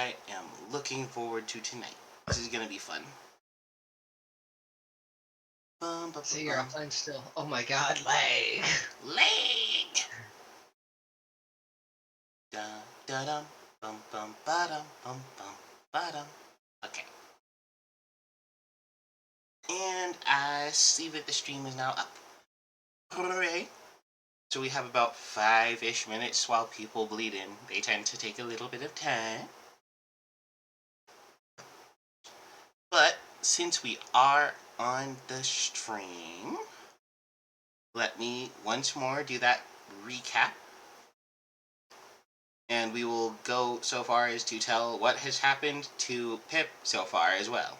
I am looking forward to tonight. This is gonna be fun. So you're offline still. Oh my god, lag. Leg! Da da dum bum bum ba dum bum bum ba dum. Okay. And I see that the stream is now up. Hooray! So we have about 5-ish minutes while people bleed in. They tend to take a little bit of time. But since we are on the stream, let me once more do that recap. And we will go so far as to tell what has happened to Pip so far as well.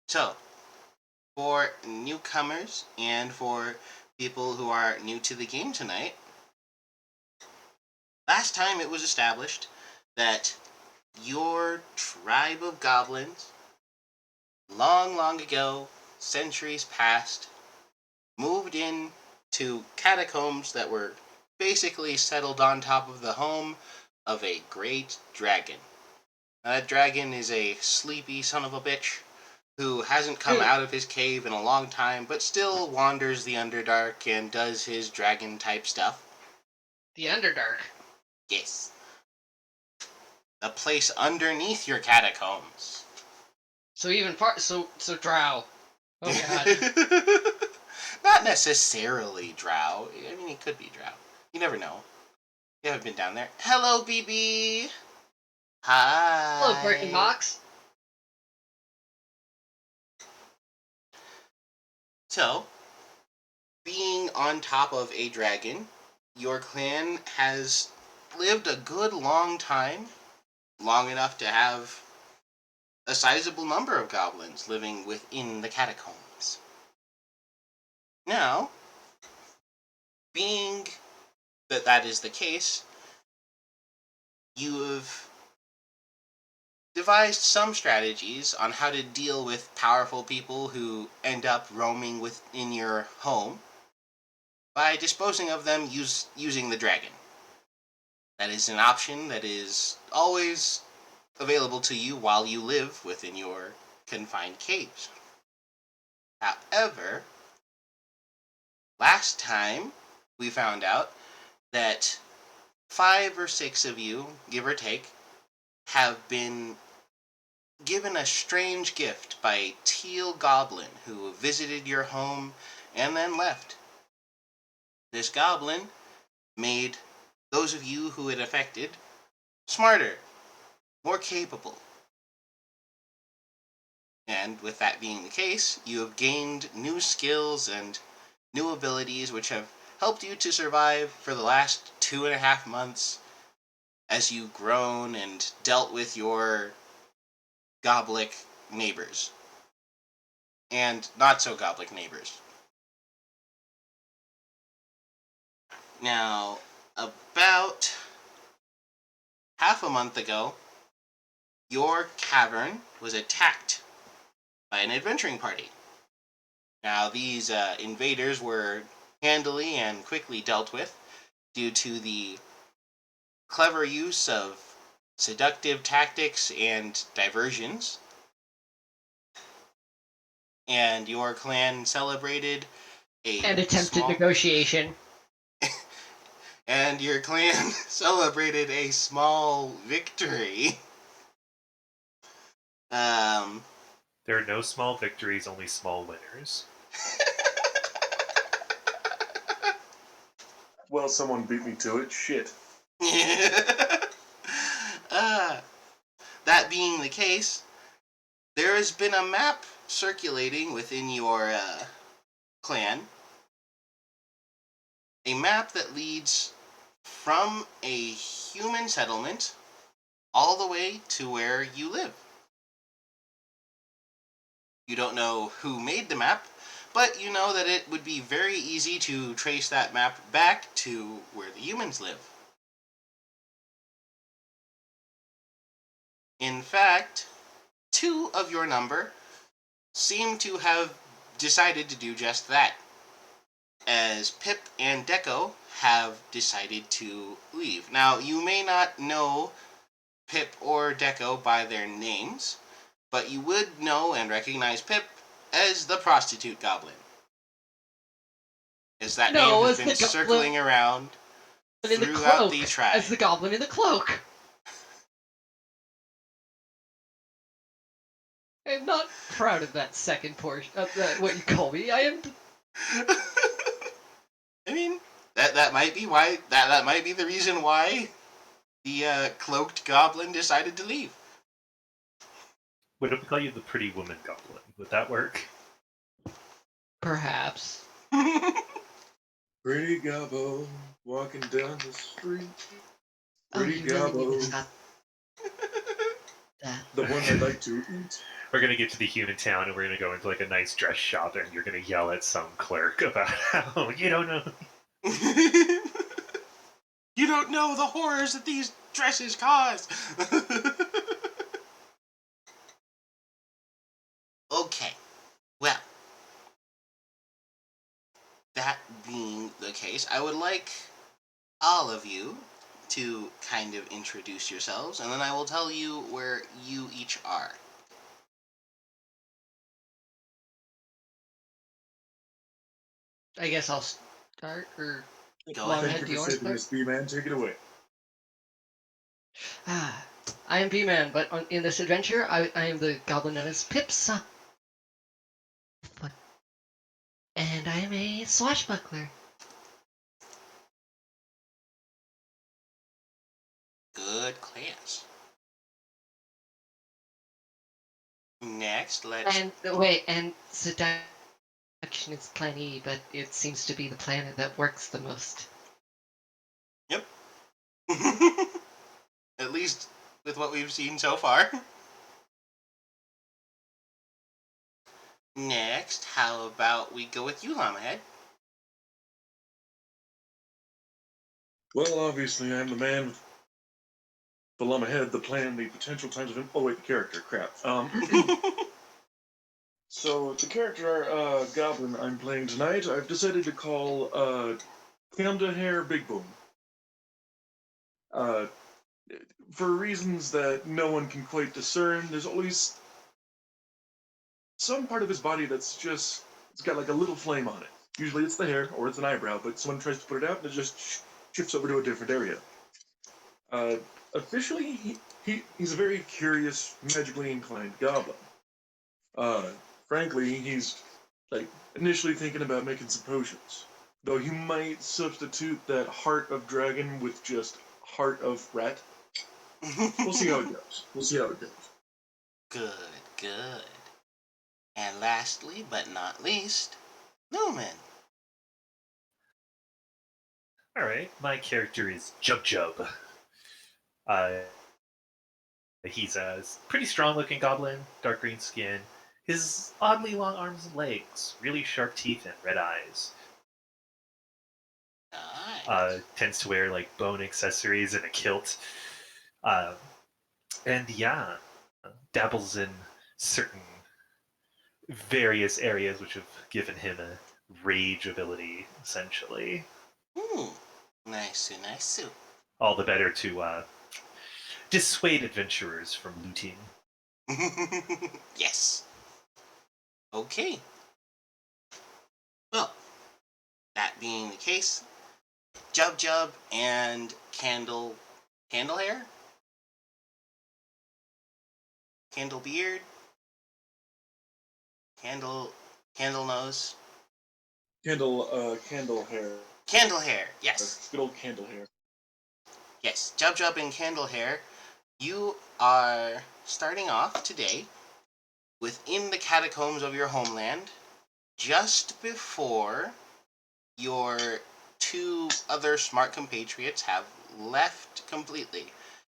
So, for newcomers and for people who are new to the game tonight, last time it was established that your tribe of goblins, long, long ago, centuries past, moved in to catacombs that were basically settled on top of the home of a great dragon. Now, that dragon is a sleepy son of a bitch who hasn't come out of his cave in a long time, but still wanders the Underdark and does his dragon-type stuff. The Underdark? Yes. The place underneath your catacombs. So even so drow. Oh god. Not necessarily drow. I mean, he could be drow. You never know. You haven't been down there. Hello, BB! Hi! Hello, Breaking Box. So, being on top of a dragon, your clan has lived a good long time, long enough to have a sizable number of goblins living within the catacombs. Now, being that that is the case, you have devised some strategies on how to deal with powerful people who end up roaming within your home by disposing of them using the dragon. That is an option that is always available to you while you live within your confined caves. However, last time we found out that 5 or 6 of you, give or take, have been given a strange gift by a teal goblin who visited your home and then left. This goblin made those of you who it affected smarter, more capable. And with that being the case, you have gained new skills and new abilities which have helped you to survive for the last 2.5 months as you've grown and dealt with your goblic neighbors. And not so goblic neighbors. Now, about half a month ago, your cavern was attacked by an adventuring party. Now, these invaders were handily and quickly dealt with due to the clever use of seductive tactics and diversions. And your clan celebrated And attempted negotiation. And your clan celebrated a small victory. There are no small victories, only small winners. Well, someone beat me to it. Shit. That being the case, there has been a map circulating within your clan. A map that leads from a human settlement all the way to where you live. You don't know who made the map, but you know that it would be very easy to trace that map back to where the humans live. In fact, 2 of your number seem to have decided to do just that, as Pip and Deco have decided to leave. Now, you may not know Pip or Deco by their names, but you would know and recognize Pip as the prostitute goblin. As that name No, has as been the circling around in the throughout cloak. the tribe. As the goblin in the cloak. I'm not proud of that second portion of what you call me. I am. I mean, that might be why that might be the reason why the cloaked goblin decided to leave. What if we call you the pretty woman goblin? Would that work? Perhaps. Pretty Gobbo walking down the street. Oh, Pretty you really need to Gobbo, stop that. the one I like to eat. We're gonna get to the human town and we're gonna go into like a nice dress shop and you're gonna yell at some clerk about how you don't know. You don't know the horrors that these dresses cause. Okay, well, that being the case, I would like all of you to kind of introduce yourselves, and then I will tell you where you each are. I guess I'll start, or Go Long ahead. Head, Thank do you you for want to saving start? us, B-Man. Take it away. I am B-Man, but in this adventure, I am the goblin known as Pipsa. And I am a swashbuckler. Good class. Next, let's. And wait, and seduction is plan E, but it seems to be the planet that works the most. Yep. At least with what we've seen so far. Next, how about we go with you, Llamahead? Well, obviously, I'm the man with the llama head, the plan, the potential times of... Oh, wait, the character. Crap. So, the character goblin I'm playing tonight, I've decided to call Camda Hair Big Boom. For reasons that no one can quite discern, there's always some part of his body that's just... It's got like a little flame on it. Usually it's the hair, or it's an eyebrow, but someone tries to put it out and it just shifts over to a different area. Officially, he's a very curious, magically inclined goblin. Frankly, he's like initially thinking about making some potions. Though he might substitute that heart of dragon with just heart of rat. We'll see how it goes. Good, good. And lastly, but not least, Lumen. Alright, my character is Jub Jub. He's a pretty strong looking goblin, dark green skin, his oddly long arms and legs, really sharp teeth, and red eyes. Nice. Tends to wear like bone accessories and a kilt. And yeah, dabbles in certain various areas which have given him a rage ability, essentially. Nice, nice. All the better to dissuade adventurers from looting. Yes. Okay. Well, that being the case, Jub Jub and Candle Hair? Candle Beard? Candle Nose? Candle hair. Candle Hair, yes. Good old candle hair. Yes, Jub Jub and Candle Hair, you are starting off today within the catacombs of your homeland just before your two other smart compatriots have left completely.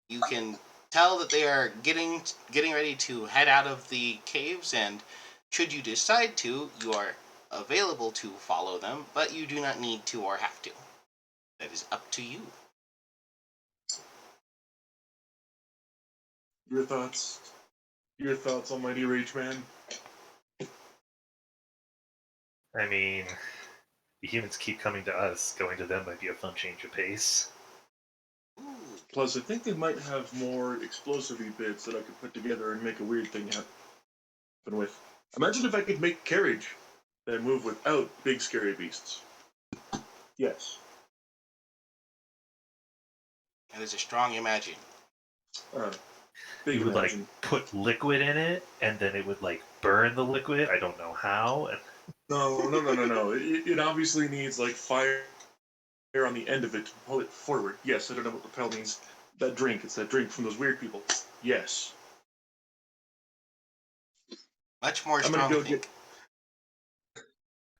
You can tell that they are getting ready to head out of the caves, and should you decide to, you are available to follow them, but you do not need to or have to. That is up to you. Your thoughts? Almighty Rage Man? I mean, the humans keep coming to us. Going to them might be a fun change of pace. Ooh, Plus, I think they might have more explosive-y bits that I could put together and make a weird thing happen with. Imagine if I could make carriage that move without big scary beasts. Yes. That is a strong imagine. Big You would imagine. like put liquid in it, and then it would like burn the liquid. I don't know how. And No. It obviously needs like fire on the end of it to pull it forward. Yes, I don't know what repel means. That drink, it's that drink from those weird people. Yes. Much more I'm gonna strong go think.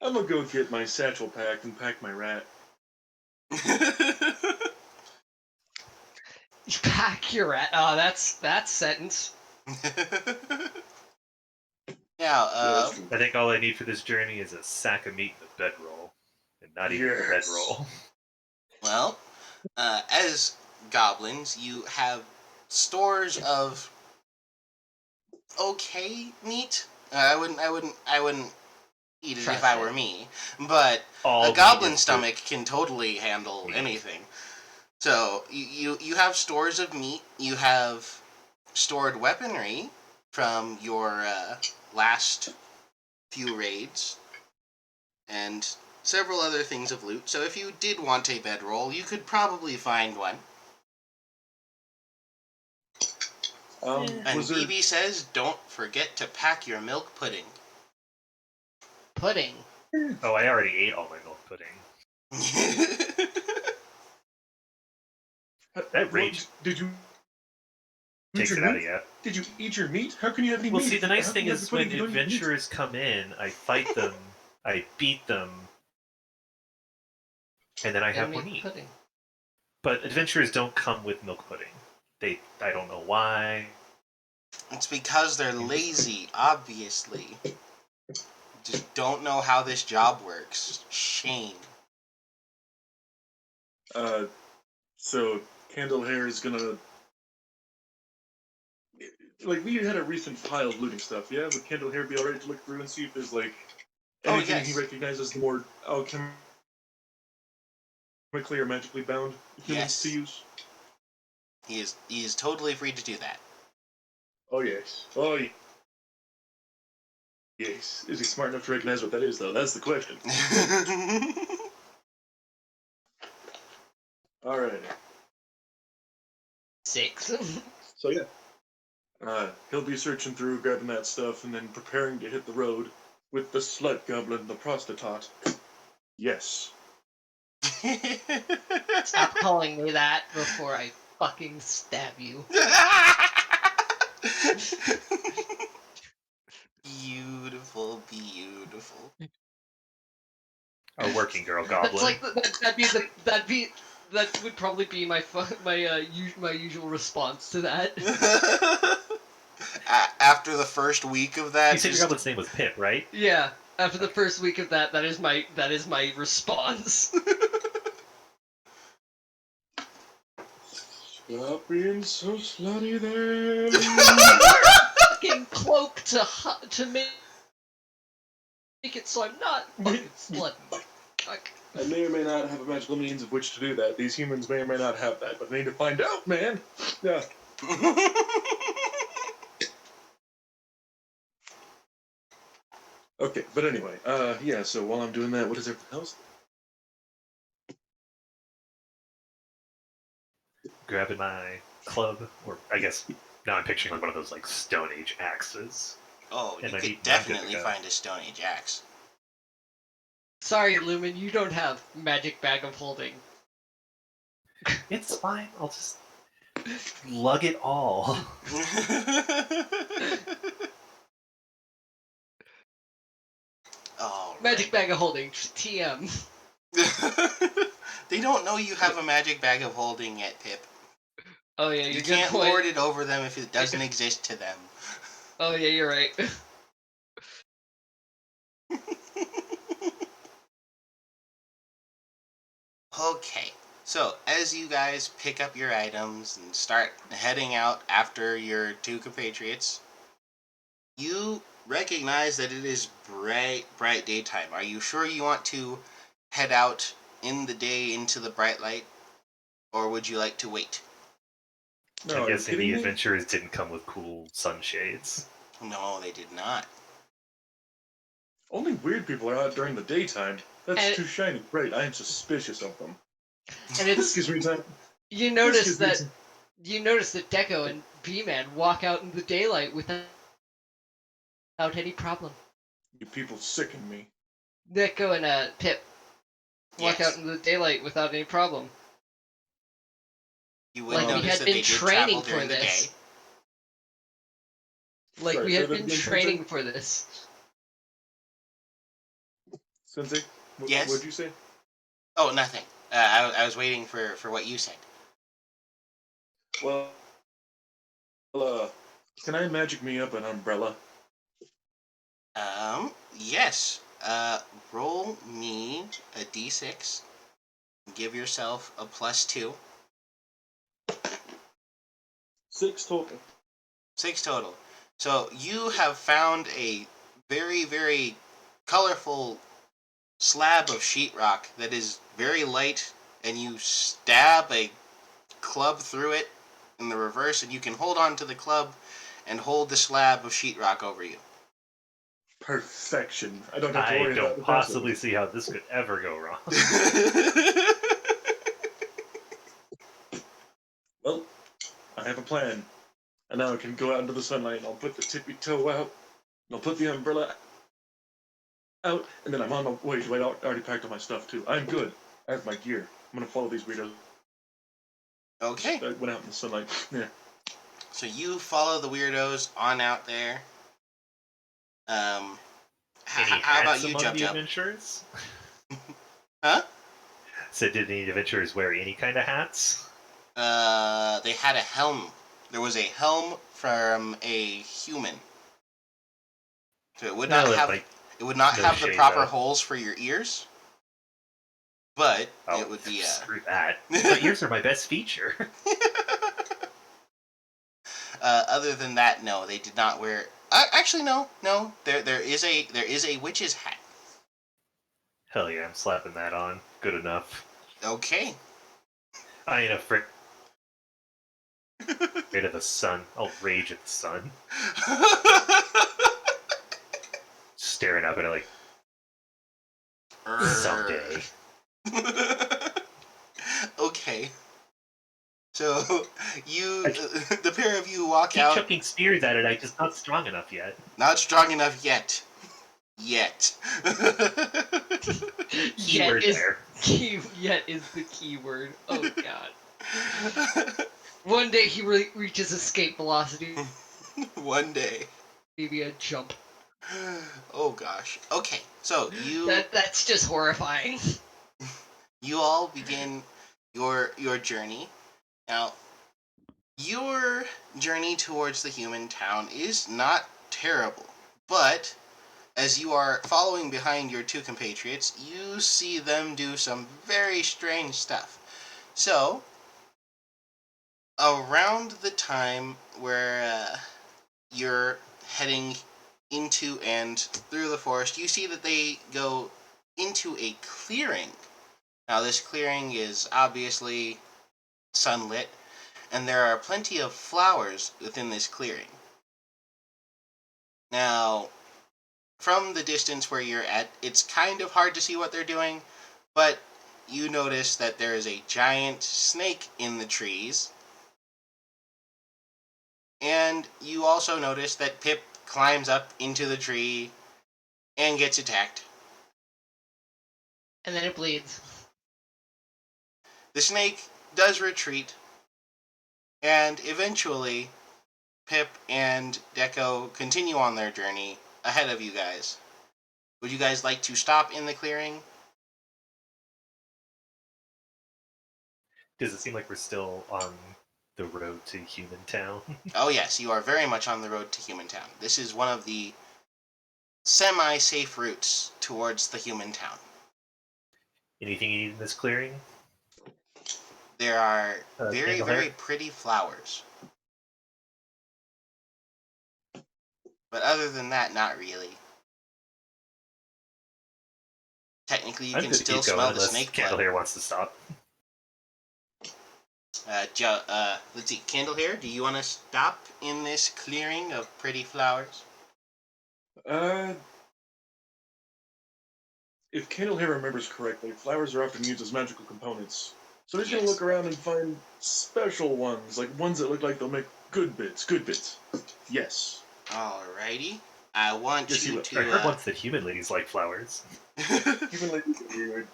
I'm gonna go get my satchel packed and pack my rat. You pack your rat. Oh, that's sentence. Now, That's true. I think all I need for this journey is a sack of meat and a bedroll, and not even a Yes. bedroll. well, as goblins, you have stores of okay meat. I wouldn't eat it Trust if I it. were me, but All a meat goblin is stomach can totally handle meat. anything. So you have stores of meat. You have stored weaponry from your last few raids, and several other things of loot. So if you did want a bedroll, you could probably find one. And Was there... BB says, don't forget to pack your milk pudding. Pudding. Oh, I already ate all my milk pudding. That rage Did you eat takes your it out of meat? you. Did you eat your meat? How can you have any Well, meat? see, the nice How can thing you have is the pudding when if you don't eat meat? adventurers come in, I fight them, I beat them, and then I have And more make meat. pudding. But adventurers don't come with milk pudding. I don't know why. It's because they're lazy, obviously. Just don't know how this job works. Shame. So Candlehair is gonna... Like, we had a recent pile of looting stuff, yeah? Would Candlehair be alright to look through and see if there's, like, Oh, anything yes. he recognizes the more alchemically or magically bound humans Yes. to use? He is totally free to do that. Oh, yes. Oh, yes. Is he smart enough to recognize what that is, though? That's the question. Alright. 6. So, yeah. He'll be searching through, grabbing that stuff, and then preparing to hit the road with the slut goblin, the prostitute. Yes. Stop calling me that before I fucking stab you. Beautiful, beautiful. A working girl goblin. That's like that would probably be my usual response to that. After the first week of that, You said your goblin's name was Pip, right? Yeah, after the first week of that is my response. Stop being so slutty then. Fucking cloak to make it so I'm not fucking slutty. Fuck. I may or may not have a magical means of which to do that. These humans may or may not have that, but I need to find out, man. Yeah. Okay, but anyway, yeah, so while I'm doing that, what is everything else? Grabbing my club, or I guess now I'm picturing like one of those like Stone Age axes. Oh, you And I could need Magic definitely to go. find a Stone Age axe. Sorry, Lumen, you don't have magic bag of holding. It's fine. I'll just lug it all. Oh, Magic bag of holding, TM. They don't know you have a magic bag of holding yet, Pip. Oh yeah, You you're can't good point. lord it over them if it doesn't exist to them. Oh yeah, you're right. Okay, so as you guys pick up your items and start heading out after your two compatriots, you recognize that it is bright daytime. Are you sure you want to head out in the day into the bright light, or would you like to wait? No, I'm are you guessing the kidding me? adventurers didn't come with cool sunshades. No, they did not. Only weird people are out during the daytime. That's And- too shiny bright. I am suspicious of them. And This it's gives me time. you This notice gives me that time. Deco and B-Man walk out in the daylight without any problem. You people sicken me. Deco and Pip walk Yes. out in the daylight without any problem. You would Like we notice had that been they did training travel for during the this. day. Like Sorry, we say had that been again, training for this. Sensei, Yes? what'd you say? Oh, nothing. I was waiting for what you said. Well, can I magic me up an umbrella? Yes. Roll me a d6. Give yourself a +2. 6 total. 6 total. So you have found a very, very colorful slab of sheetrock that is very light, and you stab a club through it in the reverse, and you can hold on to the club and hold the slab of sheetrock over you. Perfection. I don't have to I worry about don't the possibly see how this could ever go wrong. Well, I have a plan. And now I can go out into the sunlight, and I'll put the tippy toe out, and I'll put the umbrella out, and then I'm on my way. I already packed all my stuff, too. I'm good. I have my gear. I'm gonna follow these weirdos. Okay. I went out in the sunlight. Yeah. So you follow the weirdos on out there. Any How about hats you, among Jub the Jub? adventurers? Huh? So did any adventurers wear any kind of hats? They had a helm. There was a helm from a human. So it would not Well, have like, it would not no have the shade, proper though. holes for your ears. But Oh, it would be screw that. My ears are my best feature. other than that, no, they did not wear. Actually, no. There is a witch's hat. Hell yeah, I'm slapping that on. Good enough. Okay. I ain't afraid of the sun. I'll rage at the sun. Staring up at it like, someday. Okay. So you, I the pair of you walk Keep out. chucking spears at it, I'm just not strong enough yet. Not strong enough yet. Yet. Keyword there. Yet is the key word. Oh god. One day he reaches escape velocity One day. via jump. Oh gosh. Okay. So That's just horrifying. you all begin your journey. Now, your journey towards the human town is not terrible, but as you are following behind your two compatriots, you see them do some very strange stuff. So, around the time where you're heading into and through the forest, you see that they go into a clearing. Now, this clearing is obviously sunlit, and there are plenty of flowers within this clearing. Now, from the distance where you're at, it's kind of hard to see what they're doing, but you notice that there is a giant snake in the trees. And you also notice that Pip climbs up into the tree and gets attacked. And then it bleeds. The snake does retreat, and eventually Pip and Deco continue on their journey ahead of you guys. Would you guys like to stop in the clearing? Does it seem like we're still on the road to Human Town? Oh yes, you are very much on the road to Human Town. This is one of the semi-safe routes towards the Human Town. Anything you need in this clearing? There are very, Candlehair? very pretty flowers. But other than that, not really. Technically, you I'm can good to still keep going smell the unless snake blood. Candlehair wants to stop. Let's see, Candle Hair, do you want to stop in this clearing of pretty flowers? Uh, if Candle here remembers correctly, flowers are often used as magical components. So he's gonna Yes. look around and find special ones, like ones that look like they'll make good bits. Good bits. Yes. Alrighty. I want Yes, he you will. I heard to. once that human ladies like flowers. Even like weird.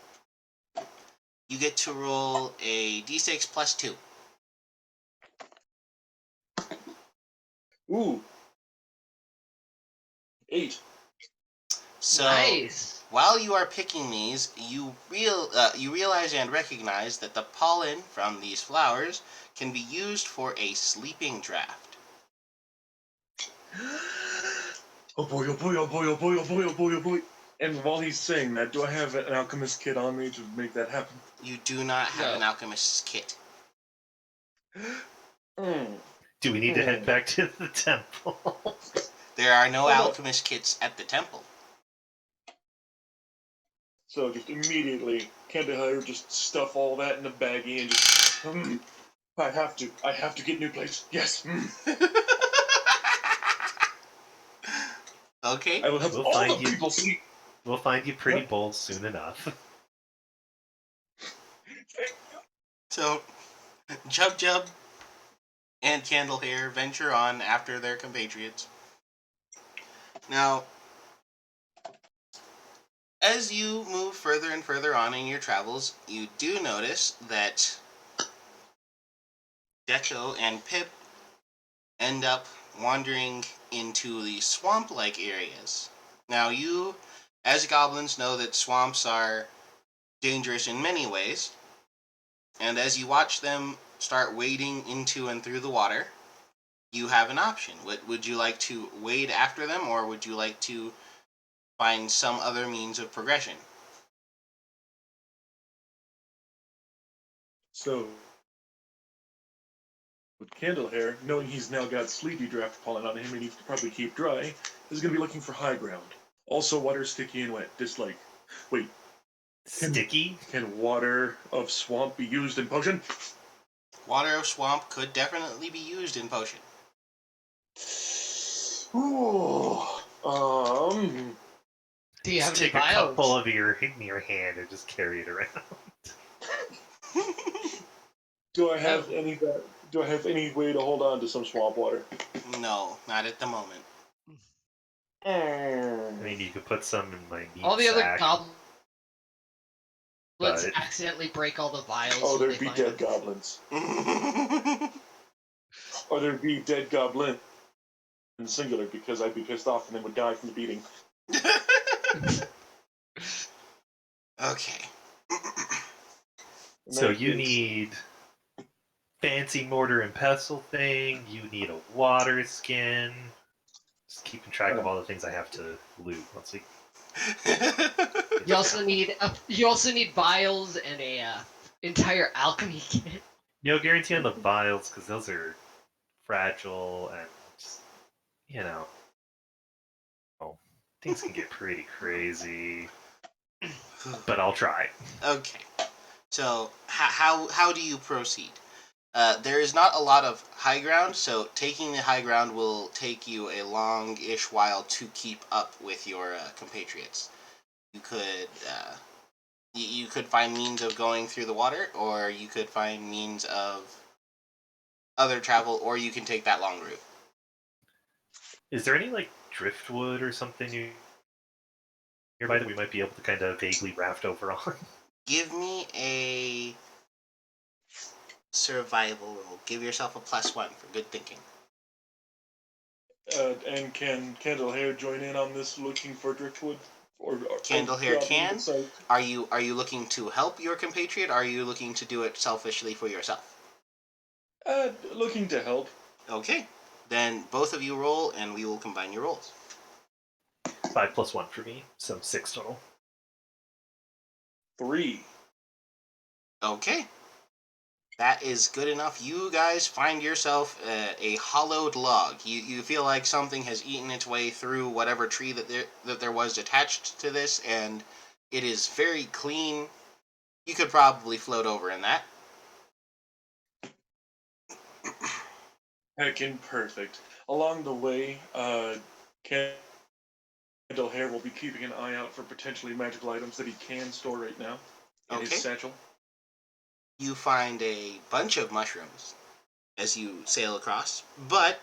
You get to roll a d6 plus 2. Ooh. 8. So, Nice. while you are picking these, you realize and recognize that the pollen from these flowers can be used for a sleeping draft. Oh boy, oh boy, oh boy, oh boy, oh boy, oh boy, oh boy. And while he's saying that, do I have an alchemist kit on me to make that happen? You do not have No. an alchemist's kit. Do we need to head back to the temple? There are no Oh, no. alchemist kits at the temple. So just immediately, Kandahar just stuff all that in a baggie and just, I have to get new place. Yes. Okay. I will have We'll all find the you. people sleep. We'll find you pretty Yep. bowls soon enough. So, Jub Jub and Candle Hair venture on after their compatriots. Now, as you move further and further on in your travels, you do notice that Deco and Pip end up wandering into the swamp-like areas. Now, you, as goblins, know that swamps are dangerous in many ways, and as you watch them start wading into and through the water, you have an option. Would you like to wade after them, or would you like to find some other means of progression? So, with Candle Hair, knowing he's now got sleepy draft pollen on him and needs to probably keep dry, is going to be looking for high ground. Also, water sticky and wet. Dislike. Wait, Sticky? can water of swamp be used in potion? Water of swamp could definitely be used in potion. Ooh. Do you have Just any take a cup full vials? of your in your hand and just carry it around. Do I have any? Do I have any way to hold on to some swamp water? No, not at the moment. I mean, you could put some in my meat All the other sack. goblins But- accidentally break all the vials. Oh, when there'd they be find dead them. goblins. Or there'd be dead goblin in singular because I'd be pissed off and then would die from the beating. Okay. In So that you case- need fancy mortar and pestle thing. You need a water skin. Just keeping track of all the things I have to loot once we. You also need vials and a entire alchemy kit. No guarantee on the vials because those are fragile and just, things can get pretty crazy. But I'll try. Okay. So, how do you proceed? There is not a lot of high ground, so taking the high ground will take you a long-ish while to keep up with your compatriots. You could you could find means of going through the water, or you could find means of other travel, or you can take that long route. Is there any driftwood or something nearby that we might be able to kind of vaguely raft over on? Give me a survival roll. Give yourself a +1 for good thinking. And can Candle Hair join in on this looking for driftwood? Or Candle Hair goblin can? beside- Are you looking to help your compatriot? Or are you looking to do it selfishly for yourself? Looking to help. Okay, then both of you roll, and we will combine your rolls. 5 + 1 for me, so 6 total. 3. Okay, that is good enough. You guys find yourself a hollowed log. You feel like something has eaten its way through whatever tree that there was attached to this, and it is very clean. You could probably float over in that. Heckin' perfect. Along the way, Kendall Hare will be keeping an eye out for potentially magical items that he can store right now in his Okay. satchel. You find a bunch of mushrooms as you sail across, but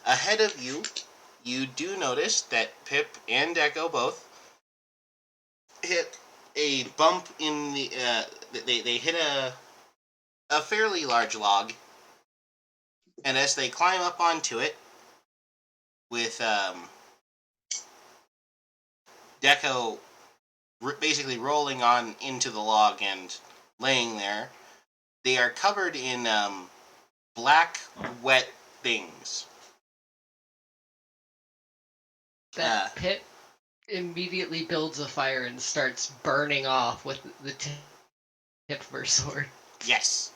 ahead of you, you do notice that Pip and Deco both hit a bump in the. They hit a fairly large log, and as they climb up onto it, with Deco basically rolling on into the log and laying there, they are covered in black, wet things. That Pip immediately builds a fire and starts burning off with the tip of her sword. Yes.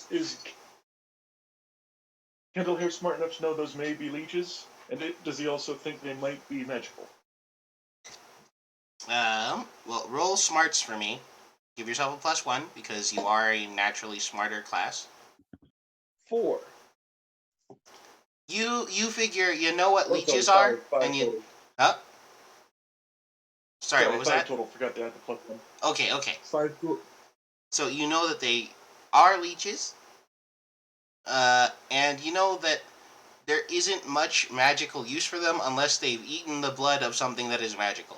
Is Kendall Hare smart enough to know those may be leeches? And does he also think they might be magical? Well, roll smarts for me. Give yourself a +1 because you are a naturally smarter class. 4. You figure you know what Oh, leeches sorry, are, five and you. total. Huh? Sorry, what was 5 that? total. Forgot to add the +1. Okay. 5 total. So you know that they are leeches, and you know that there isn't much magical use for them unless they've eaten the blood of something that is magical.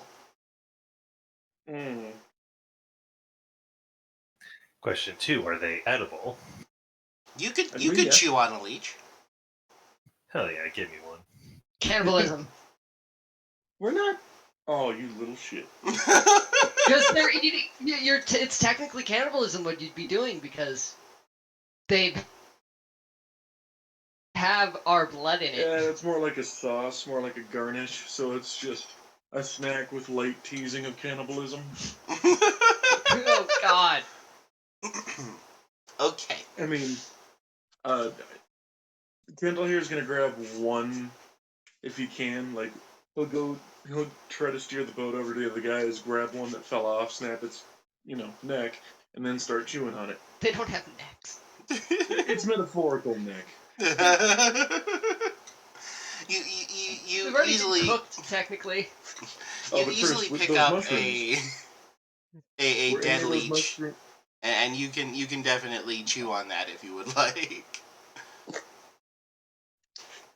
Question 2, are they edible? You could Yeah. chew on a leech. Hell yeah, give me one. Cannibalism. We're not. Oh, you little shit. Because they're eating. It's technically cannibalism what you'd be doing because they have our blood in it. Yeah, it's more like a sauce, more like a garnish. So it's just a snack with light teasing of cannibalism. Oh God. Okay. I mean, Kendall here is gonna grab one if he can. Like he'll try to steer the boat over to the other guys, grab one that fell off, snap its neck, and then start chewing on it. They don't have necks. It's metaphorical neck. you We've already easily been cooked, technically. you but easily first, with pick those up mushrooms. a Were any dead of those leech, and you can definitely chew on that if you would like.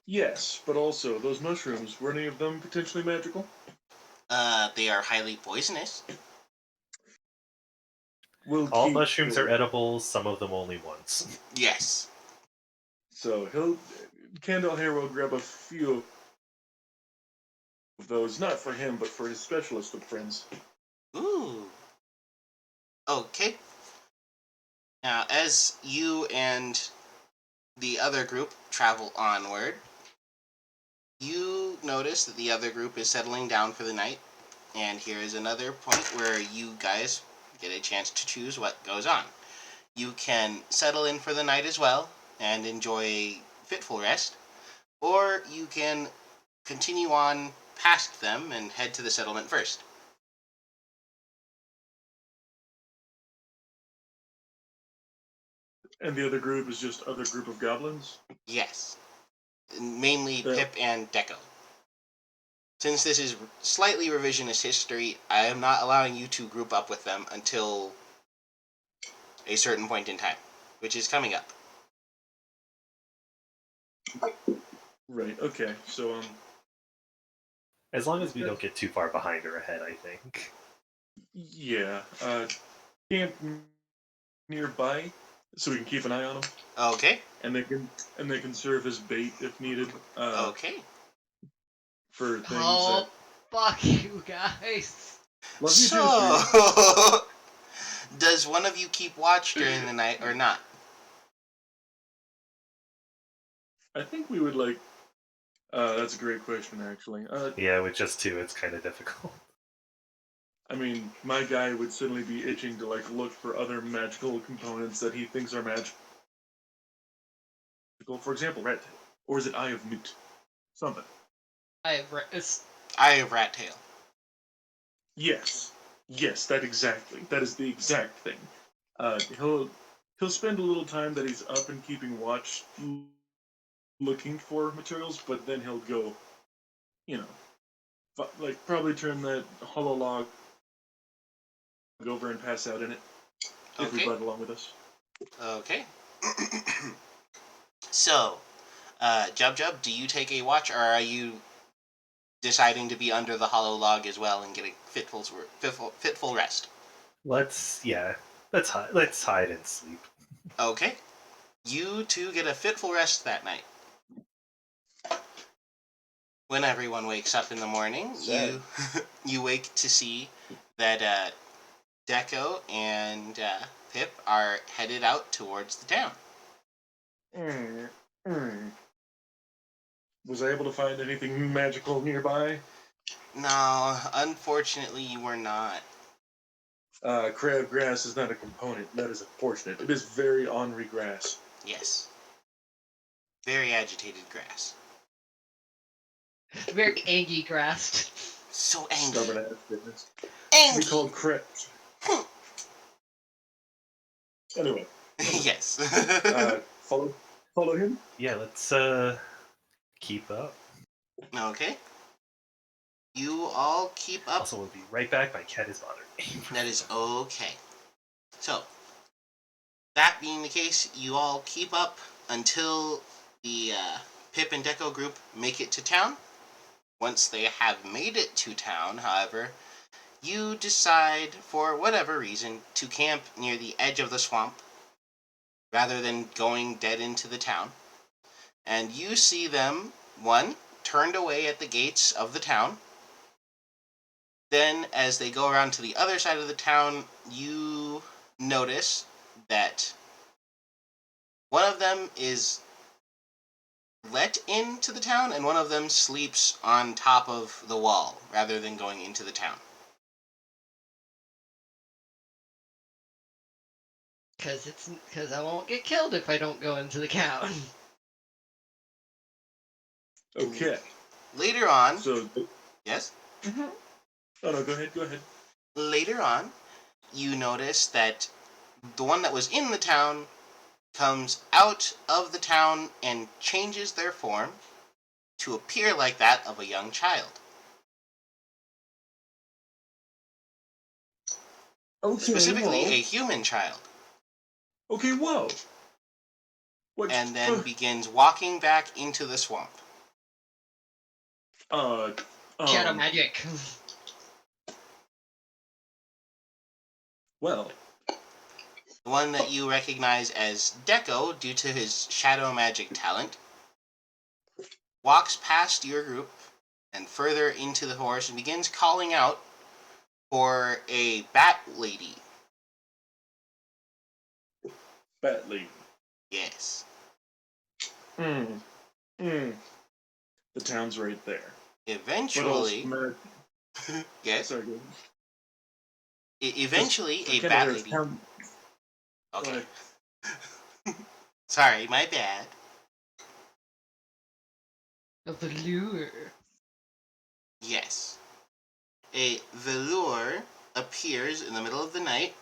Yes, but also those mushrooms, were any of them potentially magical? They are highly poisonous. All mushrooms are edible, some of them only once. Yes. So Kendall here will grab a few of those, not for him, but for his specialist of friends. Ooh. Okay. Now, as you and the other group travel onward, you notice that the other group is settling down for the night, and here is another point where you guys get a chance to choose what goes on. You can settle in for the night as well and enjoy a fitful rest, or you can continue on past them and head to the settlement first. And the other group is just other group of goblins? Yes. Mainly Yeah. Pip and Deco. Since this is slightly revisionist history, I am not allowing you to group up with them until a certain point in time, which is coming up. Right, okay. So, As long as we don't get too far behind or ahead, I think. yeah. Camp nearby, so we can keep an eye on them. Okay. And they can serve as bait if needed. Okay. For things Oh, fuck you guys. Love you too, So, does one of you keep watch during the night or not? I think we would like. That's a great question, actually. Yeah, with just 2, it's kind of difficult. I mean, my guy would certainly be itching to look for other magical components that he thinks are magical. For example, rat tail, or is it eye of newt? Something. I have Eye of Rat Tail. Yes. Yes, that exactly. That is the exact thing. He'll spend a little time that he's up and keeping watch, looking for materials, but then he'll go, you know, like probably turn that hollow log over and pass out in it if we Okay. brought it along with us. Okay. So, Jub, do you take a watch, or are you deciding to be under the hollow log as well and get a fitful rest? Let's hide and sleep. Okay. You two get a fitful rest that night. When everyone wakes up in the morning, Sad. you wake to see that Deco and Pip are headed out towards the town. Mm, mm. Was I able to find anything magical nearby? No, unfortunately, you were not. Crabgrass is not a component. That is unfortunate. It is very ornery grass. Yes. Very agitated grass. Very angry grassed. So angry. Stubborn ass business. Angry! Be called crabs. Anyway, Yes. follow him. Yeah, let's keep up. Okay. You all keep up. Also, we'll be right back. My cat is bothering me. That is okay. So, that being the case, you all keep up until the Pip and Deco group make it to town. Once they have made it to town, however, you decide, for whatever reason, to camp near the edge of the swamp rather than going dead into the town. And you see them, one, turned away at the gates of the town. Then, as they go around to the other side of the town, you notice that one of them is let into the town and one of them sleeps on top of the wall rather than going into the town. Because I won't get killed if I don't go into the town. Okay. Later on, So, yes? oh no, go ahead. Later on, you notice that the one that was in the town comes out of the town and changes their form to appear like that of a young child. Okay, Specifically, whoa. a human child. Okay, whoa. What? And then begins walking back into the swamp. Shadow magic. Well, The one that you recognize as Deco due to his shadow magic talent walks past your group and further into the forest and begins calling out for a bat lady. Bat Lady. Yes. The town's right there. Eventually, But yes. sorry, go Eventually, a ahead. bat lady. Town... Okay. Sorry, my bad. Of the lure. Yes. A velour appears in the middle of the night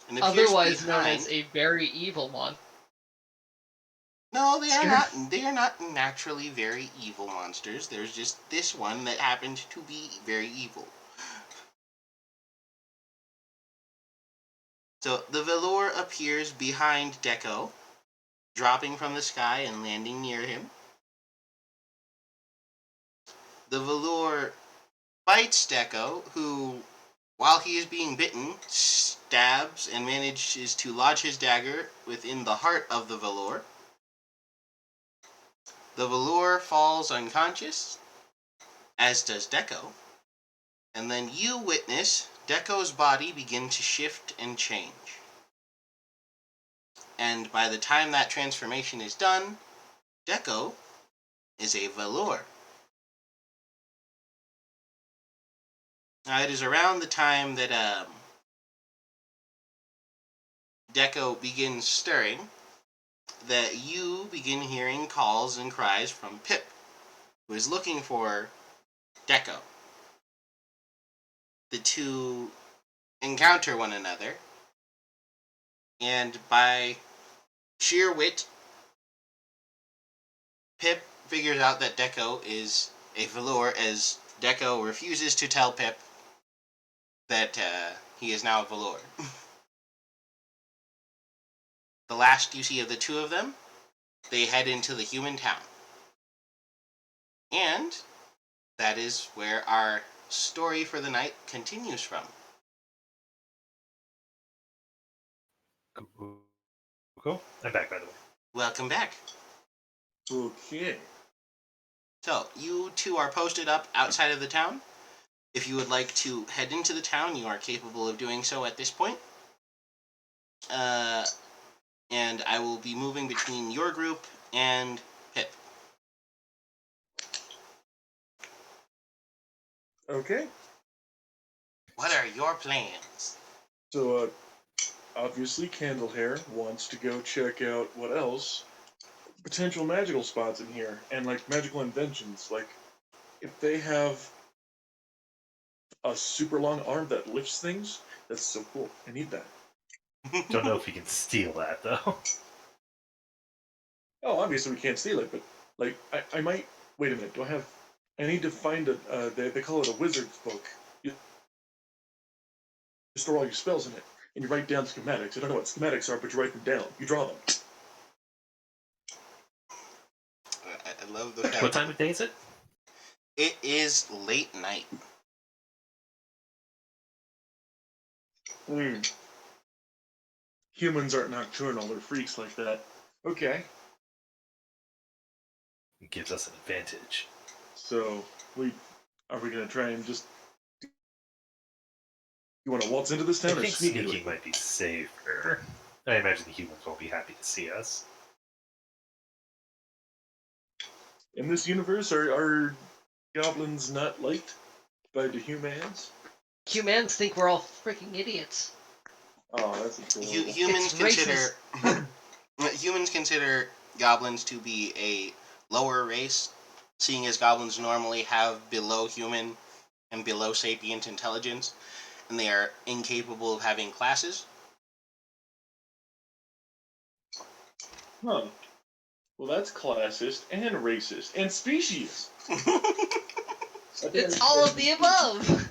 and appears Otherwise known behind. as a very evil one. No, they are not. They are not naturally very evil monsters. There's just this one that happened to be very evil. So the velour appears behind Deco, dropping from the sky and landing near him. The velour bites Deco, who, while he is being bitten, stabs and manages to lodge his dagger within the heart of the velour. The velour falls unconscious, as does Deco, and then you witness Deco's body begin to shift and change. And by the time that transformation is done, Deco is a velour. Now, it is around the time that Deco begins stirring that you begin hearing calls and cries from Pip, who is looking for Deco. the two encounter one another, and by sheer wit, Pip figures out that Deco is a velour, as Deco refuses to tell Pip that he is now a velour. The last you see of the two of them, they head into the human town. And that is where our story for the night continues from. Cool. I'm back, by the way. Welcome back. Okay. So, you two are posted up outside of the town. If you would like to head into the town, you are capable of doing so at this point. And I will be moving between your group and Pip. Okay. What are your plans? So, obviously, Candlehair wants to go check out what else potential magical spots in here, and like magical inventions. Like, if they have a super long arm that lifts things, that's so cool. I need that. Don't know if we can steal that, though. Oh, obviously we can't steal it, but like, I might. Wait a minute. Do I have? I need to find a. They call it a wizard's book. You store all your spells in it, and you write down schematics. I don't know what schematics are, but you write them down. You draw them. I love the fact. What time of day is it? It is late night. Humans aren't nocturnal. They're freaks like that. Okay. It gives us an advantage. So are we gonna try and just? You want to waltz into this town I or think sneak into sneaking it? might be safer. I imagine the humans won't be happy to see us. In this universe, are goblins not liked by the humans? Humans think we're all freaking idiots. Oh, that's adorable. Humans It's consider humans consider goblins to be a lower race, seeing as goblins normally have below human and below sapient intelligence, and they are incapable of having classes. Huh. Well, that's classist and racist and specious. It's all of the above.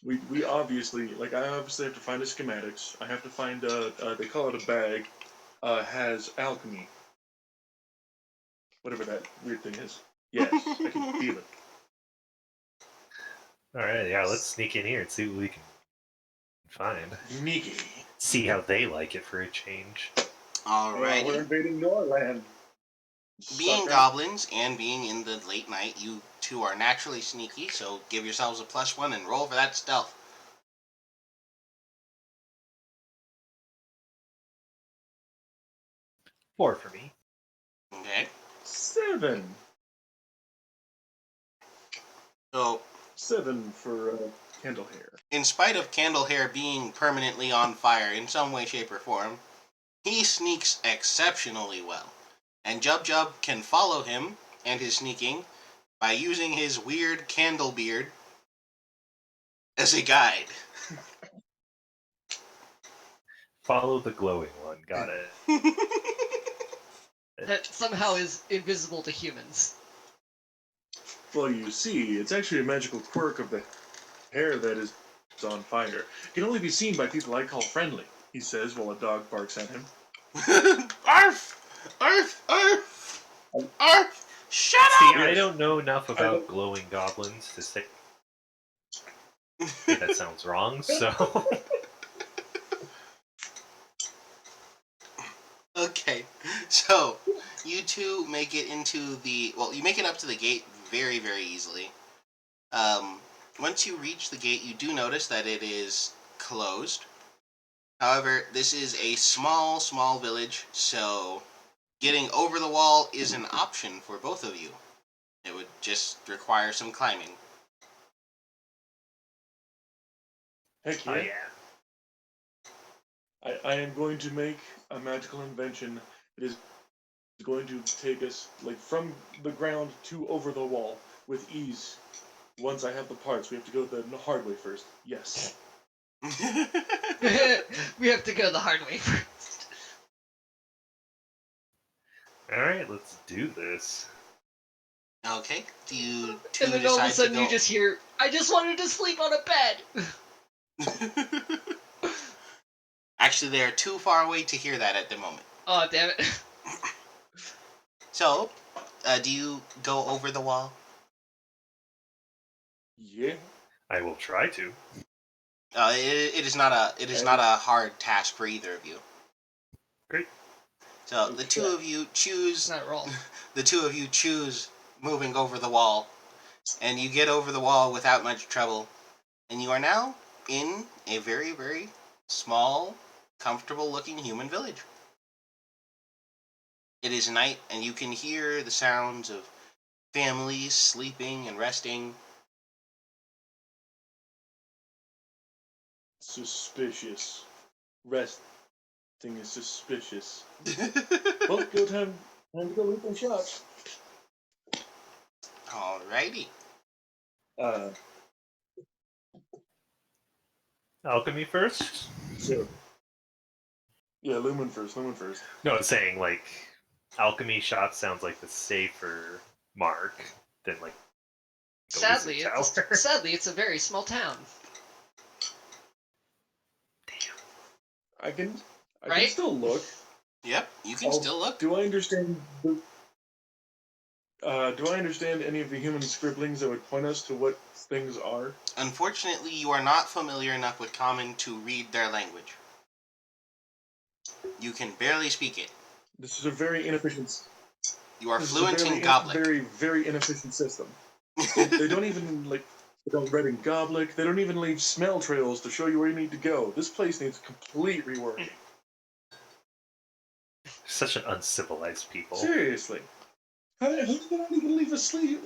We obviously, like, I obviously have to find the schematics. I have to find they call it a bag. Has alchemy. Whatever that weird thing is. Yes, I can feel it. Alright, yeah, let's sneak in here and see what we can find. Sneaky. See how they like it for a change. Oh, we're Alrighty. invading Norland. Being Sucker. goblins and being in the late night, you two are naturally sneaky, so give yourselves a +1 and roll for that stealth. Four for me. Okay. 7. So, 7 for Candlehair. in spite of Candlehair being permanently on fire in some way, shape, or form, he sneaks exceptionally well. And Jub Jub can follow him and his sneaking by using his weird candle beard as a guide. Follow the glowing one. Got it. That somehow is invisible to humans. Well, you see, it's actually a magical quirk of the hair that is on fire. It can only be seen by people I call friendly, he says while a dog barks at him. Arf! Arf! Arf! Arf! Shut See, up! I don't know enough about glowing goblins to say that sounds wrong, so... Okay, so you two make it into you make it up to the gate very, very easily. Once you reach the gate, you do notice that it is closed. However, this is a small, small village, so getting over the wall is an option for both of you. It would just require some climbing. Heck Oh, yeah. yeah. I am going to make a magical invention that is going to take us, like, from the ground to over the wall with ease, once I have the parts, we have to go the hard way first. Yes. We have to go the hard way first. Alright, let's do this. Okay. Do you two And then all of a decide sudden to you just hear, I just wanted to sleep on a bed. go? Actually, they are too far away to hear that at the moment. Oh, damn it. So, do you go over the wall? Yeah. I will try to. It is not a hard task for either of you. Great. So the two of you It's choose. not a roll. The two of you choose moving over the wall, and you get over the wall without much trouble, and you are now in a very, very small, comfortable-looking human village. It is night, and you can hear the sounds of families sleeping and resting. Suspicious. Resting is suspicious. Well, go time to go loot them shops. Alrighty. Alchemy first? So. Yeah, Lumen first. No, it's saying, like, Alchemy Shop sounds like the safer mark than, like, the Sadly, Wizard Tower. sadly, it's a very small town. I can Right? still look. Yep, you can still look. Do I understand any of the human scribblings that would point us to what things are? Unfortunately, you are not familiar enough with Common to read their language. You can barely speak it. This is a very inefficient. You are This fluent is a very, in Goblet. very, very inefficient system. They don't even They don't read in Goblet. They don't even leave smell trails to show you where you need to go. This place needs complete reworking. Such an uncivilized people. Seriously. How did they not even leave a smell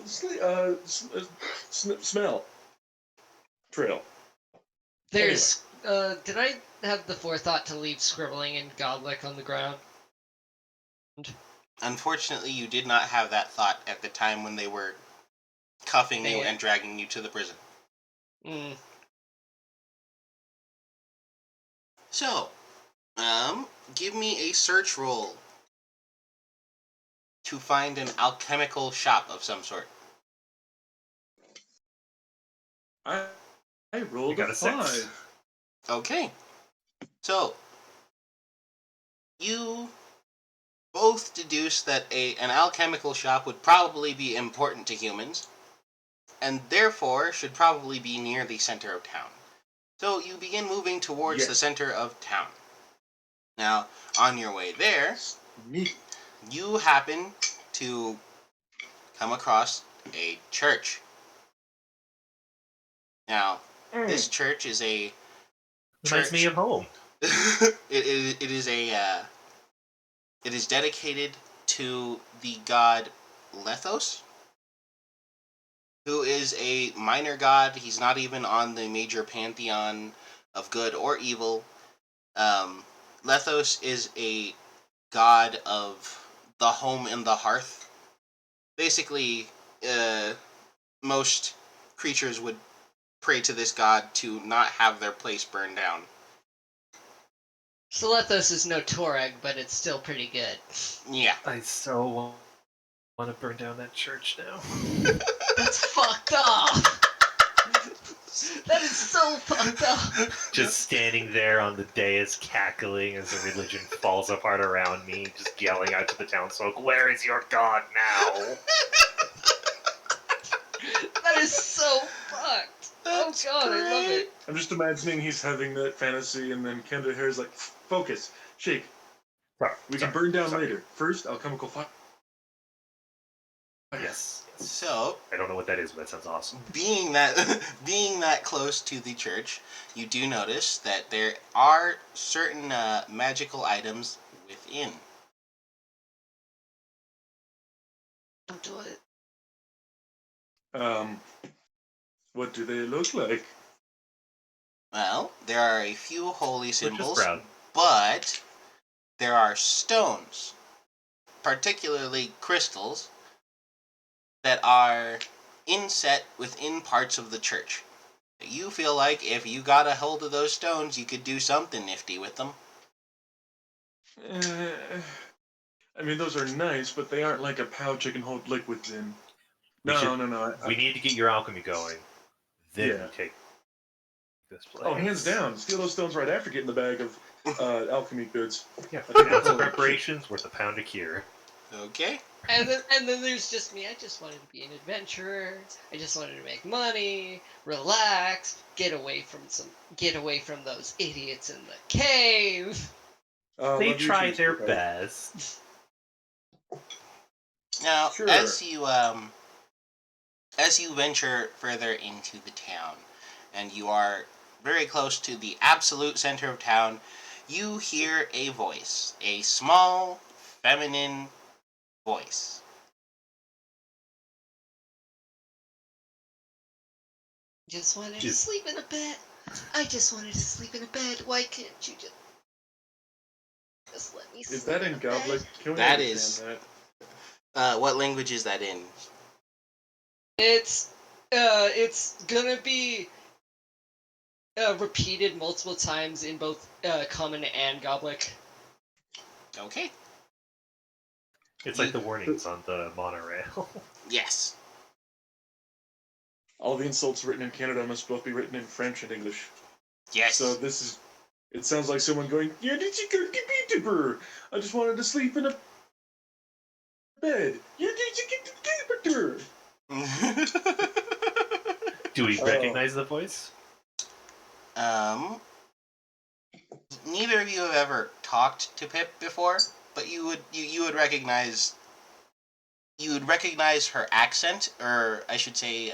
trail? There's, did I have the forethought to leave scribbling and Godlick on the ground? Unfortunately, you did not have that thought at the time when they were cuffing you and dragging you to the prison. So, give me a search roll to find an alchemical shop of some sort. I rolled You got a a 6. 5. Okay. So, you both deduce that an alchemical shop would probably be important to humans, and therefore should probably be near the center of town. So you begin moving towards the center of town. Now, on your way there, you happen to come across a church. Now, this church is a Reminds me of home. it is dedicated to the god Lethos, who is a minor god. He's not even on the major pantheon of good or evil. Lethos is a god of the home and the hearth. Basically, most creatures would pray to this god to not have their place burned down. Selethos is no Torag, but it's still pretty good. Yeah. I so want to burn down that church now. That's fucked up! That is so fucked up! Just standing there on the dais, cackling as the religion falls apart around me, just yelling out to the townsfolk, "Where is your god now?" That is so fucked! That's oh god, great. I love it. I'm just imagining he's having that fantasy, and then Kendra Hare's like, focus, shake. We can burn down later. First, alchemical fire. Yes. So, I don't know what that is, but that sounds awesome. being that close to the church, you do notice that there are certain magical items within. Don't do it. What do they look like? Well, there are a few holy symbols, proud. but there are stones, particularly crystals, that are inset within parts of the church. You feel like if you got a hold of those stones, you could do something nifty with them. I mean, those are nice, but they aren't like a pouch I can hold liquids in. We No, should- no. We need to get your alchemy going. Then Yeah. we take this place. Oh, hands down. Steal those stones right after getting the bag of alchemy goods. Yeah, I think ounce of we'll- preparations worth a pound of cure. Okay. And then there's just me. I just wanted to be an adventurer. I just wanted to make money, relax, get away from those idiots in the cave. They love your try shoes, their Picard. best. Now, Sure. as you venture further into the town, and you are very close to the absolute center of town, you hear a voice, a small, feminine voice. Just wanted to sleep in a bed. I just wanted to sleep in a bed. Why can't you just let me sleep? Is that in a Goblet? bed? Can we That understand is- that? What language is that in? It's gonna be repeated multiple times in both common and Goblik. Okay. It's like the warnings on the monorail. Yes. All the insults written in Canada must both be written in French and English. Yes. So this is... It sounds like someone going, "Yeah, did you go to Beaver? I just wanted to sleep in a bed. Yeah, did you get to Do we Oh. recognize the voice? Neither of you have ever talked to Pip before, but you would recognize her accent, or I should say,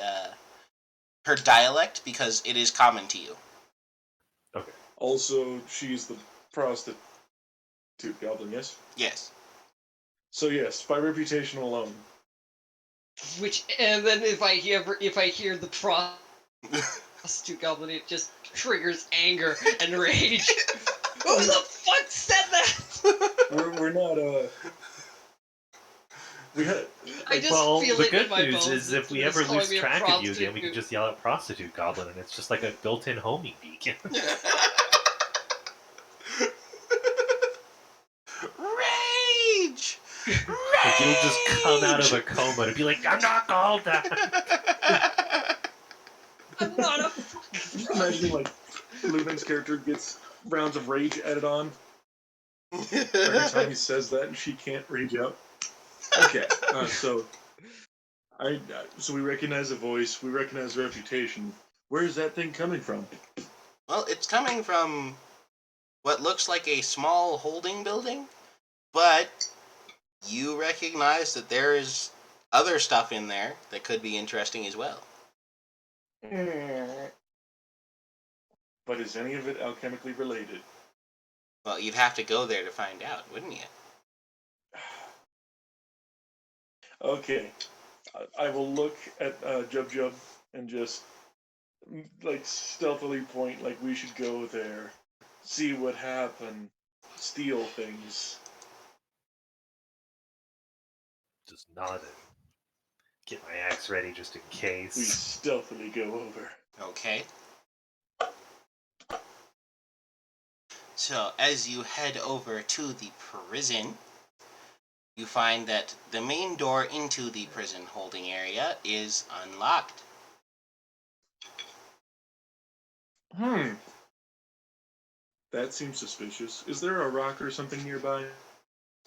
her dialect, because it is common to you. Also, she's the prostitute goblin, yes? Yes. So yes, by reputation alone. And then if I hear the prostitute goblin, it just triggers anger and rage. Who the fuck said that? We're not, we had... I just Well, feel the it in good my news bones is that if we someone's ever calling lose me a track of you again, we can prostitute. just yell out prostitute goblin, and it's just like a built-in homing beacon. Rage! Like you'll just come out of a coma and be like, I'm not called that. I'm not a fucking Imagine, like, Lumen's character gets rounds of rage added on every time he says that, and she can't rage out. Okay, so we recognize the voice, we recognize the reputation. Where is that thing coming from? Well, it's coming from what looks like a small holding building, but you recognize that there is other stuff in there that could be interesting as well. But is any of it alchemically related? Well, you'd have to go there to find out, wouldn't you? Okay, I will look at Jub Jub and just like stealthily point like we should go there, see what happened, steal things. Just nod and get my axe ready just in We case. stealthily go over. Okay. So, as you head over to the prison, you find that the main door into the prison holding area is unlocked. That seems suspicious. Is there a rock or something nearby?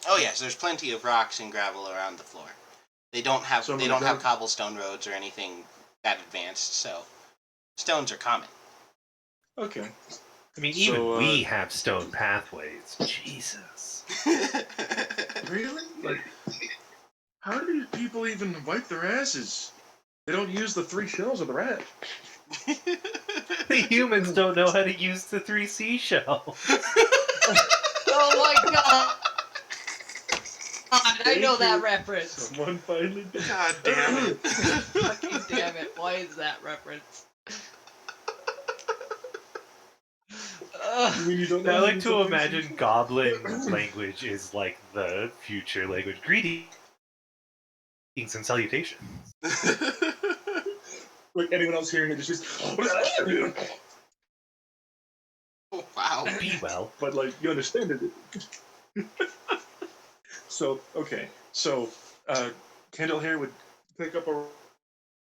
Oh yes, there's plenty of rocks and gravel around the floor. They don't have So I'm they gonna don't have go- cobblestone roads or anything that advanced, so stones are common. Okay. I mean, So, even we have stone pathways. Jesus. Really? Like, how do people even wipe their asses? They don't use the 3 shells of the rat. The humans don't know how to use the 3 seashells. Oh my god! I know Thank that you. reference. Someone finally did. God damn it. Fucking damn it! Why is that reference? You mean you don't know I how like use to the 3 imagine seashells? goblin language is like the future language. Greetings and salutations. Like anyone else hearing it, it's just. Oh, wow. Be well. But like you understand it. So okay, so Kendall here would pick up a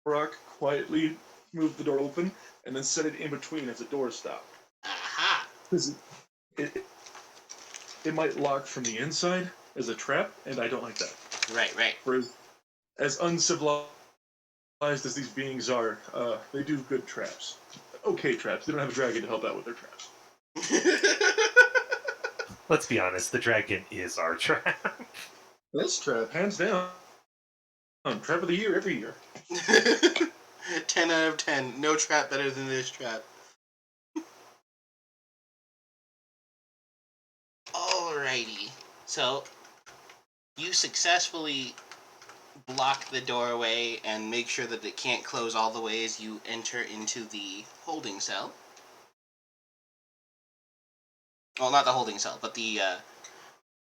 rock, quietly move the door open, and then set it in between as a door stop. Aha. Because it might lock from the inside as a trap, and I don't like that. Right, right. For as uncivilized as these beings are, they do good traps. Okay traps. They don't have a dragon to help out with their traps. Let's be honest, the dragon is our trap. This trap, hands down, trap of the year every year. 10 out of 10. No trap better than this trap. Alrighty. So, you successfully block the doorway and make sure that it can't close all the way as you enter into the holding cell. Well, not the holding cell, but the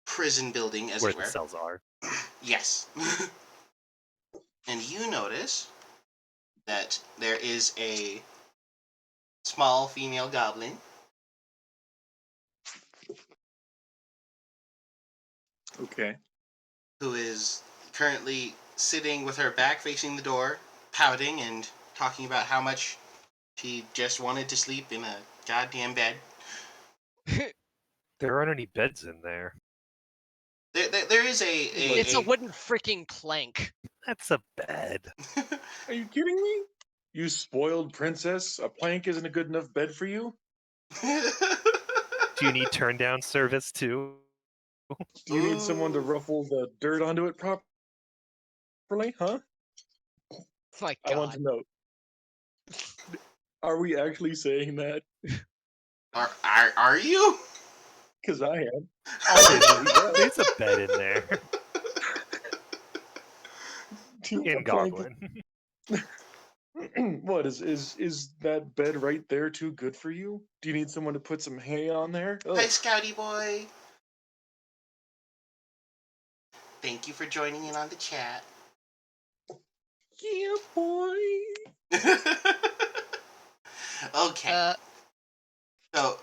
prison building, as Where it the were. cells are. Yes. And you notice that there is a small female goblin Okay. who is currently sitting with her back facing the door, pouting and talking about how much she just wanted to sleep in a goddamn bed. There aren't any beds in there. There is It's a wooden freaking plank. That's a bed. Are you kidding me? You spoiled princess. A plank isn't a good enough bed for you? Do you need turn down service too? Do you need someone to ruffle the dirt onto it properly? Huh? My I want God. to know. Are we actually saying that? Are you? Because I am. There's a bed in there. In A plank- Goblin. What is that bed right there too good for you? Do you need someone to put some hay on there? Hi, Ugh. Scouty boy. Thank you for joining in on the chat. Yeah, boy. Okay. So,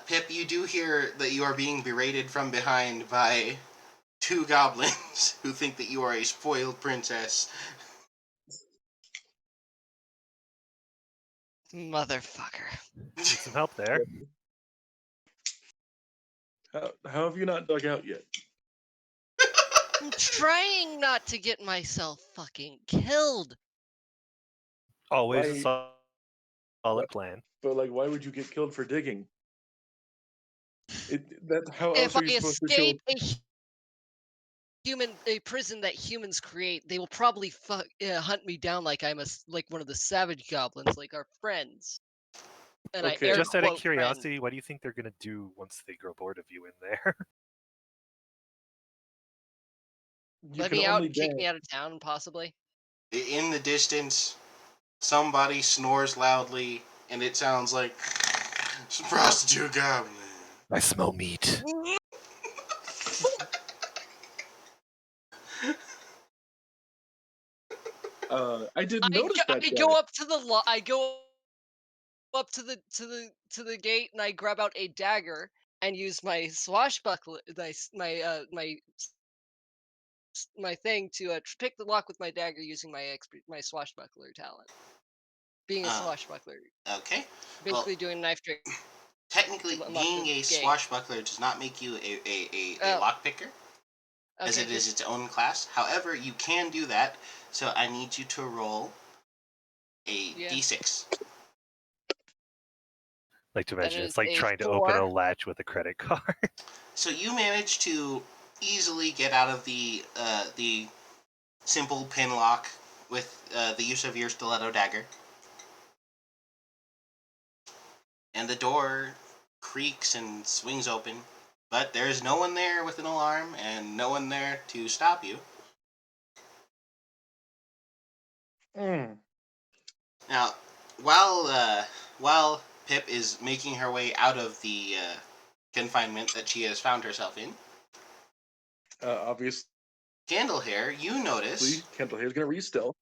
Pip, you do hear that you are being berated from behind by two goblins who think that you are a spoiled princess. Motherfucker. Need some help there. How have you not dug out yet? I'm trying not to get myself fucking killed. Always Why- a solid plan. But like, why would you get killed for digging? How else If I are you supposed to show? escape a prison that humans create, they will probably hunt me down like I'm like one of the savage goblins, like our friends. And Okay. I Just out of quote curiosity, friends. what do you think they're gonna do once they grow bored of you in there? You Let can me out only and kick dance. me out of town, possibly. In the distance, somebody snores loudly, and it sounds like it's a prostitute goblin. I smell meat. I didn't notice that. I go up to the I go up to the gate and I grab out a dagger and use my swashbuckler, my thing to pick the lock with my dagger using my swashbuckler talent. Being a swashbuckler, Okay. basically doing knife trick. Technically, To unlock being the a gate. swashbuckler does not make you a Oh. lockpicker, as Okay, it is its own class. However, you can do that, so I need you to roll a d6. Like to That imagine is it's like a trying to open a 4. latch with a credit card. So you manage to easily get out of the simple pin lock with the use of your stiletto dagger. And the door creaks and swings open, but there's no one there with an alarm and no one there to stop you. Now, while Pip is making her way out of the confinement that she has found herself in, Obviously, Candlehair, you notice Kendall here is gonna read still.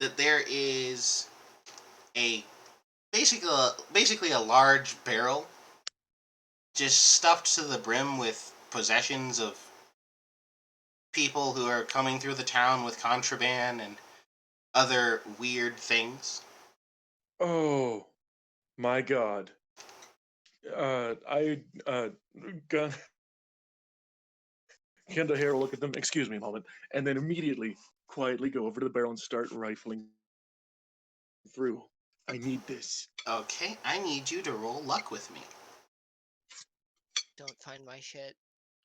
that there is a basically a large barrel just stuffed to the brim with possessions of people who are coming through the town with contraband and other weird things. Oh my God. I gun Kendall here will look at them. Excuse me a moment, and then immediately quietly go over to the barrel and start rifling through. I need this. Okay, I need you to roll luck with me. Don't find my shit.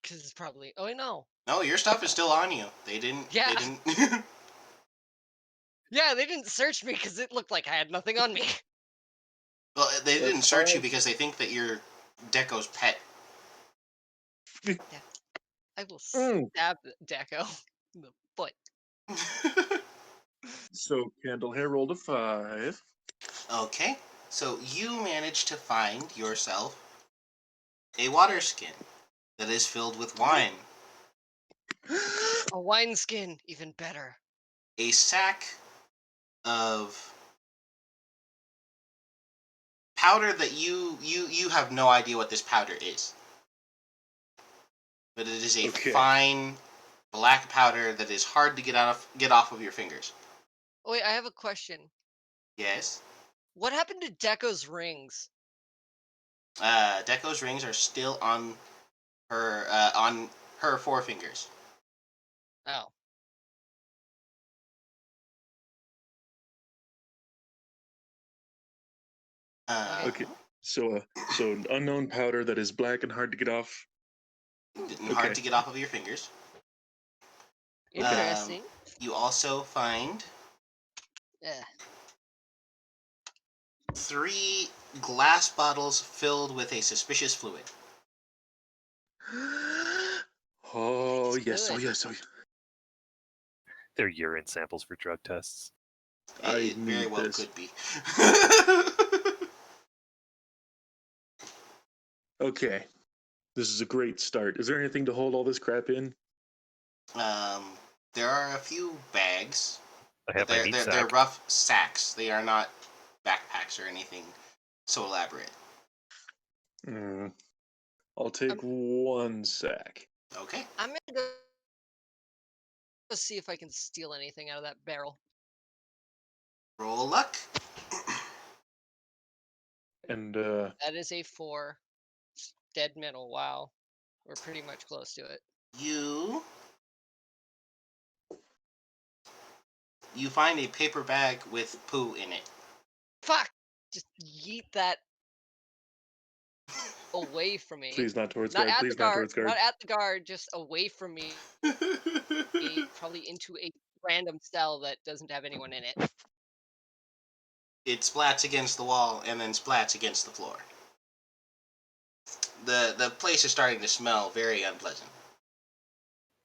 Because it's probably. Oh, wait, no. No, your stuff is still on you. They Yeah. didn't. Yeah, they didn't search me because it looked like I had nothing on me. Well, they didn't That's search you fine. because they think that you're Deco's pet. I will Mm. stab Deco in the foot. So Kendall here rolled a 5. Okay, so you managed to find yourself a water skin that is filled with wine, A wineskin, even better. a sack of powder that you have no idea what this powder is, but it is a Okay. fine black powder that is hard to get off of your fingers. Oh, wait, I have a question. Yes. What happened to Deco's rings? Deco's rings are still on her forefingers. Oh. Okay. So an unknown powder that is black and hard to get off. Hard Okay. to get off of your fingers. Interesting. You also find Eh. 3 glass bottles filled with a suspicious fluid. Oh It's yes, oh good. yes, oh yes. They're urine samples for drug tests. I It very need well this. could be. Okay. This is a great start. Is there anything to hold all this crap in? There are a few bags, I but have my meat they're sack. rough sacks. They are not backpacks or anything so elaborate. I'll take 1 sack. Okay. I'm gonna go see if I can steal anything out of that barrel. Roll luck. And That is a 4. Dead middle. Wow. We're pretty much close to it. You find a paper bag with poo in it. Fuck! Just yeet that away from me. please not towards Not guard. at Please the not guard. towards guard. Not at the guard. Just away from me. Probably into a random cell that doesn't have anyone in it. It splats against the wall and then splats against the floor. The place is starting to smell very unpleasant.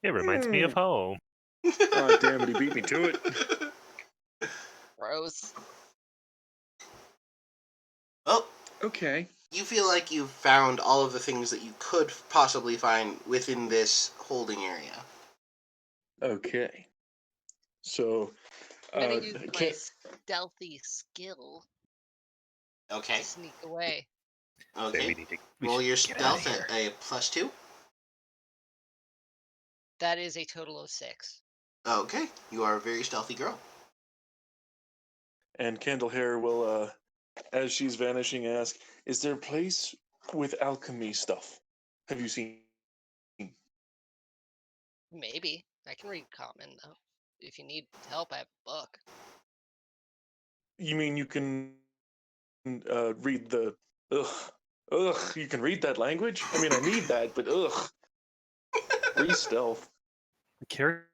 It reminds me of home. Oh damn it! He beat me to it. Gross. Oh, Okay. you feel like you've found all of the things that you could possibly find within this holding area. Okay. So I'm gonna use my can't. stealthy skill Okay. to sneak away. Okay. We Roll should your get out of stealth here. at a +2. That is a total of 6. Okay. You are a very stealthy girl. And Candle Hair will, as she's vanishing, ask, "Is there a place with alchemy stuff? Have you seen?" Maybe. I can read common though. If you need help, I have a book. You mean you can read the? Ugh. You can read that language? I mean, I need that, but ugh. Re-stealth. The characters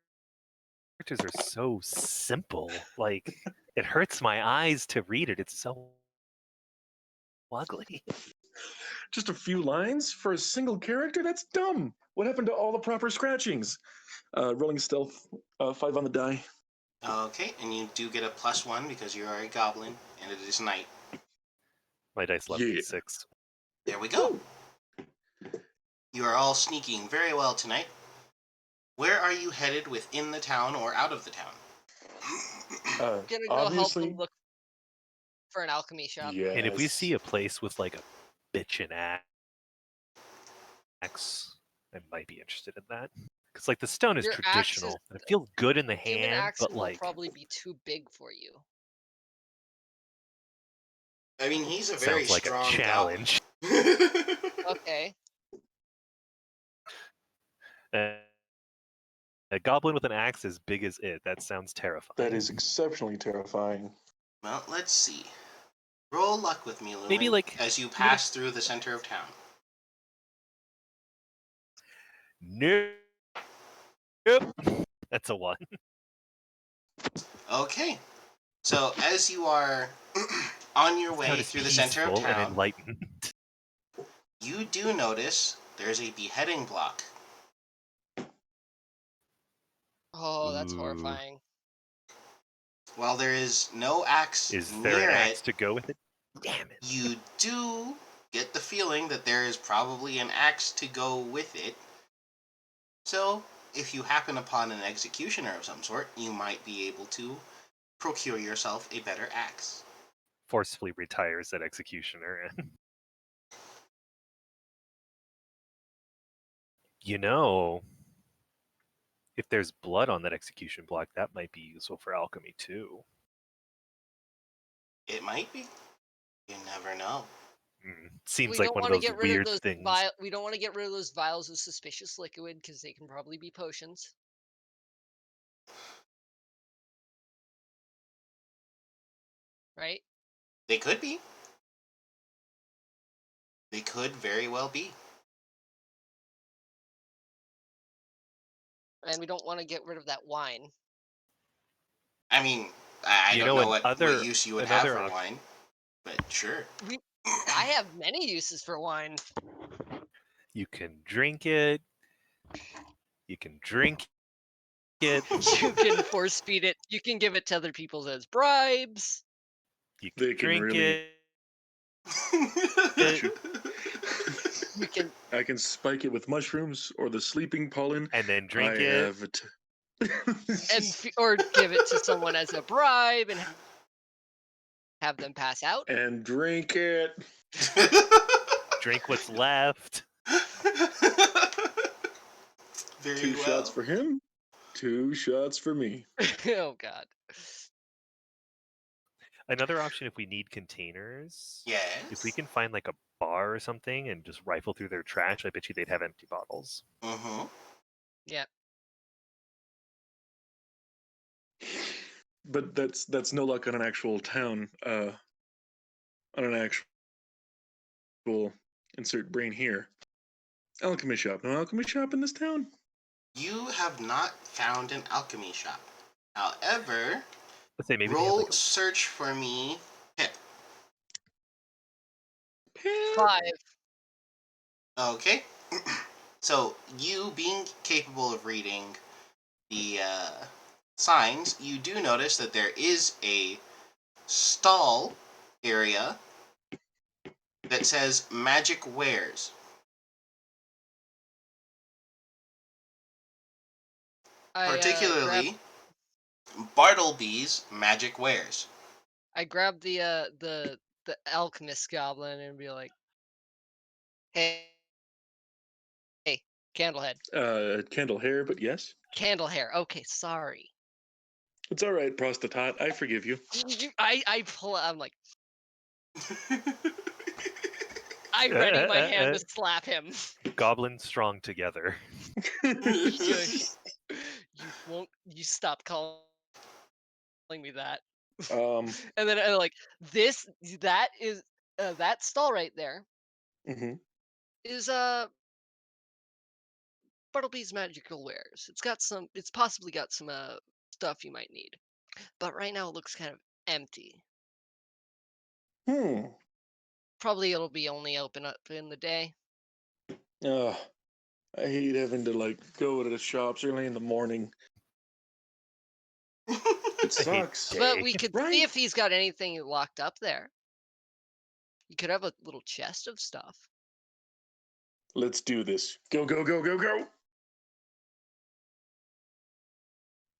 are so simple. Like, it hurts my eyes to read it. It's so ugly. Just a few lines for a single character? That's dumb. What happened to all the proper scratchings? Rolling stealth, 5 on the die. Okay, and you do get a +1 because you are a goblin and it is night. My dice left me 6. There we go. Woo. You are all sneaking very well tonight. Where are you headed within the town or out of the town? Gonna go help Obviously, them look for an alchemy shop. yes. And if we see a place with like a bitchin' axe, I might be interested in that. Because like the stone is Your axe traditional and it feels good in the Human hand, axes but will like probably be too big for you. I mean, he's a very sounds like a strong challenge. goblin. Okay. A goblin with an axe as big as it. That sounds terrifying. That is exceptionally terrifying. Well, let's see. Roll luck with me, Lumen, Maybe, like, as you even pass through the center of town. Nope. That's a 1. Okay. So, as you are on your This way town is through the center of peaceful and town, enlightened. you do notice there's a beheading block. Oh, that's Ooh. horrifying. While there is no axe Is near there an axe it, to go with it? Damn it. you do get the feeling that there is probably an axe to go with it. So, if you happen upon an executioner of some sort, you might be able to procure yourself a better axe. Forcefully retires that executioner. You know, if there's blood on that execution block, that might be useful for alchemy too. It might be. You never know. Seems We like don't one of want to those get rid of weird those things. We don't want to get rid of those vials of suspicious liquid because they can probably be potions. Right? They could be. They could very well be. And we don't want to get rid of that wine. I mean, I don't know what use you would have for option. wine, but sure. I have many uses for wine. You can drink it. You can drink it. You can force feed it. You can give it to other people as bribes. You can They can drink really- it. You can I can spike it with mushrooms or the sleeping pollen. And then drink I it. have it. or give it to someone as a bribe and have them pass out. And drink it. Drink what's left. Very 2 well. shots for him. 2 shots for me. Oh god. Another option if we need containers. Yes. If we can find like a bar or something and just rifle through their trash, I bet you they'd have empty bottles. Mm-hmm. Yeah. But that's no luck on an actual town. On an actual insert brain here. Alchemy shop. No alchemy shop in this town? You have not found an alchemy shop. However, Let's say maybe they have roll like a search for me, Pip. 5. Okay. So, you being capable of reading the signs, you do notice that there is a stall area that says magic wares. Particularly Bartleby's magic wares. I grab the alchemist goblin and be like, hey, Candlehead. Candle hair, but yes. Candle hair. Okay, sorry. It's all right, prostitute. I forgive you. I'm like, I ready my hand to slap him. goblins strong together. You stop calling me that. Um. And then like that is that stall right there Mhm. is Bartleby's magical wares. It's possibly got some stuff you might need. But right now it looks kind of empty. Probably it'll be only open up in the day. I hate having to like go to the shops early in the morning. It sucks. But we could Right. see if he's got anything locked up there. You could have a little chest of stuff. Let's do this. Go, go, go, go, go.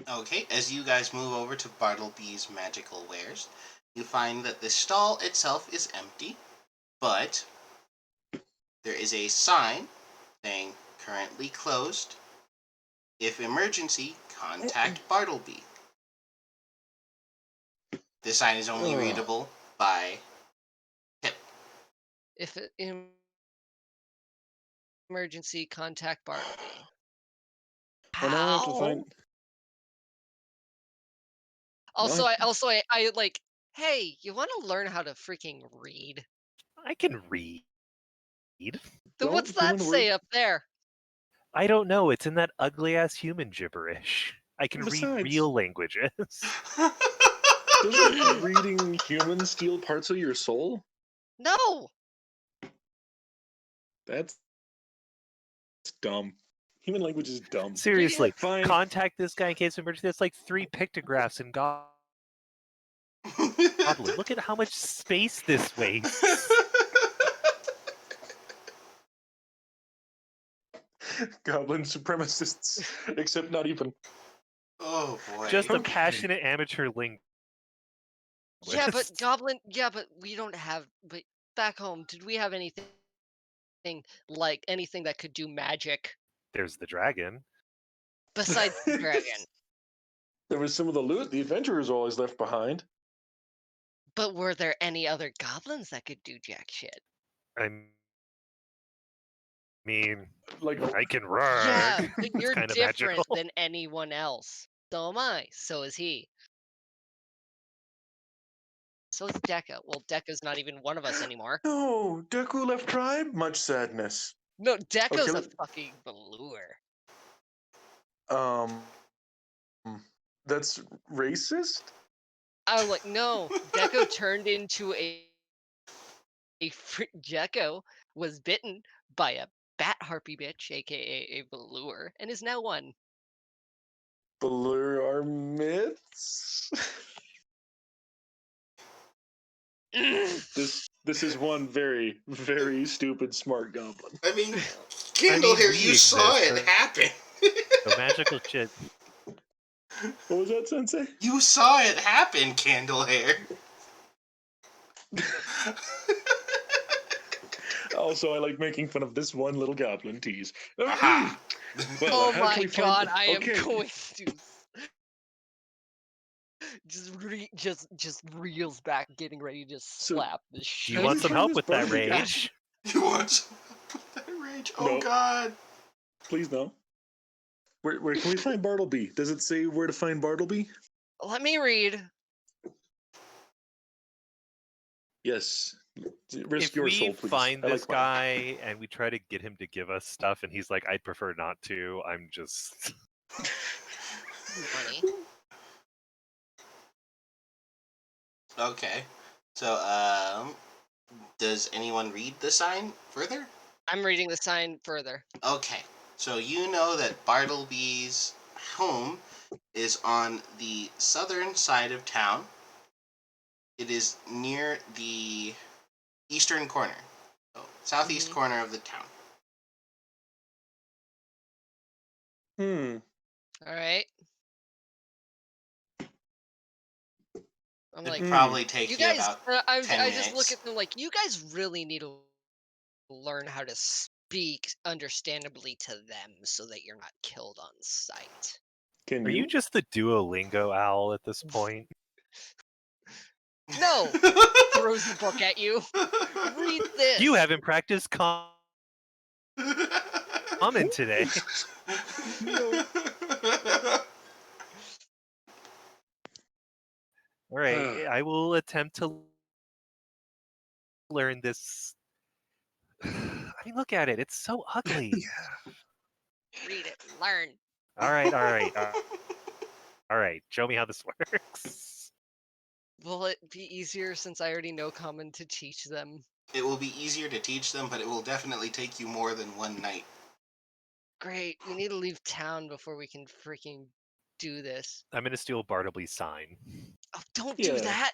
Okay, as you guys move over to Bartleby's Magical Wares, you find that the stall itself is empty, but there is a sign saying currently closed. If emergency, contact Bartleby. This sign is only readable by Pip. If in emergency, contact Bartleby. Well, now I have to How? find. Also, What? I like. Hey, you want to learn how to freaking read? I can read. Then Don't what's that human say word- up there? I don't know. It's in that ugly ass human gibberish. I can read Besides- real languages. Doesn't reading humans steal parts of your soul? No. That's dumb. Human language is dumb. Seriously, Fine. contact this guy in case of emergency. That's like 3 pictographs in Goblin. Look at how much space this wastes. Goblin supremacists, except not even. Oh boy. Just a Okay. passionate amateur linguist. Yeah, but Goblin. Yeah, but we don't have. But back home, did we have anything like anything that could do magic There's the dragon. besides the dragon? There was some of the loot the adventurers always left behind. But were there any other goblins that could do jack shit? I mean, Like, I can run. Yeah, but It's you're kind of different magical. than anyone else. So am I. So is he. So is Deca. Well, Deca's not even one of us anymore. no, Deku left tribe? Much sadness. No, Deca's a let- fucking velour. That's racist? I was like, no, Deco turned into Deco was bitten by a bat harpy bitch, aka a velour, and is now one. Blur are myths? This is one very, very stupid smart goblin. I mean, Candlehair, we you saw exist, it happen. So magical shit. What was that, Sensei? You saw it happen, Candlehair. Also, I like making fun of this one little goblin tease. Aha. Well, Oh how can my we find- god, I am Okay. going to just reels back, getting ready to slap the Do shit. you want some find help this with that Bartleby guy? rage? You want some with that rage? Oh No. god. Please no. Where can we find Bartleby? Does it say where to find Bartleby? Let me read. Yes. Risk If your we soul, please. find I this like mine. guy and we try to get him to give us stuff and he's like, I'd prefer not to, I'm just... Money. Okay. So, does anyone read the sign further? I'm reading the sign further. Okay. So you know that Bartleby's home is on the southern side of town. It is near the eastern corner. So, southeast Mhm. corner of the town. All right. I'm It'd like, probably take you you guys. about I 10 just look minutes. at them like, you guys really need to learn how to speak understandably to them so that you're not killed on sight. Can Are you just the Duolingo owl at this point? No, throws the book at you. Read this. You haven't practiced common today. No. All right, I will attempt to learn this. I mean, look at it. It's so ugly. Read it. Learn. All right. Show me how this works. Will it be easier since I already know common to teach them? It will be easier to teach them, but it will definitely take you more than one night. Great. We need to leave town before we can freaking do this. I'm gonna steal Bartleby's sign. Oh, don't do Yeah. that.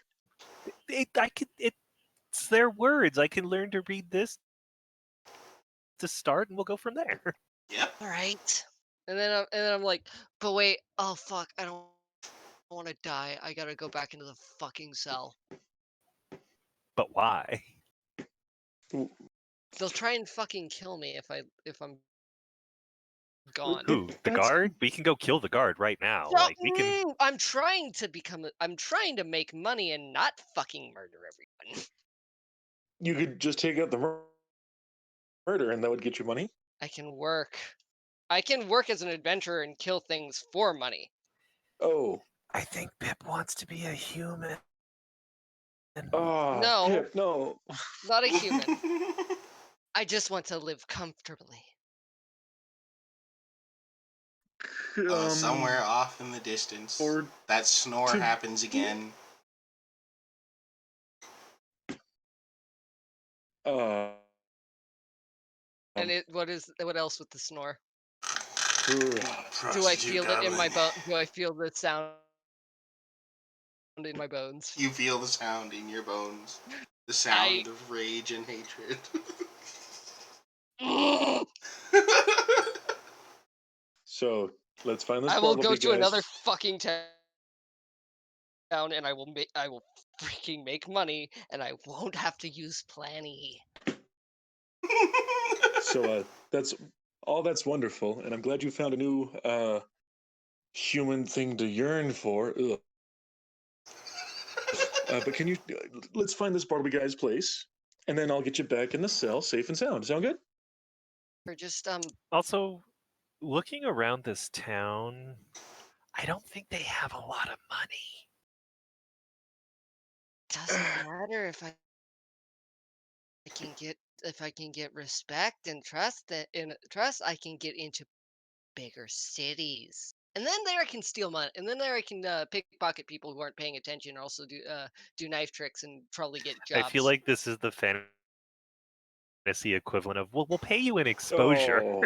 It's their words. I can learn to read this to start, and we'll go from there. Yep. All right. And then I'm like, but wait, oh fuck, I don't want to die. I gotta go back into the fucking cell. But why? They'll try and fucking kill me if I'm gone. Who? The That's- guard? We can go kill the guard right now. Stop- Like we can. I'm trying to make money and not fucking murder everyone. You could just take out the murder, and that would get you money. I can work as an adventurer and kill things for money. Oh, I think Pip wants to be a human. No. Pip, no. Not a human. I just want to live comfortably. Somewhere off in the distance, Or that snore to- happens again. And what else with the snore? Ooh. Do I feel it in my bone? bone? Do I feel the sound in my bones? You feel the sound in your bones. The sound of rage and hatred. So let's find this. I will go Bartleby to guys. another fucking town, and I will freaking make money, and I won't have to use Plan E. So that's wonderful, and I'm glad you found a new human thing to yearn for. Ugh. But can you let's find this Bartleby guy's place, and then I'll get you back in the cell, safe and sound. Sound good? Or just Also, looking around this town, I don't think they have a lot of money. doesn't matter if I can get respect and trust. I can get into bigger cities. And then there I can steal money, and then there I can pickpocket people who aren't paying attention, and also do knife tricks and probably get jobs. I feel like this is the fantasy equivalent of we'll pay you in exposure. Oh.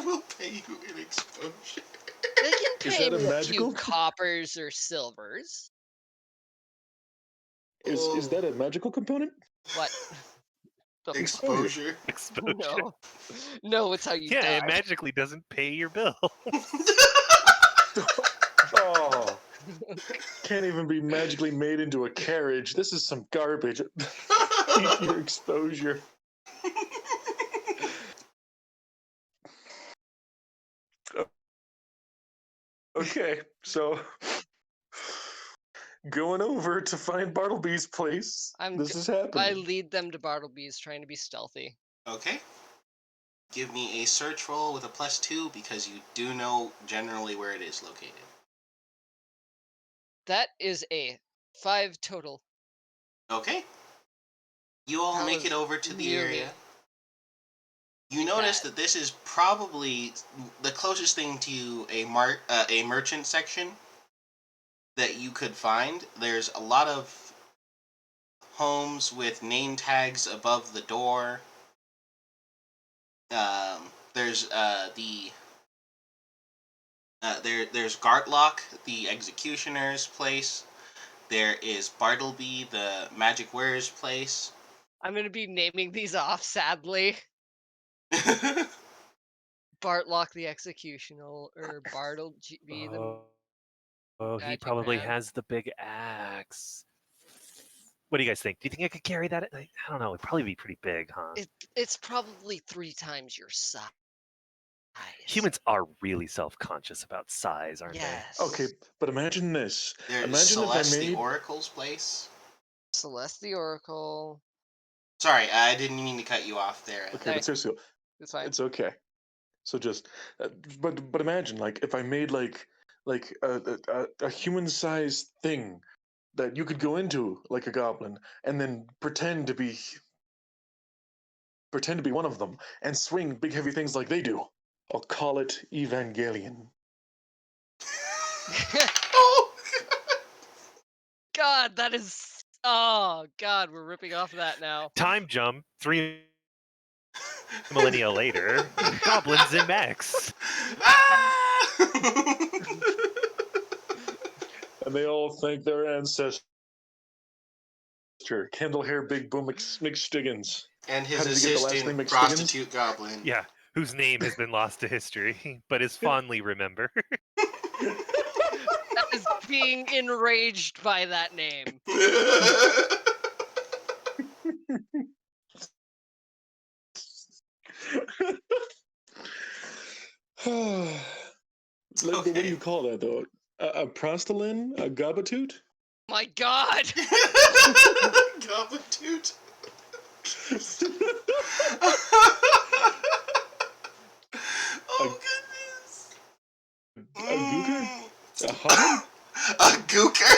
We'll pay you in exposure. They can Is pay that a me a magical- few coppers or silvers. Is that a magical component? What? The Exposure? Exposure. No, it's how you Yeah, die. it magically doesn't pay your bill. Oh. Can't even be magically made into a carriage. This is some garbage. Eat your exposure. Okay, so going over to find Bartleby's place. This is happening. I lead them to Bartleby's, trying to be stealthy. Okay. Give me a search roll with a +2 because you do know generally where it is located. That is a 5 total. Okay. You all That make was it over to the nearly area. You notice bad. that this is probably the closest thing to a merchant section that you could find. There's a lot of homes with name tags above the door. There's there's Gartlock, the executioner's place. There is Bartleby, the magic wearer's place. I'm going to be naming these off, sadly. Bartlock the Executioner, or Bartleby the... Oh, he Magic probably man. has the big axe. What do you guys think? Do you think I could carry that? I don't know. It'd probably be pretty big, huh? It's probably 3 times your size. Humans are really self-conscious about size, aren't Yes. Okay, but imagine this. There's Imagine Celeste if I the made. Oracle's place. Celeste the Oracle. Sorry, I didn't mean to cut you off there. Okay, but seriously, It's fine. it's okay. So just, but imagine like if I made like a human-sized thing that you could go into like a goblin and then pretend to be one of them and swing big heavy things like they do. I'll call it Evangelion. Oh, God, that is... Oh, God, we're ripping off that now. Time jump 3 millennia later. Goblins in mechs. And they all thank their ancestor, Kendall Hair Big Boom McStiggins. And How his did you get the last assistant, name, McStiggins? prostitute goblin. Yeah, whose name has been lost to history, but is fondly remembered. As being enraged by that name. What do you call that though? A prostelin? A gobatoot? My God! Goblin-toot. Oh goodness. A gooker? Mm. A hobbit? A gooker.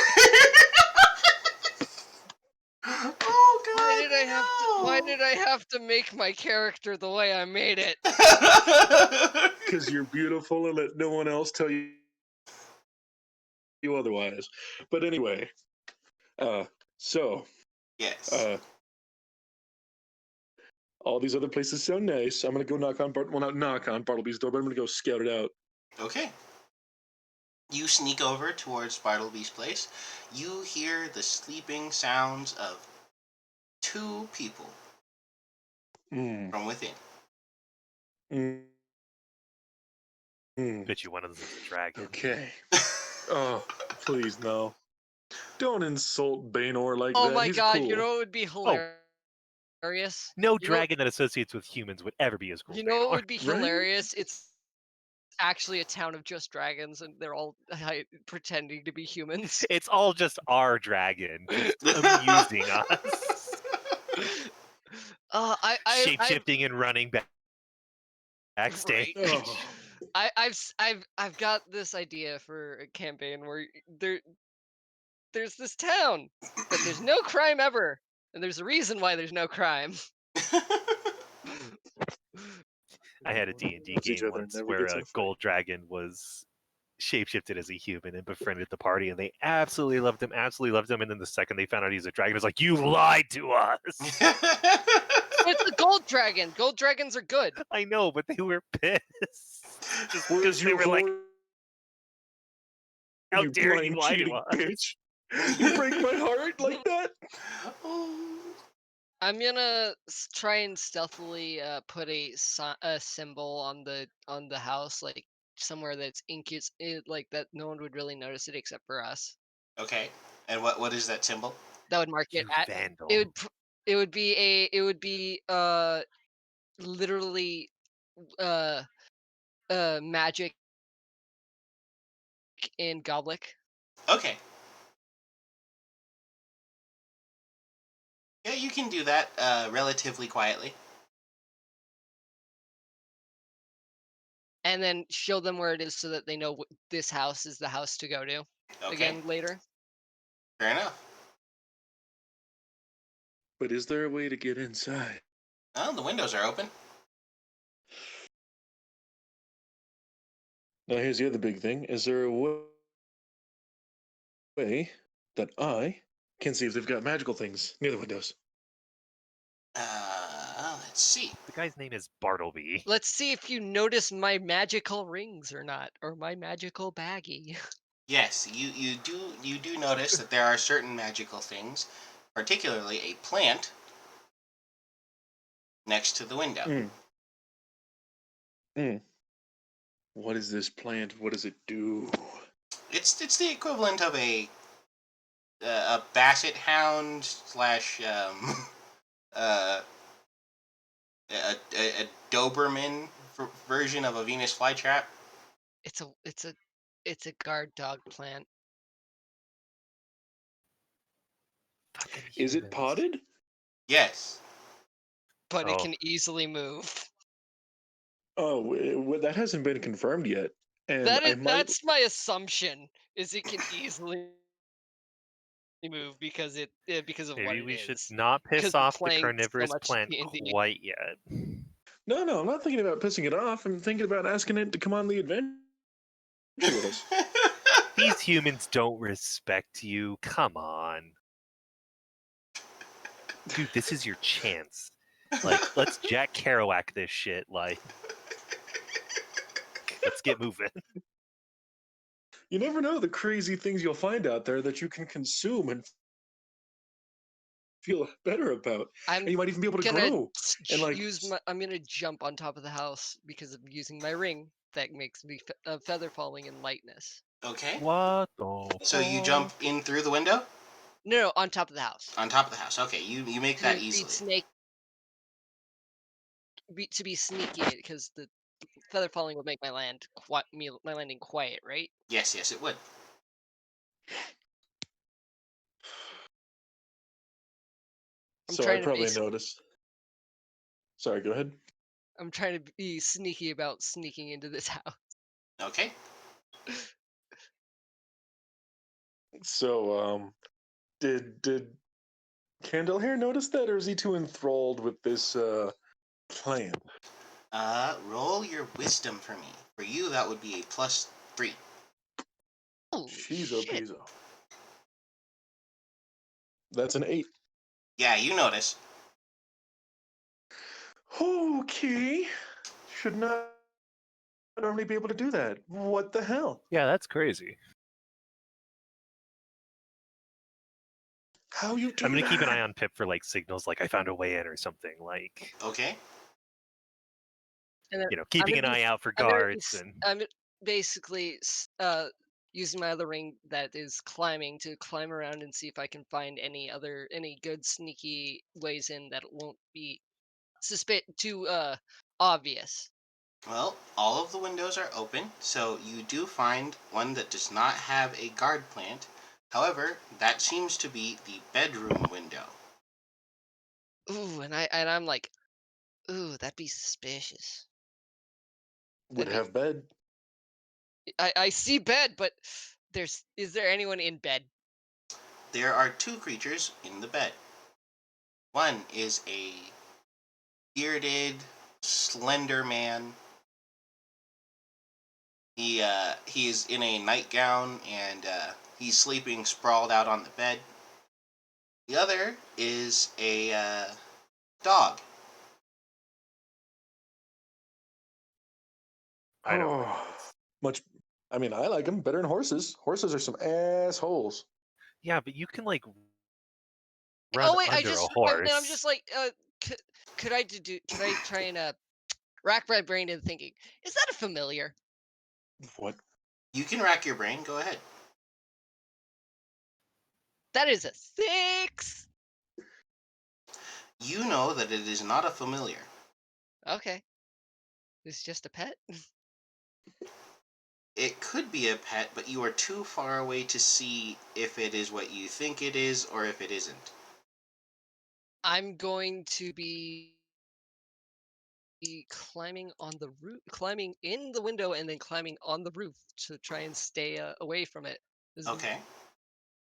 Oh God! Why did I have to make my character the way I made it? Because you're beautiful and let no one else tell you otherwise. But anyway, so Yes. all these other places sound nice. I'm gonna go knock on not knock on Bartleby's door, but I'm gonna go scout it out. Okay. You sneak over towards Bartleby's place. You hear the sleeping sounds of 2 people Mm. from within. Mm. Mm. Bet you one of them is a dragon. Okay. Oh, please no. Don't insult Baynor like Oh that. my He's God, cool. you know what would be hilarious? No You know- dragon that associates with humans would ever be as cool. You as know what Baynor. would be Right? hilarious? It's actually a town of just dragons, and they're all pretending to be humans. It's all just our dragon, just amusing us. I Shape-shifting and running backstage. Right. Oh. I've got this idea for a campaign where there's this town, but there's no crime ever, and there's a reason why there's no crime. I had a D&D Loves each game other, once never where gets a in a fight. gold dragon was shapeshifted as a human and befriended the party, and they absolutely loved him, and then the second they found out he's a dragon, it was like, you lied to us! It's a gold dragon. Gold dragons are good. I know, but they were pissed. Just Where's because they your were like, heart, how you dare you blind lie to cheating us? bitch? You break my heart like that? Oh. I'm gonna try and stealthily put a symbol on the house, like somewhere that's like that no one would really notice it except for us. Okay. And what is that symbol? That would mark it You at. vandal. It would be literally magic in Goblic. Okay. Yeah, you can do that relatively quietly. And then show them where it is so that they know this house is the house to go to Okay. again later. Fair enough. But is there a way to get inside? Oh, the windows are open. Now here's the other big thing. Is there a way that I can see if they've got magical things near the windows? Let's see. The guy's name is Bartleby. Let's see if you notice my magical rings or not, or my magical baggie. Yes, you do notice that there are certain magical things, particularly a plant next to the window. What is this plant? What does it do? It's the equivalent of a basset hound slash a Doberman version of a Venus flytrap. It's a guard dog plant. Fucking Is it humans. potted? Yes. But it Oh. can easily move. Oh, that hasn't been confirmed yet. And That's my assumption. Is it can easily move because of what Maybe it we is. should not piss 'Cause we're off the playing so carnivorous much plant D&D. quite yet. No, I'm not thinking about pissing it off. I'm thinking about asking it to come on the adventure with us. These humans don't respect you. Come on. Dude, this is your chance. Like, let's Jack Kerouac this shit. Like, let's get moving. You never know the crazy things you'll find out there that you can consume and feel better about. And I'm you might even be able to gonna grow. And like, I'm gonna jump on top of the house because of using my ring that makes me feather falling and lightness. Okay. What the So you fuck? jump in through the window No, on top of the house on top of the house. Okay, you make that easily. To be sneaky because the feather falling would make my my landing quiet, right? Yes, yes, it would. I'm so I trying to probably noticed. Sorry, go ahead. I'm trying to be sneaky about sneaking into this house. Okay. So, did Candle Hair notice that, or is he too enthralled with this plan? Roll your wisdom for me. For you, that would be a +3. Oh Cheezo shit! peezo. That's an 8. Yeah, you notice. Okay. Should not normally be able to do that. What the hell? Yeah, that's crazy. How you do I'm gonna that? keep an eye on Pip for like signals, like I found a way in or something. Like, Okay. And then keeping an eye out for I'm gonna be guards and. I'm basically using my other ring that is climbing to climb around and see if I can find any good sneaky ways in that won't be too obvious. Well, all of the windows are open, so you do find one that does not have a guard plant. However, that seems to be the bedroom window. Ooh, and I'm like, ooh, that'd be suspicious. Would That'd be have bed. I see bed, but is there anyone in bed? There are 2 creatures in the bed. One is a bearded, slender man. He is in a nightgown and he's sleeping sprawled out on the bed. The other is a dog. I don't like Oh, this. much. I mean, I like them better than horses. Horses are some assholes. Yeah, but you can like run Oh wait, under a I'm horse. just like, could I could I try and rack my brain in thinking, is that a familiar? What? You can rack your brain. Go ahead. That is a 6. You know that it is not a familiar. Okay, it's just a pet. It could be a pet, but you are too far away to see if it is what you think it is or if it isn't. I'm going to be climbing on the roof, climbing in the window, and then climbing on the roof to try and stay away from it as Okay.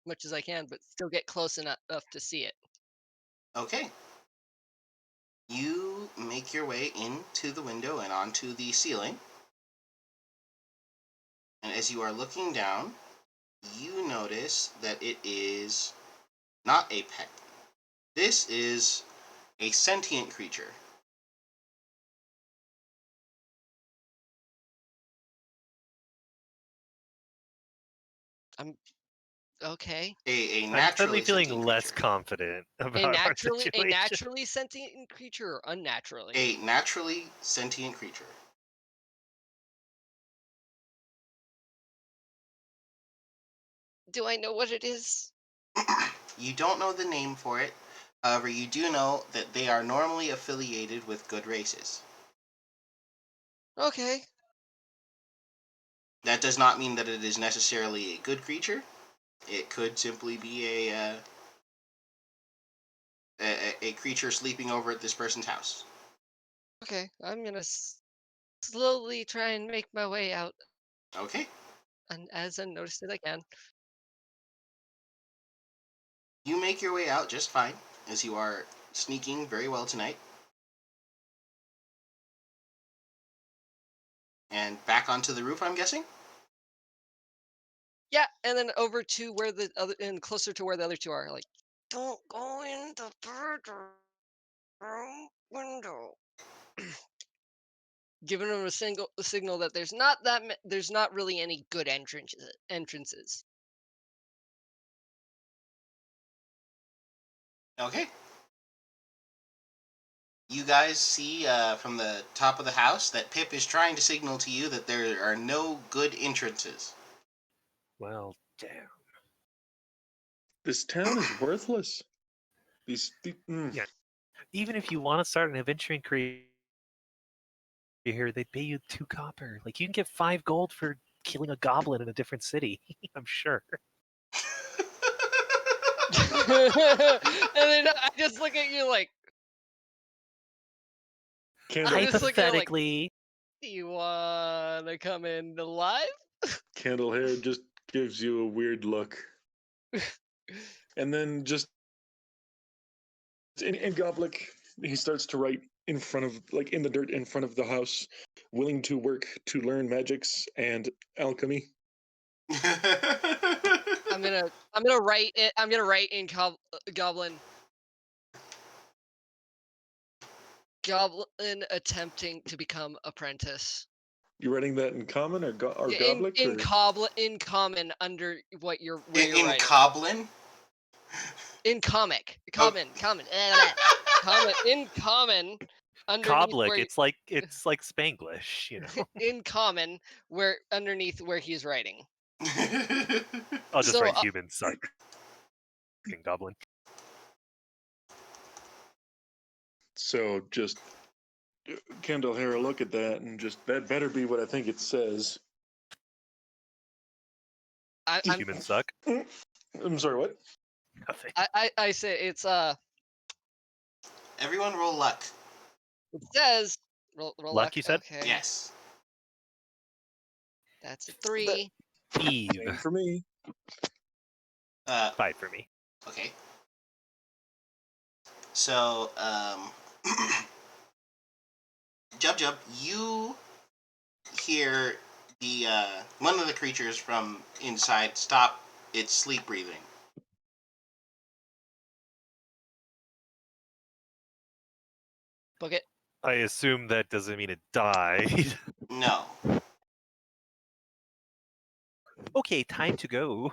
much as I can, but still get close enough to see it. Okay. You make your way into the window and onto the ceiling. And as you are looking down, you notice that it is not a pet. This is a sentient creature. I'm okay. A I'm naturally suddenly feeling sentient less creature. confident A about our situation. naturally sentient creature or unnaturally? A naturally sentient creature. Do I know what it is? You don't know the name for it. However, you do know that they are normally affiliated with good races. Okay. That does not mean that it is necessarily a good creature. It could simply be a creature sleeping over at this person's house. Okay. I'm gonna slowly try and make my way out, Okay. and as unnoticed as I can. You make your way out just fine, as you are sneaking very well tonight. And back onto the roof, I'm guessing? Yeah, and then over to where the other and closer to where the other two are. Like, don't go in the bedroom window. Giving them a signal that there's not really any good entrances. Okay. You guys see from the top of the house that Pip is trying to signal to you that there are no good entrances. Well, damn. This town is worthless. Yeah. Even if you want to start an adventuring career here, they'd pay you 2 copper. Like, you can get 5 gold for killing a goblin in a different city. I'm sure. And then I just look at you like, Candle, just look at you like, Hypothetically, do you wanna come in alive? Candle Hair just gives you a weird look. And then just in Goblik, he starts to write in front of, like, in the dirt in front of the house, willing to work to learn magics and alchemy. I'm gonna write it. I'm gonna write in Goblin. Goblin attempting to become apprentice. You writing that in common or In Goblik? in Or? in common under where you're writing. In Coblin? In comic. Oh. Common. In common underneath Coblik, where it's like Spanglish, you know. in common where underneath where he's writing. I'll just So, write human suck and goblin. So just Candle Hair, look at that, and just, that better be what I think it says. I'm Human suck. I'm sorry, what? Nothing. I say it's Everyone roll luck. it says roll Luck, luck. you said? Okay. Yes. That's a 3. Eve. Same for me. 5 for me. Okay. So, Jub, you hear the one of the creatures from inside stop its sleep breathing. Book it. I assume that doesn't mean it died. No. Okay, time to go.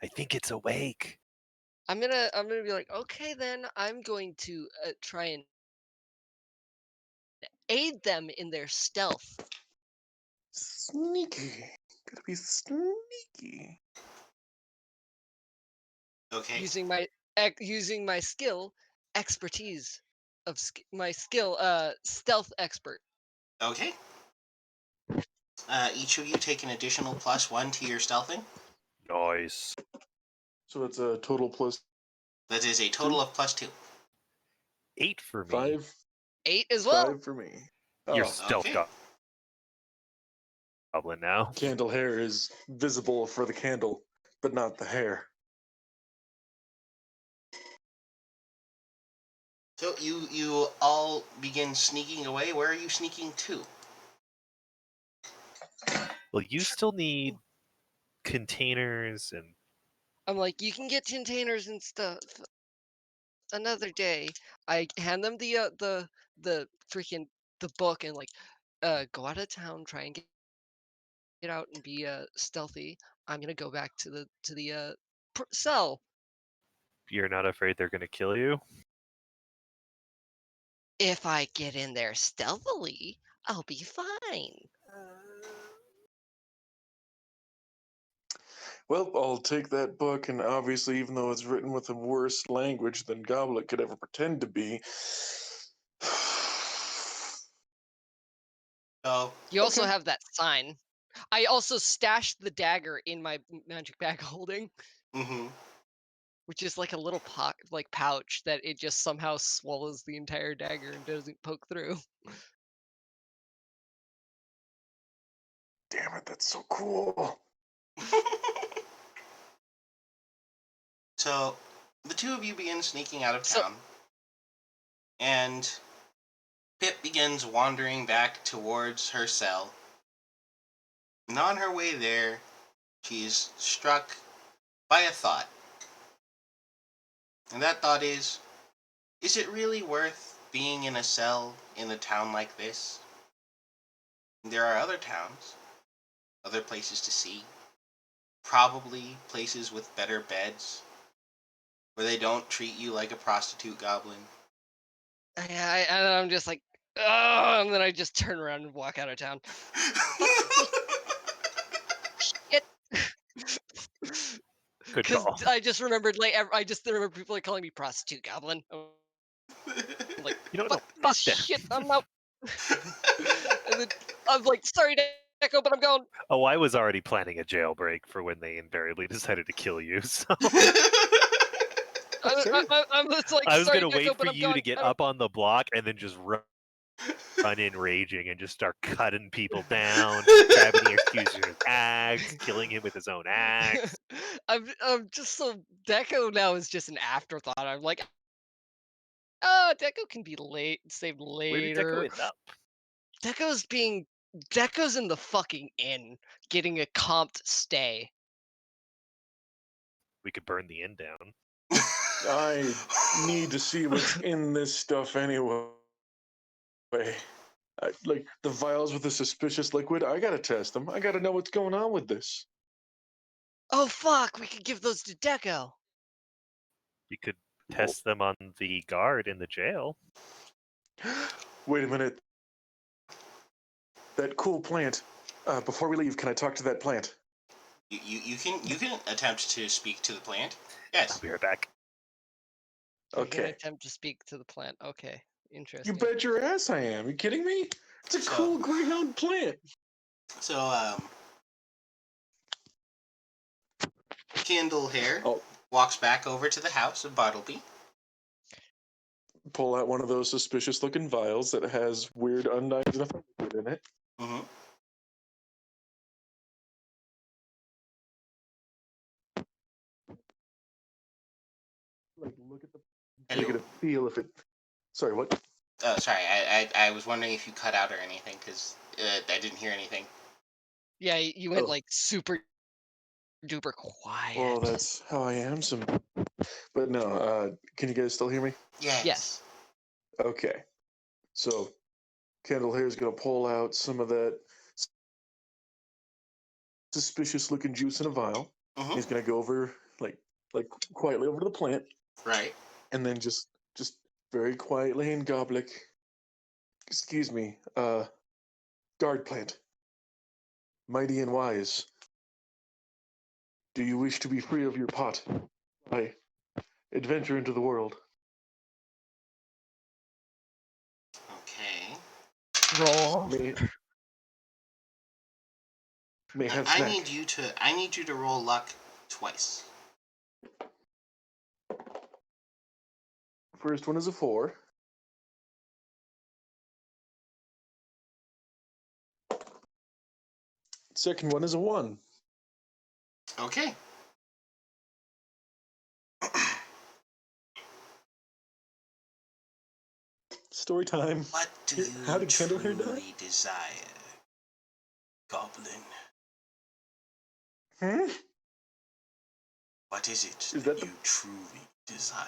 I think it's awake. I'm gonna be like, okay, then I'm going to try and aid them in their stealth Sneaky. Gotta be sneaky. Okay. using my skill expertise of my skill stealth expert. Okay. Each of you take an additional +1 to your stealthing. Nice. So it's a total plus That is a total of +2. 8 for me. 5. 8 as well. 5 for me. You're Oh, stealth okay. goblin now. Candle Hair is visible for the candle, but not the hair. So you all begin sneaking away. Where are you sneaking to? Well, you still need containers and I'm like, you can get containers and stuff another day. I hand them the freaking the book and like go out of town, try and get out and be stealthy. I'm gonna go back to the cell. you're not afraid they're going to kill you? If I get in there stealthily, I'll be fine. Well, I'll take that book, and obviously, even though it's written with a worse language than Goblet could ever pretend to be. Oh, You also Okay. have that sign. I also stashed the dagger in my magic bag holding, mm-hmm. which is like a little pouch that it just somehow swallows the entire dagger and doesn't poke through. Damn it, that's so cool. So, the two of you begin sneaking out of So- town, and Pip begins wandering back towards her cell. And on her way there, she's struck by a thought. And that thought is it really worth being in a cell in a town like this? There are other towns, other places to see, probably places with better beds, where they don't treat you like a prostitute goblin. I'm just like, oh, and then I just turn around and walk out of town. Shit. Good Because call. I just remembered, like, I just remember people are calling me prostitute goblin. I'm like, You don't fuck know. this Fuck them. shit, I'm out. And then I'm like, sorry, Deco, but I'm going. Oh, I was already planning a jailbreak for when they invariably decided to kill you. So I'm just like, I was sorry, gonna wait Deco, but for I'm you to gone. get I don't- up on the block and then just run in raging and just start cutting people down, grabbing the accuser's axe, killing him with his own axe. I'm just so Deco now is just an afterthought. I'm like, oh, Deco can be saved Where did Deco later. end up? Deco's in the fucking inn, getting a comped stay. We could burn the inn down. I need to see what's in this stuff anyway. Like the vials with the suspicious liquid, I gotta test them. I gotta know what's going on with this. Oh fuck, we could give those to Deco. You could test them on the guard in the jail. Wait a minute. That cool plant. Before we leave, can I talk to that plant? You can attempt to speak to the plant. Yes. I'll be right back. You can Okay. attempt to speak to the plant. Okay, You interesting. bet your ass I am. You kidding me? It's a cool greyhound plant. So Kindle Hair Oh, walks back over to the house of Bartleby. pull out one of those suspicious looking vials that has weird undyed liquid in it. Mm-hmm. Like look at the Hello. get a feel if it. Sorry, what? Sorry, I was wondering if you cut out or anything, because I didn't hear anything. Yeah, you went Oh. like super duper quiet. Well, that's how I am. But no. Can you guys still hear me? Yes. Okay. So, Kendall here is gonna pull out some of that suspicious-looking juice in a vial. Mm-hmm. He's gonna go over like quietly over to the plant, Right. and then just very quietly in Goblick. Excuse me, guard plant. Mighty and wise. Do you wish to be free of your pot? I adventure into the world. Okay. Roll. May have I snack. need you to roll luck twice. First one is a 4. Second one is a 1. Okay. Story time. What do you How did Kendall here die? truly desire, Goblin? Hmm? What is it Is that that you truly desire?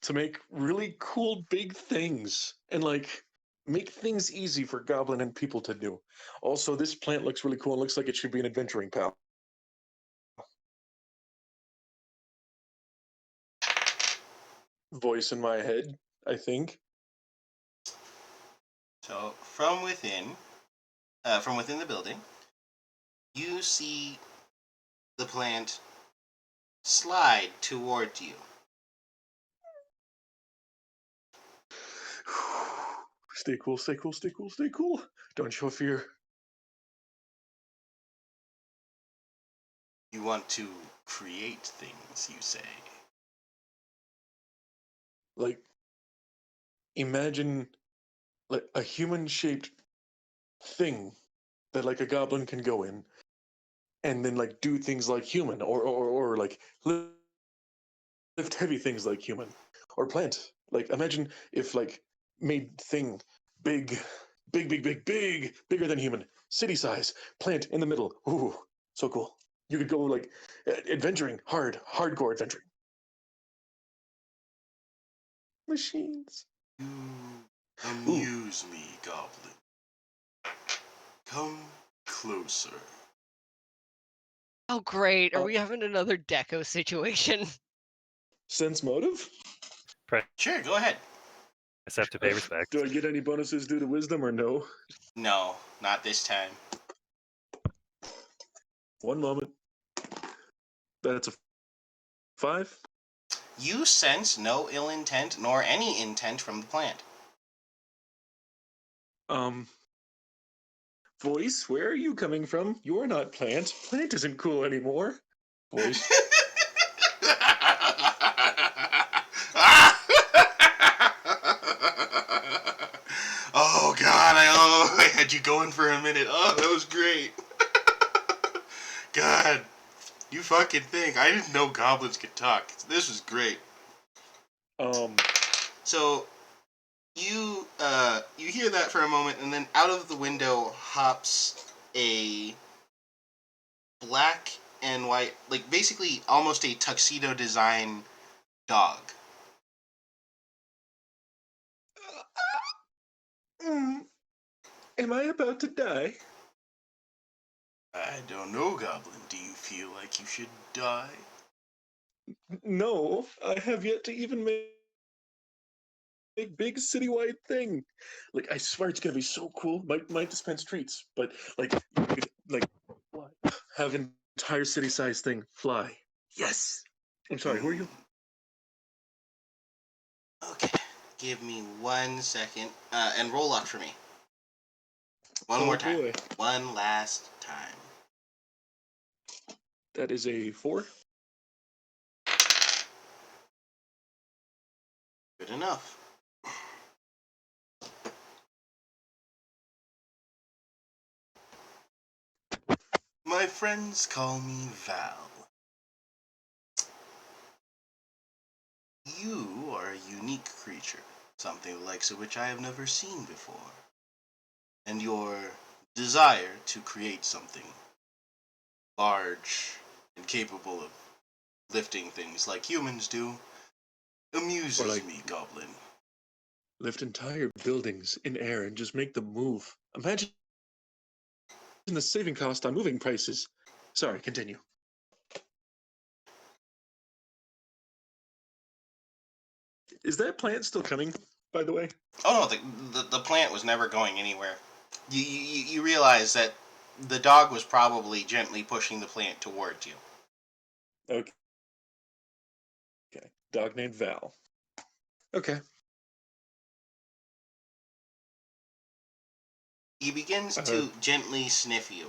To make really cool big things and like make things easy for Goblin and people to do. Also, this plant looks really cool. It looks like it should be an adventuring pal. Voice in my head, I think. So from within the building, you see the plant slide toward you. Stay cool, stay cool, stay cool, stay cool. Don't show fear. You want to create things, you say. Like, imagine like a human-shaped thing that like a goblin can go in and then like do things like human or like lift heavy things like human or plant. Like imagine if like made thing big, bigger than human, city size, plant in the middle. Ooh, so cool. You could go like adventuring, hardcore adventuring. Machines. You amuse me, Goblin. Come closer. Oh, great. Are Oh. we having another deco situation? Sense motive? Sure, go ahead. I have to pay respect. Do I get any bonuses due to wisdom or no? No, not this time. One moment. That's a 5. You sense no ill intent nor any intent from the plant. Voice, where are you coming from? You're not Plant. Plant isn't cool anymore. Voice. Oh God! I had you going for a minute. Oh, that was great. God, you fucking think I didn't know goblins could talk. This was great. So you hear that for a moment, and then out of the window hops a black and white, like basically almost a tuxedo design dog. Am I about to die? I don't know, Goblin. Do you feel like you should die? No, I have yet to even make big citywide thing. Like, I swear it's gonna be so cool. Might dispense treats, but like, you could, like, have an entire city-sized thing fly. Yes. I'm sorry. Who are you? Okay, give me 1 second, and roll luck for me. One Oh, more time. boy. One last time. That is a 4. Good enough. My friends call me Val. You are a unique creature, something the likes of which I have never seen before. And your desire to create something large and capable of lifting things like humans do amuses Or like- me, Goblin. Lift entire buildings in air and just make them move. Imagine the saving cost on moving prices. Sorry, continue. Is that plant still coming, by the way? Oh no, the plant was never going anywhere. You realize that the dog was probably gently pushing the plant towards you. Okay. Okay. Dog named Val. Okay. He begins to gently sniff you.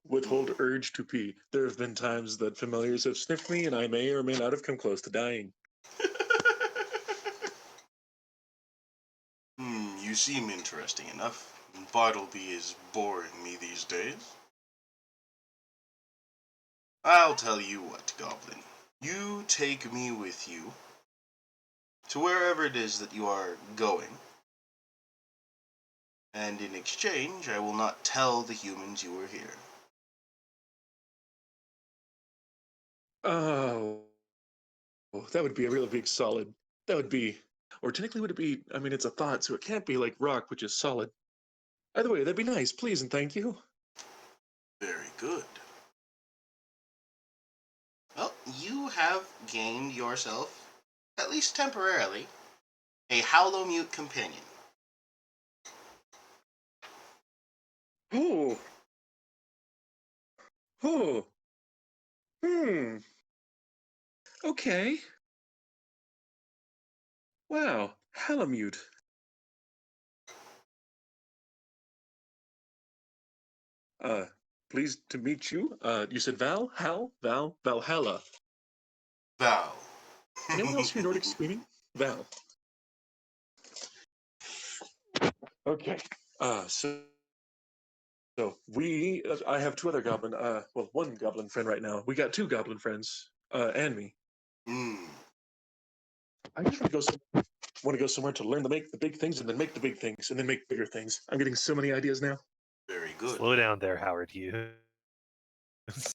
Withhold urge to pee. There have been times that familiars have sniffed me, and I may or may not have come close to dying. You seem interesting enough. Bartleby is boring me these days. I'll tell you what, Goblin. You take me with you to wherever it is that you are going, and in exchange, I will not tell the humans you are here. Oh, that would be a real big solid. That would be, or technically would it be, I mean, it's a thought, so it can't be like rock, which is solid. Either way, that'd be nice, please and thank you. Very good. Well, you have gained yourself, at least temporarily, a Howlomute companion. Oh. Oh. Okay. Wow. Halamute. Uh, Pleased to meet you. You said Val? Hal? Val? Valhalla. Val. Anyone else hear Nordic screaming? Val. Okay. So we, I have 2 other goblin, well, 1 goblin friend right now. We got 2 goblin friends, and me. I just want to go somewhere to learn to make the big things and then make the big things and then make bigger things. I'm getting so many ideas now. Very good. Slow down there, Howard Hughes. It's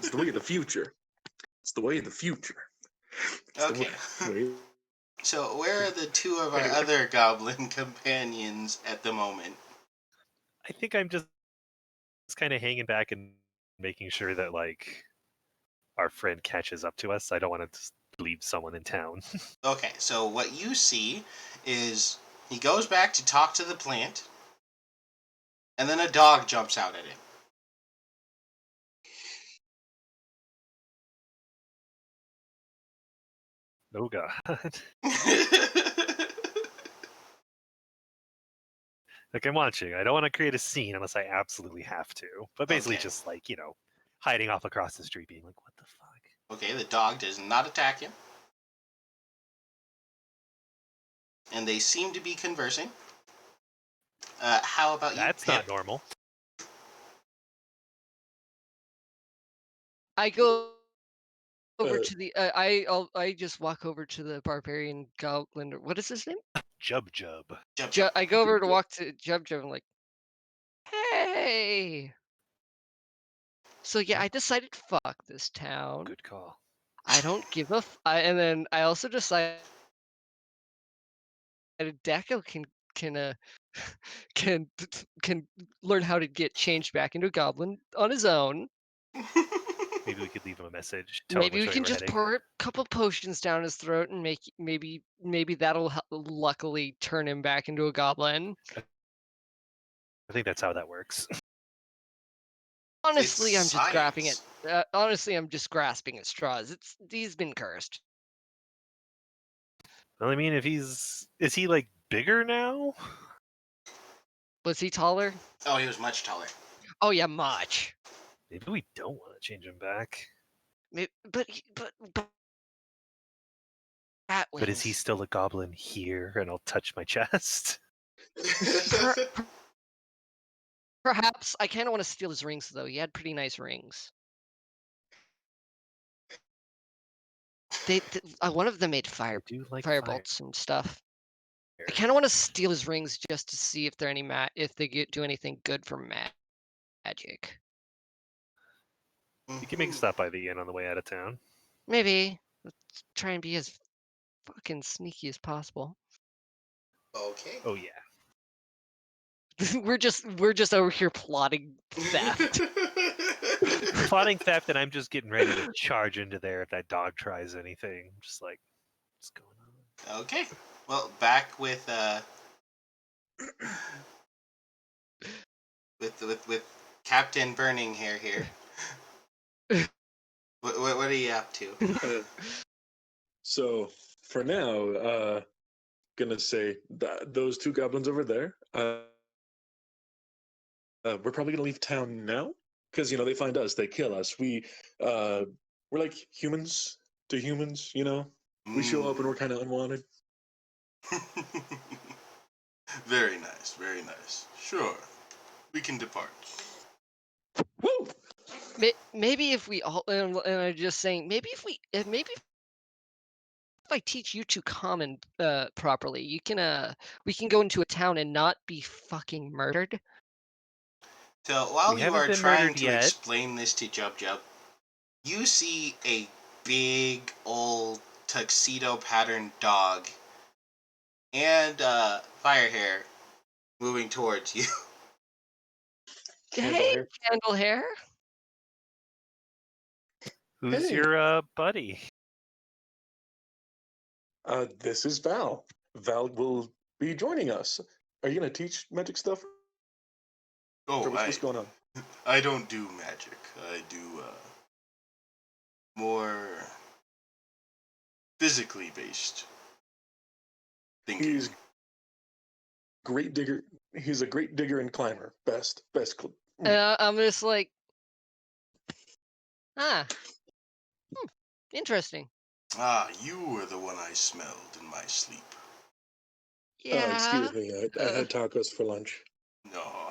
the way of the future. It's the way of the future. It's Okay. the way So where are the two of our Anyway. other goblin companions at the moment? I think I'm just kind of hanging back and making sure that like our friend catches up to us. I don't want to just leave someone in town. Okay, so what you see is he goes back to talk to the plant, and then a dog jumps out at him. Oh god. Like I'm watching. I don't want to create a scene unless I absolutely have to. But basically Okay. just like, hiding off across the street being like, what the fuck? Okay, the dog does not attack him. And they seem to be conversing. How about you, That's Pip? not normal. I go over Uh, to the. I just walk over to the barbarian goblin. What is his name? Jub. Jump. I go over to walk to Jub. I'm like, hey. So yeah, I decided fuck this town. Good call. I don't give a. And then I also decided Deco can can learn how to get changed back into a goblin on his own. Maybe we could leave him a message. Tell him Maybe which we way can we're just heading. pour a couple potions down his throat and maybe that'll luckily turn him back into a goblin. I think that's how that works. Honestly, I'm just grasping science. at. Honestly, I'm just grasping at straws. He's been cursed. Well, I mean, is he like bigger now? Was he taller? Oh, he was much taller. Oh yeah, much. Maybe we don't want to change him back. But bat But is he wings. still a goblin here? And I'll touch my chest. Per- Perhaps I kind of want to steal his rings though. He had pretty nice rings. One of them made I do like firebolts and stuff. I kind of want to steal his rings just to see if they're if they do anything good for magic. You can make a stop by the inn on the way out of town. Maybe. Let's try and be as fucking sneaky as possible. Okay. Oh yeah. we're just over here plotting theft. Plotting theft, and I'm just getting ready to charge into there if that dog tries anything. Just like, what's going on? Okay. Well, back with with Captain Burning Hair here. What are you up to? So for now, gonna say that those two goblins over there. We're probably gonna leave town now because they find us, they kill us. We're like humans to humans. We show up and we're kind of unwanted. Very nice, very nice. Sure, we can depart. Woo! Maybe if we all and I'm just saying maybe if I teach you two common properly, we can go into a town and not be fucking murdered. So while We you haven't are been trying murdered to yet. explain this to Jub, you see a big old tuxedo patterned dog and fire hair moving towards you. Candle Hey, hair. candle hair. Who's Hey. your buddy? This is Val. Val will be joining us. Are you gonna teach magic stuff? Or Oh, what's going on? I don't do magic. I do more physically based thinking. He's great digger. He's a great digger and climber. Best. I'm just like, ah, interesting. Ah, you were the one I smelled in my sleep. Yeah. Excuse me. I had tacos for lunch. No.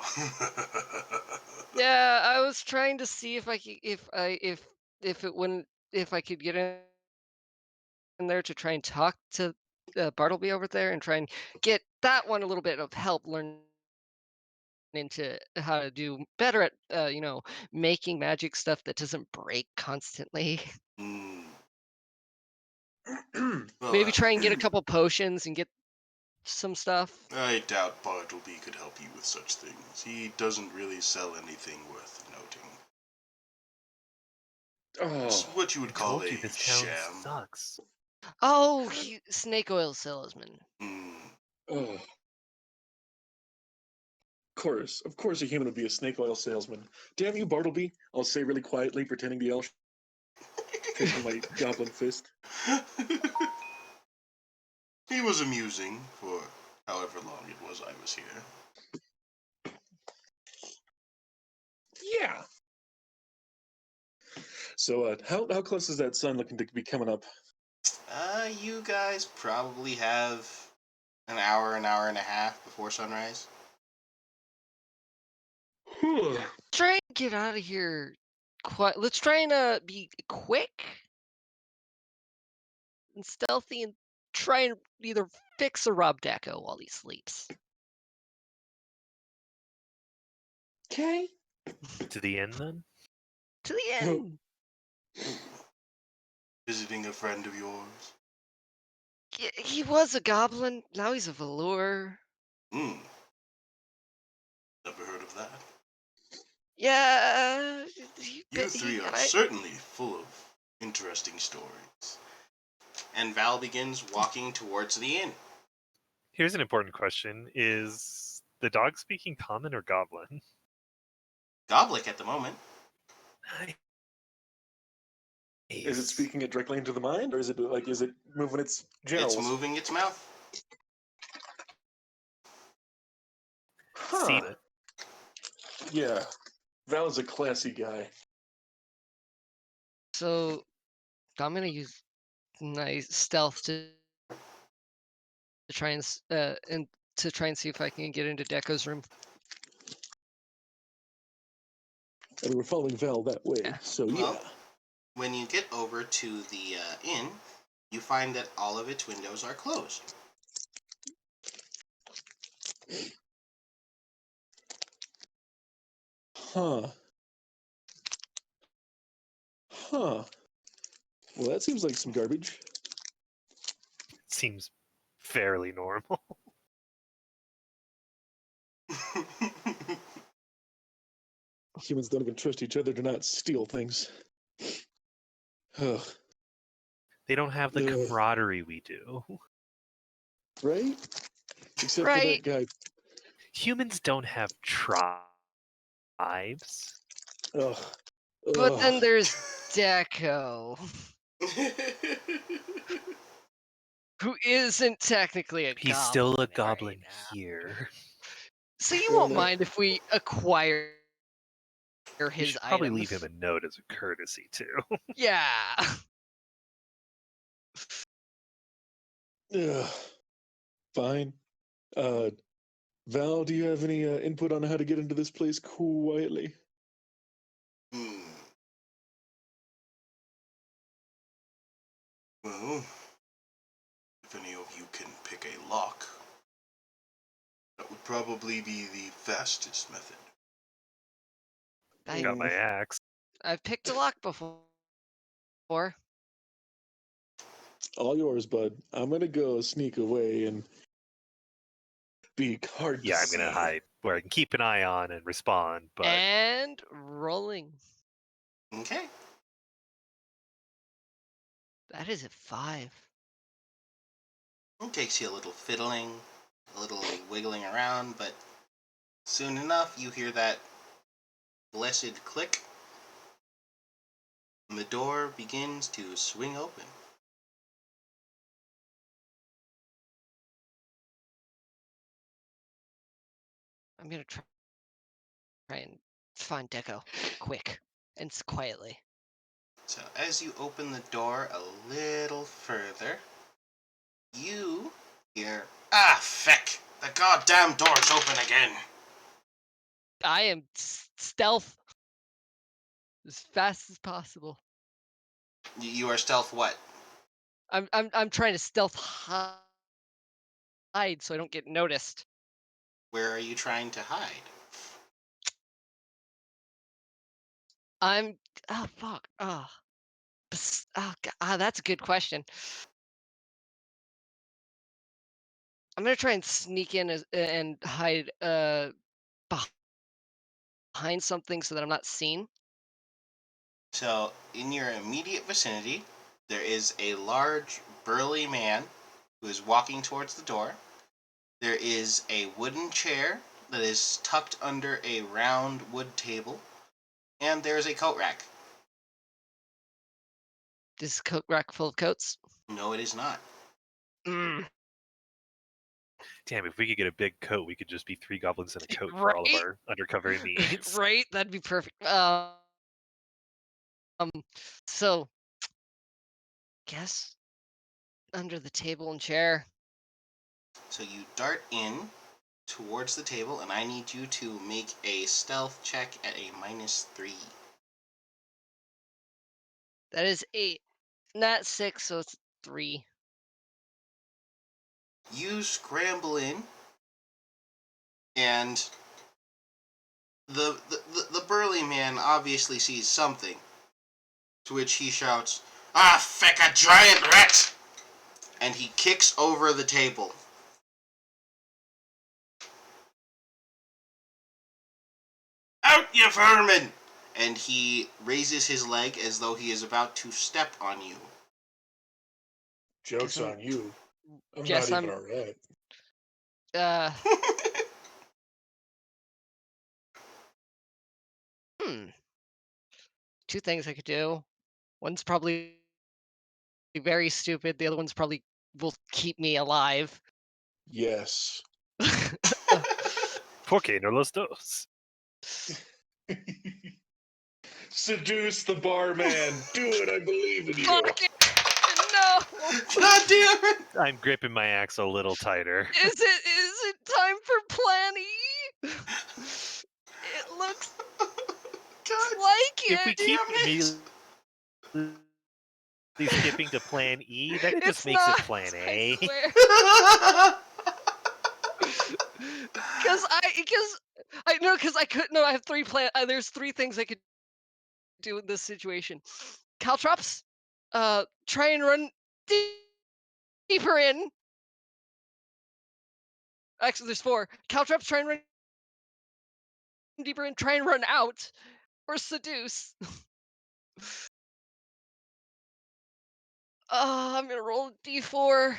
Yeah, I was trying to see if I could, if it wouldn't, if I could get in there to try and talk to Bartleby over there and try and get that one a little bit of help learn into how to do better at making magic stuff that doesn't break constantly. Mm. Maybe try and get a couple potions and get some stuff. I doubt Bartleby could help you with such things. He doesn't really sell anything worth noting. It's Oh, what you would I call told a you this town sham. sucks. Oh, snake oil salesman. Hmm. oh. Of course a human would be a snake oil salesman. Damn you, Bartleby. I'll say really quietly, pretending the elf shaking my goblin fist. He was amusing for however long it was I was here. Yeah. So, how close is that sun looking to be coming up? You guys probably have an hour and a half before sunrise. Try and get out of here. Let's try and be quick and stealthy and try and either fix or rob Deco while he sleeps. Okay. To the end, then? To the end. Visiting a friend of yours? He was a goblin. Now he's a velour. Hmm. Never heard of that. Yeah. You three are certainly full of interesting stories. And Val begins walking towards the inn. Here's an important question. Is the dog speaking common or goblin? Goblick at the moment. Is it speaking it directly into the mind, or is it moving its generals? It's moving its mouth. Huh. See it. Yeah. Val is a classy guy. So I'm gonna use nice stealth to try and see if I can get into Deco's room. And we're following Val that way, Yeah. so yeah. Well, when you get over to the inn, you find that all of its windows are closed. Huh. Well, that seems like some garbage. Seems fairly normal. Humans don't even trust each other to not steal things. Ugh. They don't have the Ugh. camaraderie we do. Right? Except Right. for that guy. Humans don't have tribes. Ugh. But Ugh. then there's Deco, who isn't technically a He's goblin. still a right goblin now. here. So you Well, won't no. mind if we acquire We his should probably items. leave him a note as a courtesy, too. Yeah. Ugh. Fine. Val, do you have any input on how to get into this place quietly? Hmm. Well, if any of you can pick a lock, that would probably be the fastest method. Got my axe. I've picked a lock before. All yours, bud. I'm gonna go sneak away and be hard Yeah, to I'm gonna see. hide where I can keep an eye on and respond, but And rolling. Okay. That is a 5. It takes you a little fiddling, a little wiggling around, but soon enough you hear that blessed click, and the door begins to swing open. I'm gonna try and find Deco quick and quietly. So as you open the door a little further, you hear, "Ah, feck! The goddamn door's open again!" I am stealth as fast as possible. You are stealth what? I'm trying to stealth hide so I don't get noticed. Where are you trying to hide? Oh fuck. Oh. That's a good question. I'm gonna try and sneak in and hide behind something so that I'm not seen. So, in your immediate vicinity, there is a large, burly man who is walking towards the door. There is a wooden chair that is tucked under a round wood table, and there is a coat rack. This coat rack full of coats. No, it is not. Mm, Damn, if we could get a big coat, we could just be 3 goblins in a coat for all of right, our undercover needs. right. That'd be perfect. So guess under the table and chair. So you dart in towards the table, and I need you to make a stealth check at a -3. That is 8, not 6, so it's 3. You scramble in, and the burly man obviously sees something, to which he shouts, "Ah, feck a giant rat!" And he kicks over the table. "Out, you vermin!" And he raises his leg as though he is about to step on you. Joke's I'm- on you. I'm guess not even I'm- a rat. Uh, hmm. 2 things I could do. One's probably very stupid. The other one's probably will keep me alive. Yes. ¿Por qué no los dos? Seduce the barman. Do it. I believe in you. Fuck it! No! God damn it! I'm gripping my axe a little tighter. Is it time for Plan E? It looks God like If we it. keep damn it! immediately skipping to Plan E, then it just It's makes not. it Plan I A. swear. Because I could no. I have 3 plan. There's 3 things I could do in this situation. Caltrops, try and run deeper in. Actually, there's 4. Caltrops, try and run deeper in. Try and run out, or seduce. I'm gonna roll a d4.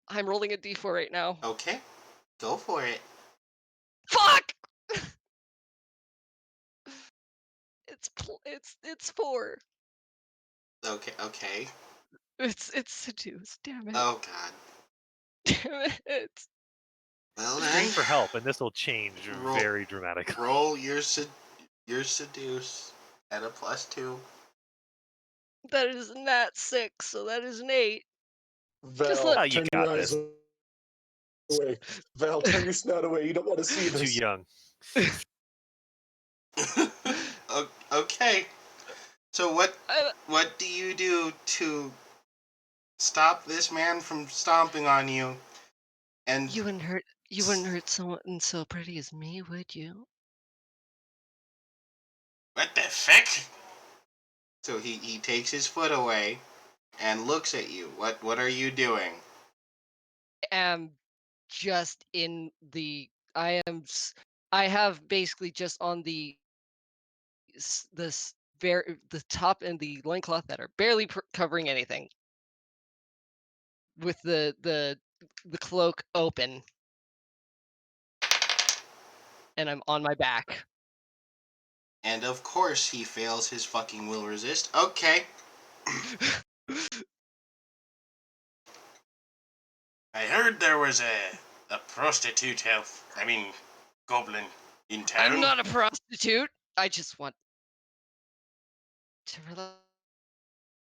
I'm rolling a d4 right now. Okay, go for it. Fuck! It's 4. Okay. It's seduce. Damn it. Oh God. Damn it. Well Scream then, for help, and this will change Roll- very dramatically. roll your seduce at a +2. That is not 6, so that is an 8. Just Val, look. Oh, you turn got your eyes this. away. Val, turn your snout away. You don't want to see Too this. young. Okay. So what do you do to stop this man from stomping on you? And You wouldn't hurt someone so pretty as me, would you? what the feck? So he takes his foot away and looks at you. What are you doing? I am just in the. I have basically just on the the top and the loincloth that are barely covering anything, with the cloak open, and I'm on my back. And of course he fails his fucking will resist. Okay. I heard there was a prostitute goblin in town. I'm not a prostitute. I just want to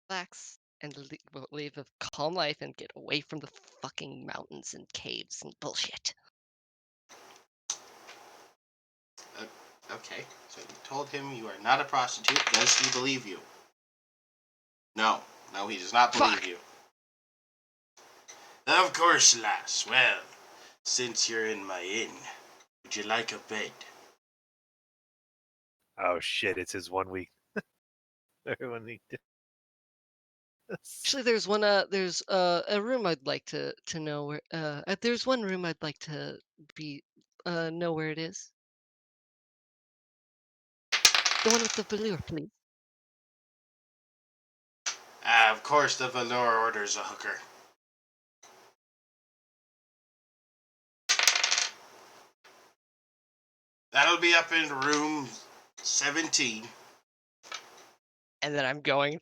relax and live a calm life and get away from the fucking mountains and caves and bullshit. Okay. So you told him you are not a prostitute. Does he believe you? No, he does not believe Fuck. you. Of course, lass. Well, since you're in my inn, would you like a bed? Oh shit! It's his 1 week. 1 week. Actually, there's one. There's a room I'd like to know where. There's one room I'd like to know where it is. The one with the velour, please. Of course, the velour orders a hooker. That'll be up in room 17. And then I'm going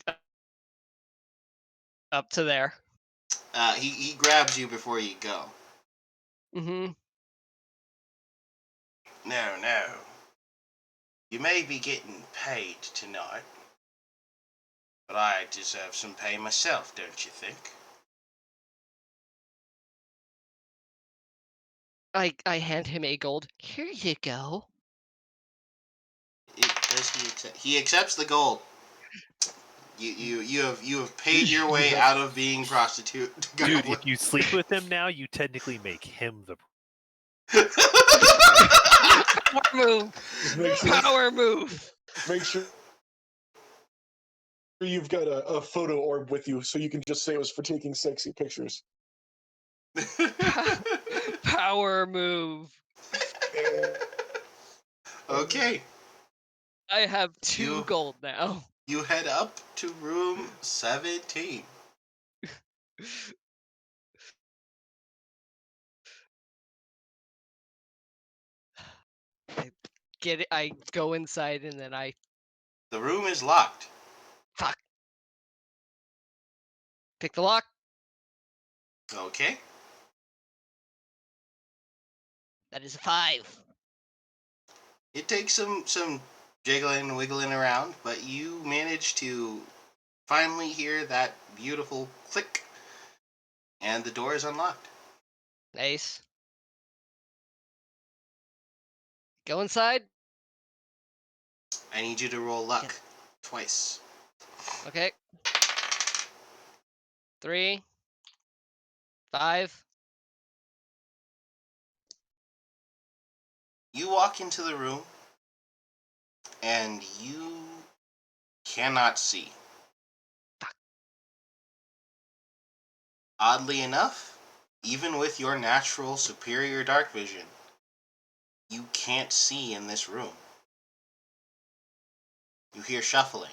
up to there. He grabs you before you go. Mm-hmm. No. You may be getting paid tonight, but I deserve some pay myself, don't you think? I hand him a gold. Here you go. Does he accept? He accepts the gold. You have paid your way out of being prostitute. Dude, if you sleep with him now, you technically make him the. Power move. Power move. Make sure you've got a photo orb with you, so you can just say it was for taking sexy pictures. Power move. Okay. I have 2 gold now. You head up to room 17. I go inside and then I The room is locked. fuck. Pick the lock. Okay. That is a 5. It takes some jiggling and wiggling around, but you manage to finally hear that beautiful click, and the door is unlocked. Nice. Go inside. I need you to roll luck twice. Okay. 3. 5. You walk into the room, and you cannot see. Oddly enough, even with your natural superior dark vision, you can't see in this room. You hear shuffling,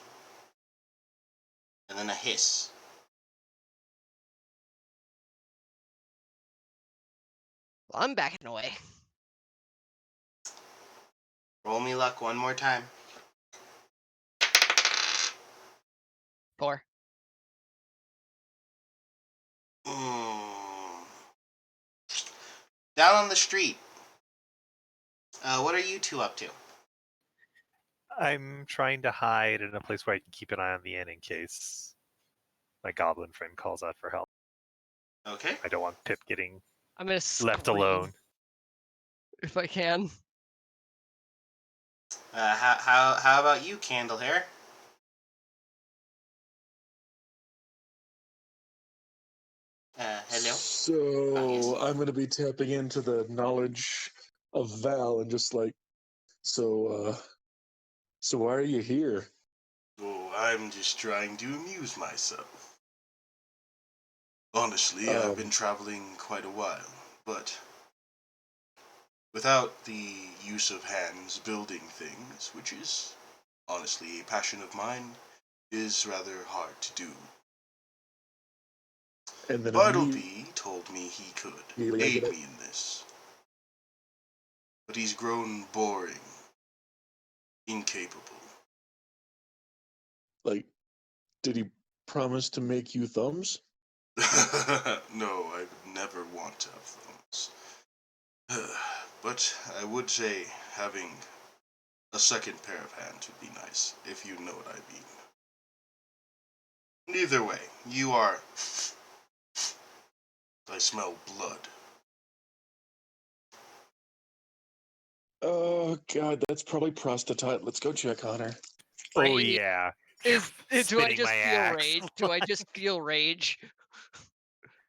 and then a hiss. Well, I'm backing away. Roll me luck one more time. 4. Down on the street. What are you two up to? I'm trying to hide in a place where I can keep an eye on the inn in case my goblin friend calls out for help. Okay. I don't want Pip getting I'm gonna left scream alone. if I can. How about you, Candlehair? Hello? So I'm going to be tapping into the knowledge of Val and just like, so why are you here? Oh, I'm just trying to amuse myself. Honestly, I've been traveling quite a while, but without the use of hands building things, which is honestly a passion of mine, is rather hard to do. And then Bartleby told me he could immediately I aid get me in this. But he's grown boring, incapable. like, did he promise to make you thumbs? No, I would never want to have thumbs. But I would say having a second pair of hands would be nice, if you know what I mean. Either way, you are... I smell blood. Oh god, that's probably prostitute. Let's go check on her. Oh Right. yeah. Do I Spinning just my feel axe. rage? Do I just feel rage?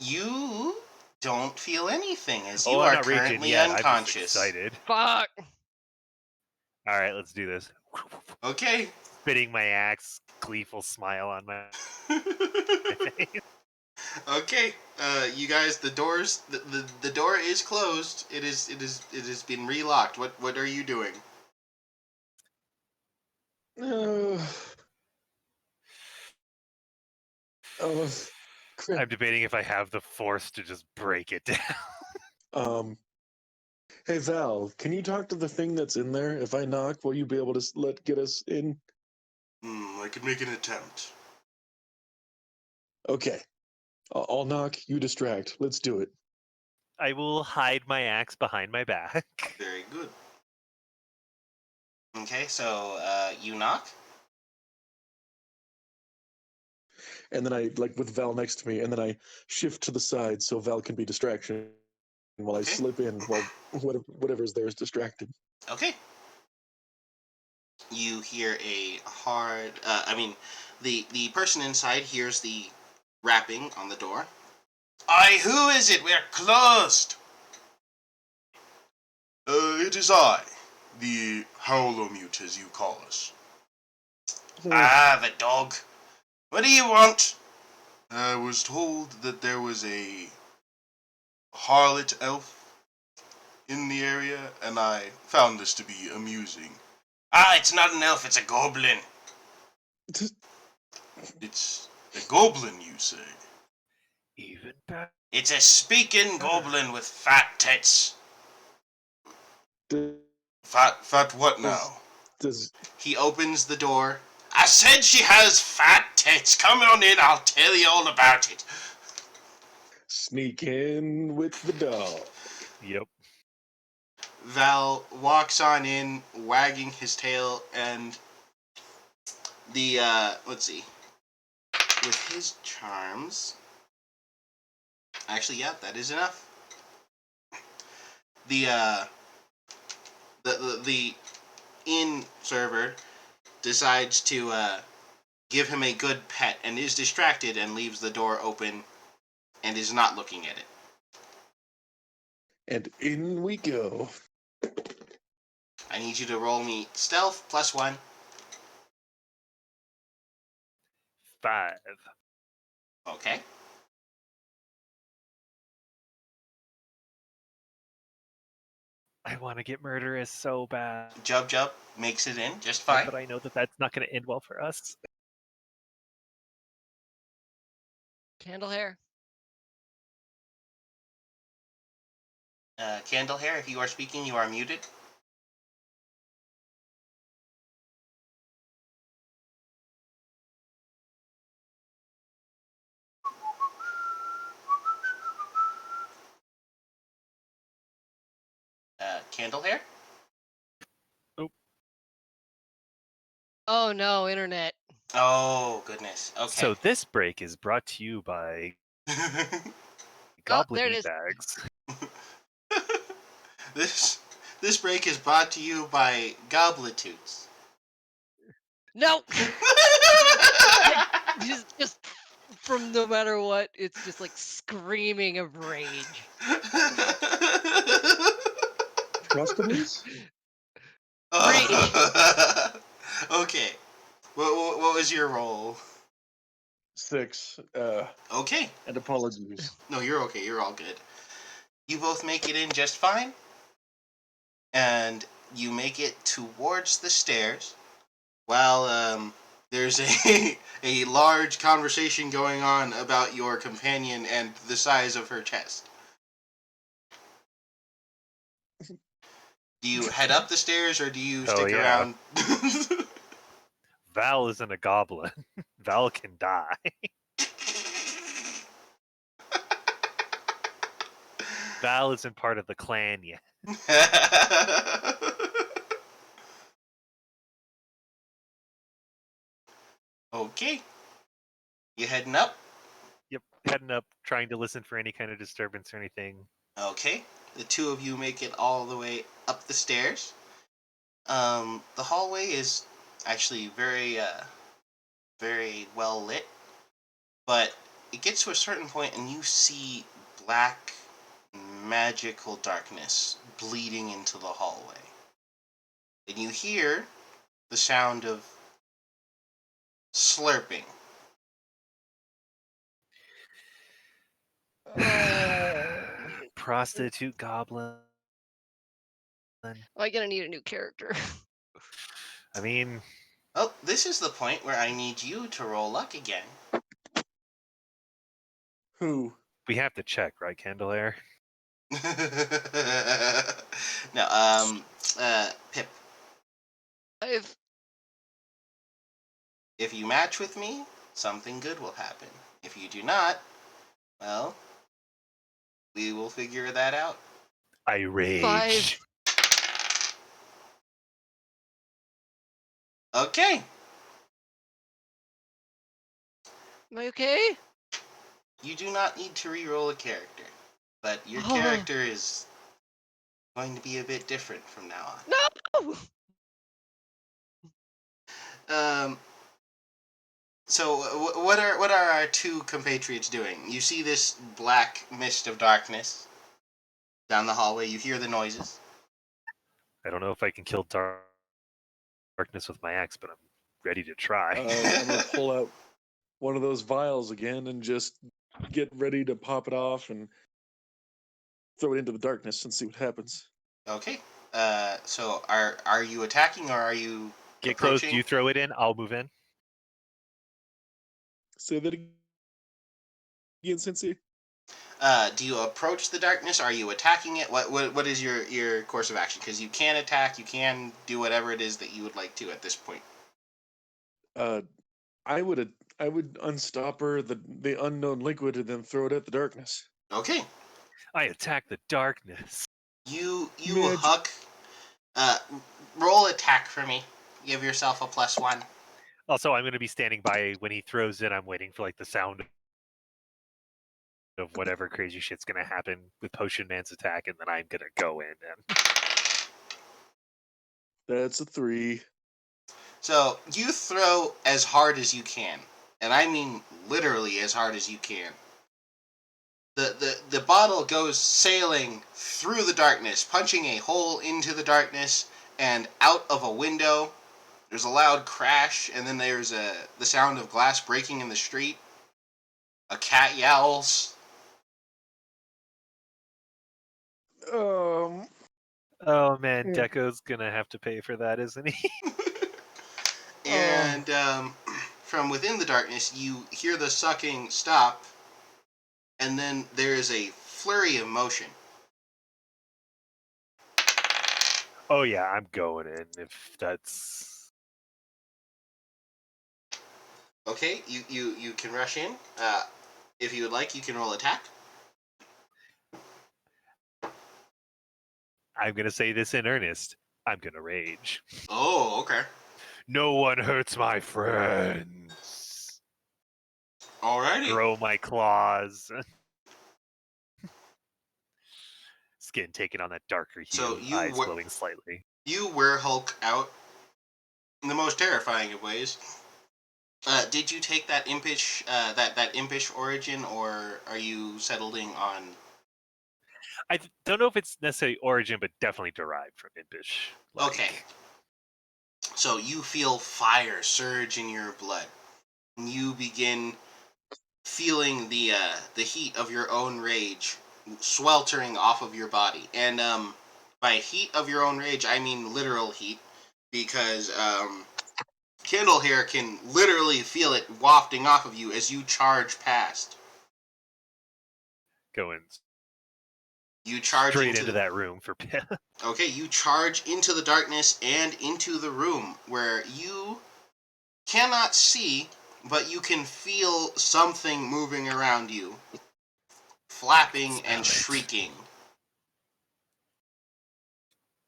You don't feel anything as you Oh, I'm are not raging currently yet. I'm just unconscious. excited. Fuck. All right, let's do this. Okay. Spinning my axe, gleeful smile on my. Okay, you guys, the door is closed. It has been relocked. What are you doing? Uh, oh, crap. I'm debating if I have the force to just break it down. Hey Val, can you talk to the thing that's in there? If I knock, will you be able to get us in? I could make an attempt. Okay, I'll knock. You distract. Let's do it. I will hide my axe behind my back. Very good. Okay, so you knock. And then I with Val next to me, and then I shift to the side so Val can be distraction while I Okay. slip in while whatever's there is distracted. Okay. You hear a hard. The person inside hears the rapping on the door. Aye, who is it? We're closed. It is I, the Howlomute, as you call us. Ah, the dog. What do you want? I was told that there was a harlot elf in the area, and I found this to be amusing. Ah, it's not an elf. It's a goblin. It's a goblin, you say? Even better. It's a speaking goblin with fat tits. Does, Fat what now? does He opens the door. I said she has fat tits. Come on in. I'll tell you all about it. sneak in with the dog? Yep. Val walks on in, wagging his tail, and the let's see, with his charms. Actually, yeah, that is enough. The the inn server decides to give him a good pet and is distracted and leaves the door open and is not looking at it. And in we go. I need you to roll me stealth +1. 5. Okay. I want to get murderous so bad. Jub makes it in just fine. But I know that that's not going to end well for us. Candle hair. Candlehair, if you are speaking, you are muted. Candlehair? Oh no, internet. Oh, goodness. Okay. So this break is brought to you by Oh, Goblin there it meat is. bags. this break is brought to you by Goblitoots. No. just from no matter what, it's just like screaming of rage. Trustables? Rage. Okay. What was your roll? 6. Okay. And apologies. No, you're okay. You're all good. You both make it in just fine. And you make it towards the stairs while there's a large conversation going on about your companion and the size of her chest. Do you head up the stairs or do you Hell stick yeah. around? Val isn't a goblin. Val can die. Val isn't part of the clan yet. Okay. You heading up? Yep, heading up, trying to listen for any kind of disturbance or anything. Okay. The two of you make it all the way up the stairs. The hallway is actually very well lit, but it gets to a certain point and you see black magical darkness bleeding into the hallway. And you hear the sound of slurping Prostitute goblin. Am I gonna need a new character? I mean, Oh, this is the point where I need you to roll luck again. Who? we have to check, right, Candelaire? No, Pip. I've If you match with me, something good will happen. If you do not, well, we will figure that out. I rage. 5. Okay, Am I okay? you do not need to re-roll a character, but your Oh. character is going to be a bit different from now No! on. So what are our two compatriots doing? You see this black mist of darkness down the hallway. You hear the noises. I don't know if I can kill darkness with my axe, but I'm ready to try. I'm gonna pull out one of those vials again and just get ready to pop it off and throw it into the darkness and see what happens. Okay. So are you attacking or are you Get close. approaching? You throw it in. I'll move in. Say that again, Sensei. Do you approach the darkness? Are you attacking it? What is your course of action? Because you can attack, you can do whatever it is that you would like to at this point. I would unstop her, the unknown liquid, and then throw it at the darkness. Okay. I attack the darkness. You Magic. huck. Roll attack for me. Give yourself a +1. Also, I'm going to be standing by when he throws in. I'm waiting for like the sound of whatever crazy shit's going to happen with Potion Man's attack, and then I'm going to go in. And That's a 3. So you throw as hard as you can, and I mean literally as hard as you can. The bottle goes sailing through the darkness, punching a hole into the darkness and out of a window. There's a loud crash, and then there's the sound of glass breaking in the street. A cat yowls. oh man, Deco's going to have to pay for that, isn't he? And from within the darkness, you hear the sucking stop, and then there is a flurry of motion. Oh yeah, I'm going in if that's. Okay, you can rush in. If you would like, you can roll attack. I'm going to say this in earnest. I'm going to rage. Oh, okay. No one hurts my friends. Alrighty. Grow my claws. Skin taking on that darker hue, So eyes glowing slightly. You wear Hulk out in the most terrifying of ways. Did you take that impish that impish origin, or are you settling on? I don't know if it's necessarily origin, but definitely derived from impish. Okay. So you feel fire surge in your blood. You begin feeling the heat of your own rage sweltering off of your body. And by heat of your own rage, I mean literal heat, because Kindle here can literally feel it wafting off of you as you charge past. Going You charge straight into that room for Pip. Okay, you charge into the darkness and into the room where you cannot see, but you can feel something moving around you, flapping and shrieking.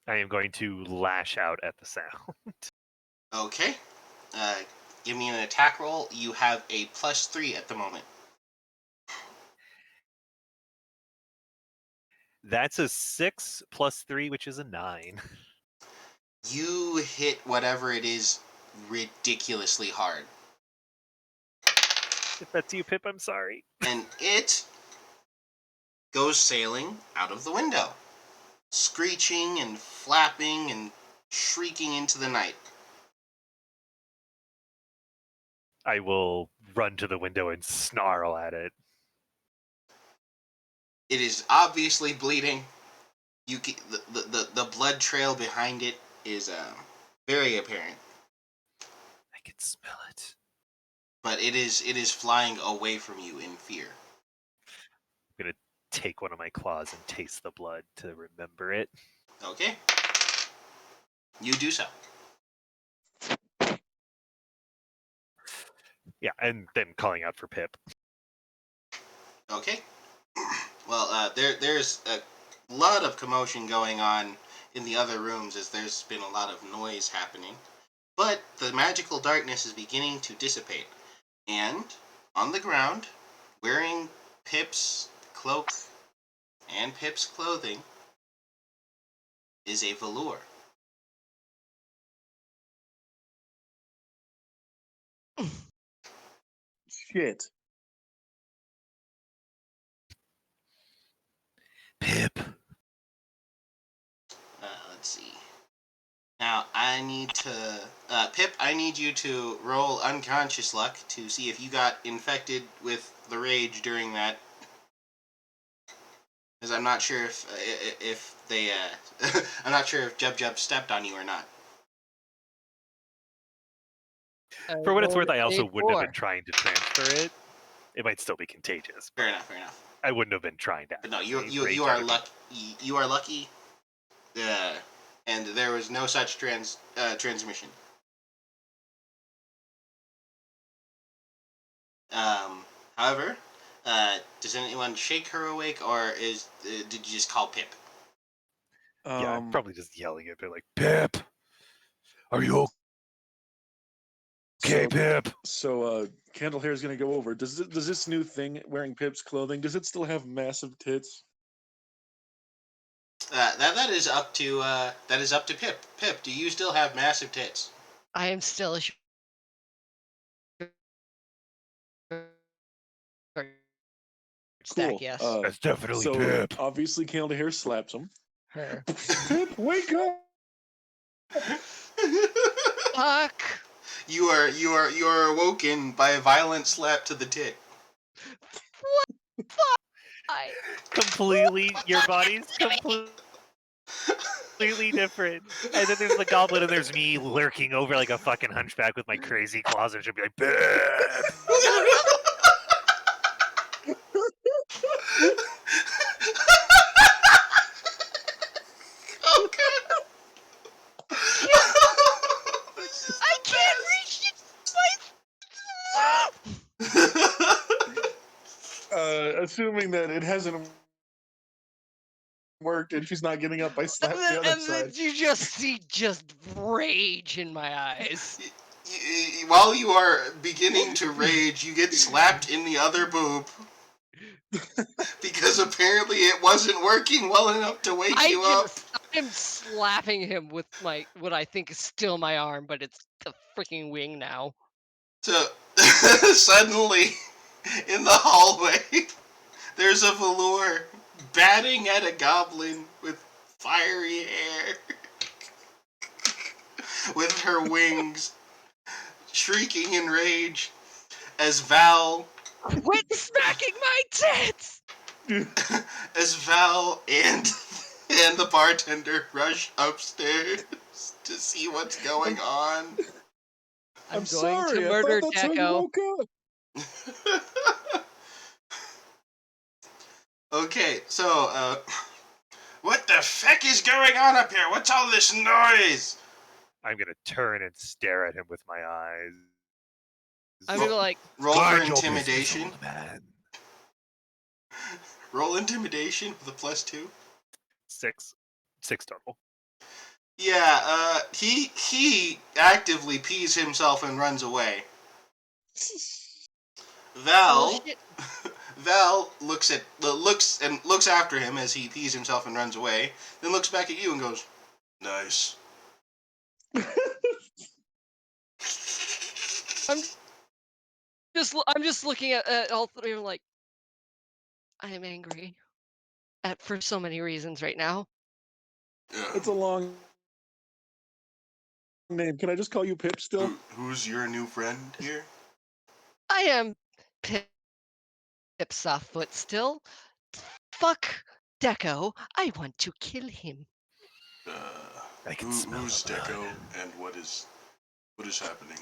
I am going to lash out at the sound. Okay, give me an attack roll. You have a +3 at the moment. That's a 6 plus 3, which is a 9. You hit whatever it is ridiculously hard. If that's you, Pip, I'm sorry. And it goes sailing out of the window, screeching and flapping and shrieking into the night. I will run to the window and snarl at it. It is obviously bleeding. The blood trail behind it is very apparent, I can smell it. but it is flying away from you in fear. I'm gonna take one of my claws and taste the blood to remember it. Okay, you do so. Yeah, and then calling out for Pip. Okay. Well, there's a lot of commotion going on in the other rooms as there's been a lot of noise happening. But the magical darkness is beginning to dissipate. And on the ground, wearing Pip's cloak and Pip's clothing, is a velour. Shit. Pip. Let's see. Now, I need to... Pip, I need you to roll unconscious luck to see if you got infected with the rage during that. Because I'm not sure if they... I'm not sure if Jub Jub stepped on you or not. For what it's worth, I rolled also a wouldn't have 4. been trying to transfer it. It might still be contagious. Fair enough, fair enough. I wouldn't have been trying to. But no, you are lucky. You are lucky. And there was no such transmission. However, does anyone shake her awake, or did you just call Pip? Yeah, I'm probably just yelling at her like, Pip, are you okay, Pip? So, Candlehair is going to go over. Does this new thing wearing Pip's clothing, does it still have massive tits? That is up to Pip. Pip, do you still have massive tits? I am still a stack, Cool. yes. That's definitely So, Pip. obviously, Candlehair slaps him. Her. Pip, wake up! Fuck! You are awoken by a violent slap to the tit. What? Fuck! Completely, your body's completely different. And then there's the goblin, and there's me lurking over like a fucking hunchback with my crazy claws, and she'll be like, Pip! I can't reach it! Assuming that it hasn't worked and she's not getting up, I slap the other And then side. you just see just rage in my eyes. While you are beginning to rage, you get slapped in the other boob. Because apparently it wasn't working well enough to wake you up. I'm slapping him with my what I think is still my arm, but it's the freaking wing now. So suddenly, in the hallway, there's a velour batting at a goblin with fiery hair, with her wings, shrieking in rage, as Val Quit smacking my tits! as Val and the bartender rush upstairs to see what's going on. I'm going sorry, to I murder thought that's how you Deco. woke up. Okay, so, what the feck is going on up here? What's all this noise? I'm gonna turn and stare at him with my eyes. I'm gonna like, Roll for Mind your business, intimidation. old man. Roll intimidation with a +2. 6 total. Yeah, he actively pees himself and runs away. Val, bullshit. Val looks after him as he pees himself and runs away. Then looks back at you and goes, "Nice." I'm just looking at all three of them like, I am angry for so many reasons right now. It's a long name. Can I just call you Pip still? Who's your new friend here? I am Pip Softfoot still. Fuck Deco. I want to kill him. I can smell Who's the blood. Deco and what is happening?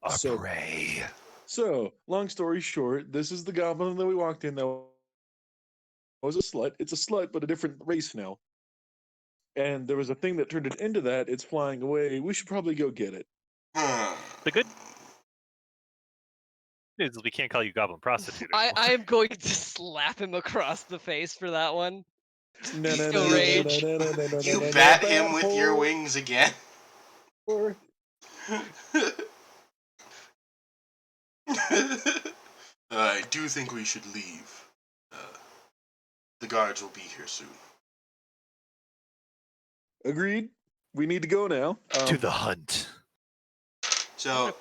Our So- prey. So, long story short, this is the goblin that we walked in that was a slut. It's a slut, but a different race now. And there was a thing that turned it into that. It's flying away. We should probably go get it. The good news is we can't call you goblin prostitute anymore. I am going to slap him across the face for that one. No, no, Still no, no, rage. no, no, no, no, You no, no, bat no, him with your whore. wings again. I do think we should leave. The guards will be here soon. Agreed. We need to go now. To the hunt. So,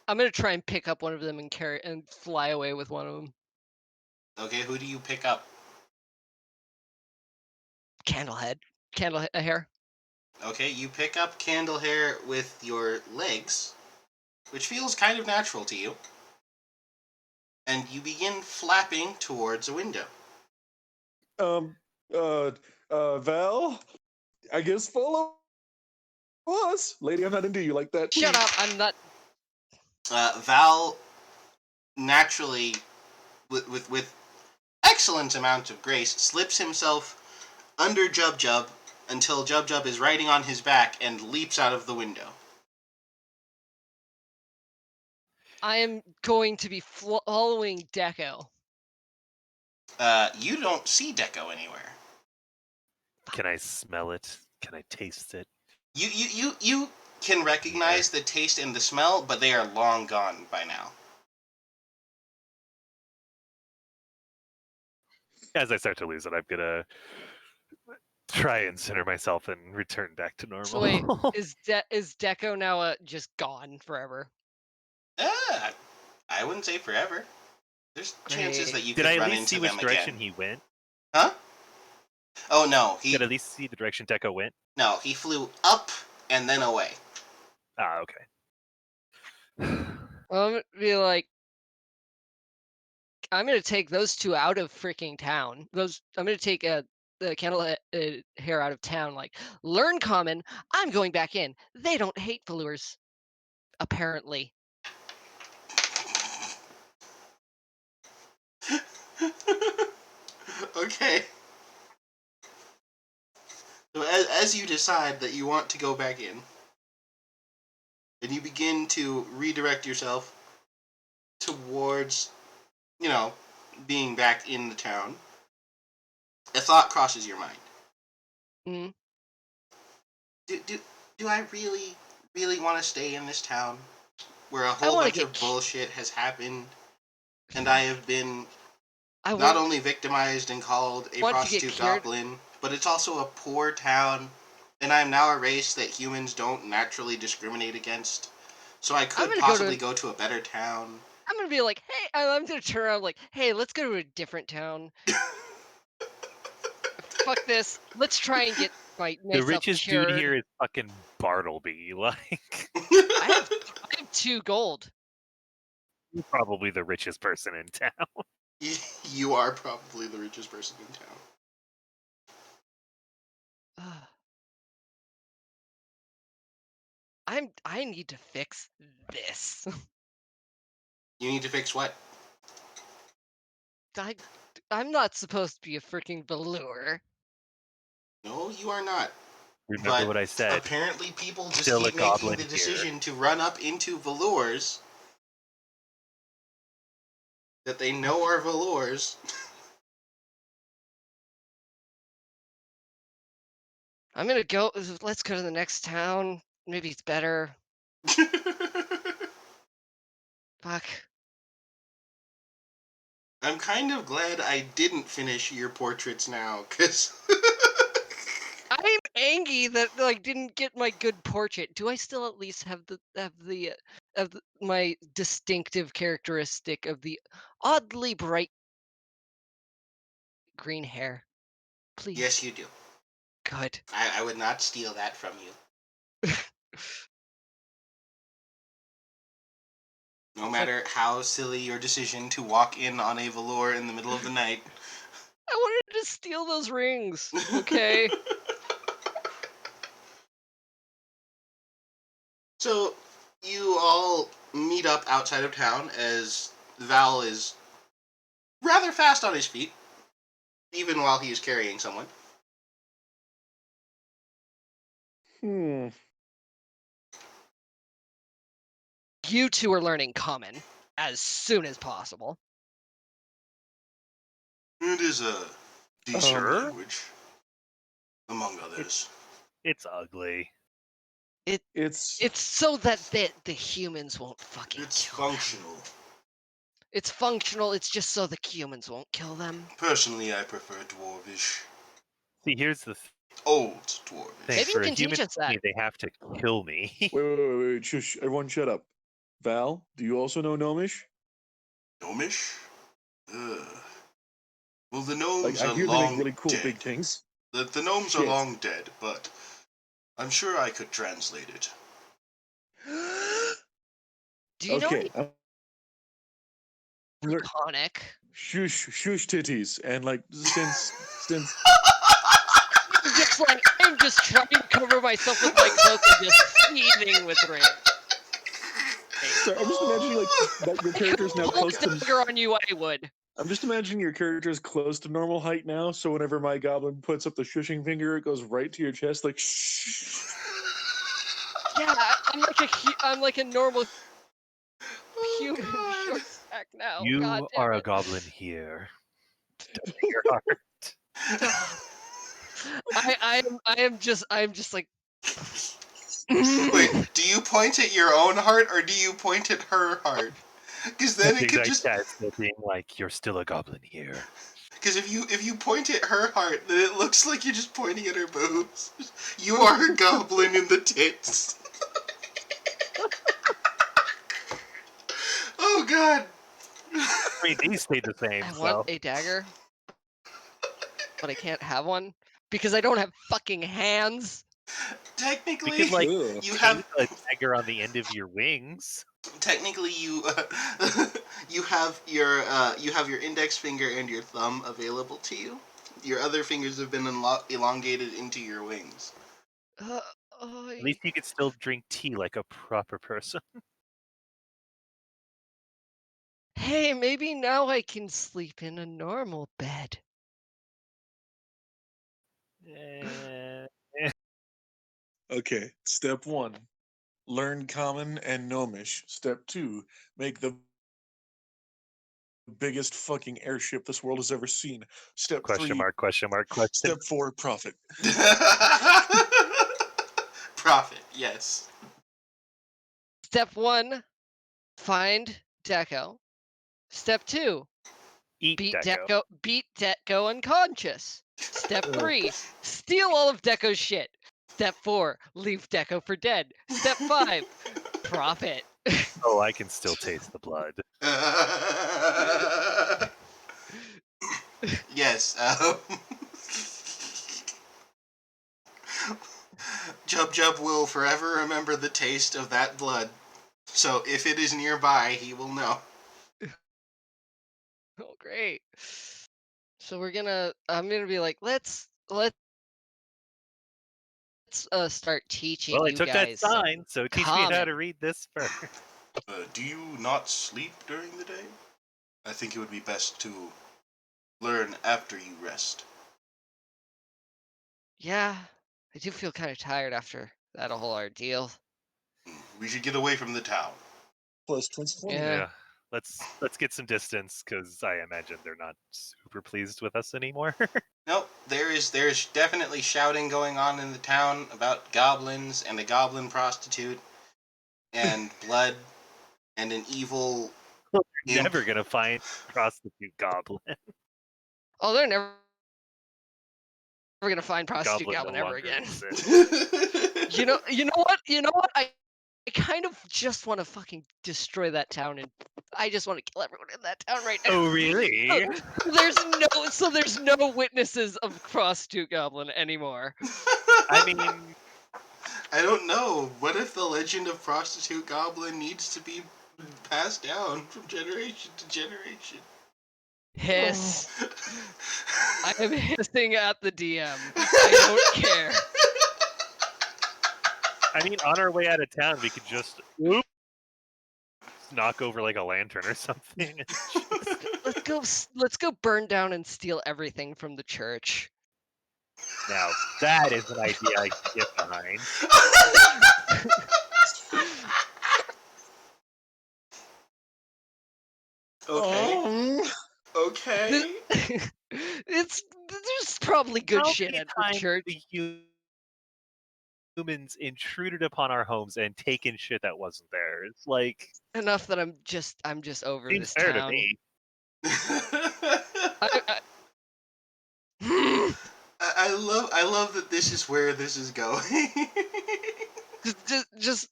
I'm gonna try and pick up one of them and carry and fly away with one of them. okay, who do you pick up? Candlehead hair. Okay, you pick up Candlehair with your legs, which feels kind of natural to you, and you begin flapping towards a window. Val, I guess follow us. Lady, I'm not into you like that. Shut up! I'm not. Val naturally, with excellent amount of grace, slips himself under Jub Jub until Jub Jub is riding on his back and leaps out of the window. I am going to be following Deco. You don't see Deco anywhere. Can I smell it? Can I taste it? You can recognize the taste and the smell, but they are long gone by now. As I start to lose it, I'm gonna try and center myself and return back to normal. So wait, is Deco now just gone forever? I wouldn't say forever. There's chances that you Did could I at run least into see which them direction again. he went? Huh? Oh no, Did I at least see the direction Deco went? no, he flew up and then away. Ah, okay. Well, I'm gonna be like, I'm gonna take those two out of freaking town. I'm gonna take the candle hair out of town. Like, learn common. I'm going back in. They don't hate followers, apparently. Okay. So as you decide that you want to go back in, and you begin to redirect yourself towards, being back in the town, a thought crosses your mind. Mm. Do I really want to stay in this town where a I whole wanna bunch get of bullshit has happened, and I have been I not want. only victimized and called a Want to get prostitute cured? goblin, but it's also a poor town, and I'm now a race that humans don't naturally discriminate against. So I could gonna possibly go to a better town. I'm gonna be like, hey, I'm gonna turn around like, hey, let's go to a different town. Fuck this. Let's try and get The myself richest cured. dude here is fucking Bartleby. Like, I have 2 gold. you're probably the richest person in town. You are probably the richest person in town. I need to fix this. You need to fix what? I'm not supposed to be a freaking velour. No, you are not. Remember But what I said. apparently people just Still keep a making goblin the here. decision to run up into velours that they know are velours. I'm gonna go. Let's go to the next town. Maybe it's better. Fuck. I'm kind of glad I didn't finish your portraits now, because I'm angry that didn't get my good portrait. Do I still at least have my distinctive characteristic of the oddly bright green hair? Please. yes, you do. Good. I would not steal that from you. No matter how silly your decision to walk in on a velour in the middle of the night. I wanted to steal those rings. Okay. So, you all meet up outside of town as Val is rather fast on his feet, even while he is carrying someone. You two are learning common as soon as possible. It is a decent Sure. language, among others. It's ugly. It's It's so that the humans won't fucking It's kill them. functional. It's functional. It's just so the humans won't kill them. Personally, I prefer Dwarvish. See, here's the Old Dwarvish. thing. Maybe you For a can teach human us that. they have to kill me. wait, shush, everyone shut up. Val, do you also know Gnomish? Gnomish? Well, the Like, gnomes I are hear they long make really cool dead. big things. The gnomes are Shit. long dead, but I'm sure I could translate it. Do you know Okay, any Draconic? shush titties, and like since I'm just trying to cover myself with my cloak and just seething with rage. sorry, I'm just imagining like that your character's now Pull close a to. dagger on you, I would. I'm just imagining your character's close to normal height now, so whenever my goblin puts up the shushing finger, it goes right to your chest, like shh. Yeah, I'm like a normal human God. short stack now. You God damn are a it. goblin here. Don't break your heart. Stop. I'm just like. Wait, do you point at your own heart or do you point at her heart? Because then it could just. Still being like, you're still a goblin here. Because if you point at her heart, then it looks like you're just pointing at her boobs. You are a goblin in the tits. Oh God. I mean, these stay the same. I So want a dagger, but I can't have one because I don't have fucking hands. Technically, we could like Ugh. you tape have. a dagger on the end of your wings. Technically, you you have your index finger and your thumb available to you. Your other fingers have been elongated into your wings. At least you could still drink tea like a proper person. Hey, maybe now I can sleep in a normal bed. Okay, step 1, learn Common and Gnomish. Step 2, make the biggest fucking airship this world has ever seen. Step 3, Question mark. Step 4, profit. Profit, yes. Step 1, find Deco. Step 2, Eat beat Deco. Deco unconscious. Step 3, steal all of Deco's shit. Step 4, leave Deco for dead. Step 5, profit. Oh, I can still taste the blood. Yes. Jub Jub will forever remember the taste of that blood. So if it is nearby, he will know. Oh, great. So I'm gonna be like, let's start teaching Well, I you took that guys some sign, so teach me how common. to read this first. Do you not sleep during the day? I think it would be best to learn after you rest. Yeah, I do feel kind of tired after that whole ordeal. We should get away from the town. Plus 20. Yeah. Let's get some distance because I imagine they're not super pleased with us anymore. Nope, there's definitely shouting going on in the town about goblins and a goblin prostitute and blood and an evil You're imp. never gonna find a prostitute goblin. Oh, they're never gonna find prostitute Goblin goblin no ever longer again. exists. You know what? I kind of just want to fucking destroy that town, and I just want to kill everyone in that town right now. Oh, really? There's no witnesses of prostitute goblin anymore. I mean, I don't know. What if the legend of prostitute goblin needs to be passed down from generation to generation. Hiss. I am hissing at the DM. I don't care. I mean, on our way out of town, we could just knock over like a lantern or something. Let's go burn down and steal everything from the church. Now, that is an idea I can get behind. Okay. Okay. There's probably good How shit many at the times church. the humans intruded upon our homes and taken shit that wasn't theirs? Like, Enough that I'm just over seems this fair to town. me. I love that this is where this is going. just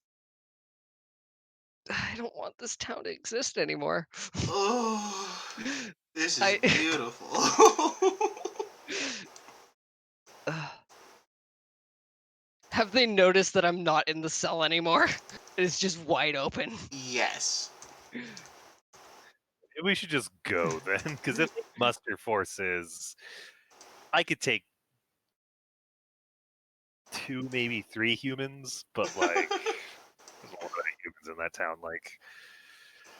I don't want this town to exist anymore. Oh, this is I- beautiful. Have they noticed that I'm not in the cell anymore? It's just wide open. Yes. We should just go then, because if muster forces, I could take 2, maybe 3 humans, but like, there's a lot of humans in that town. Like,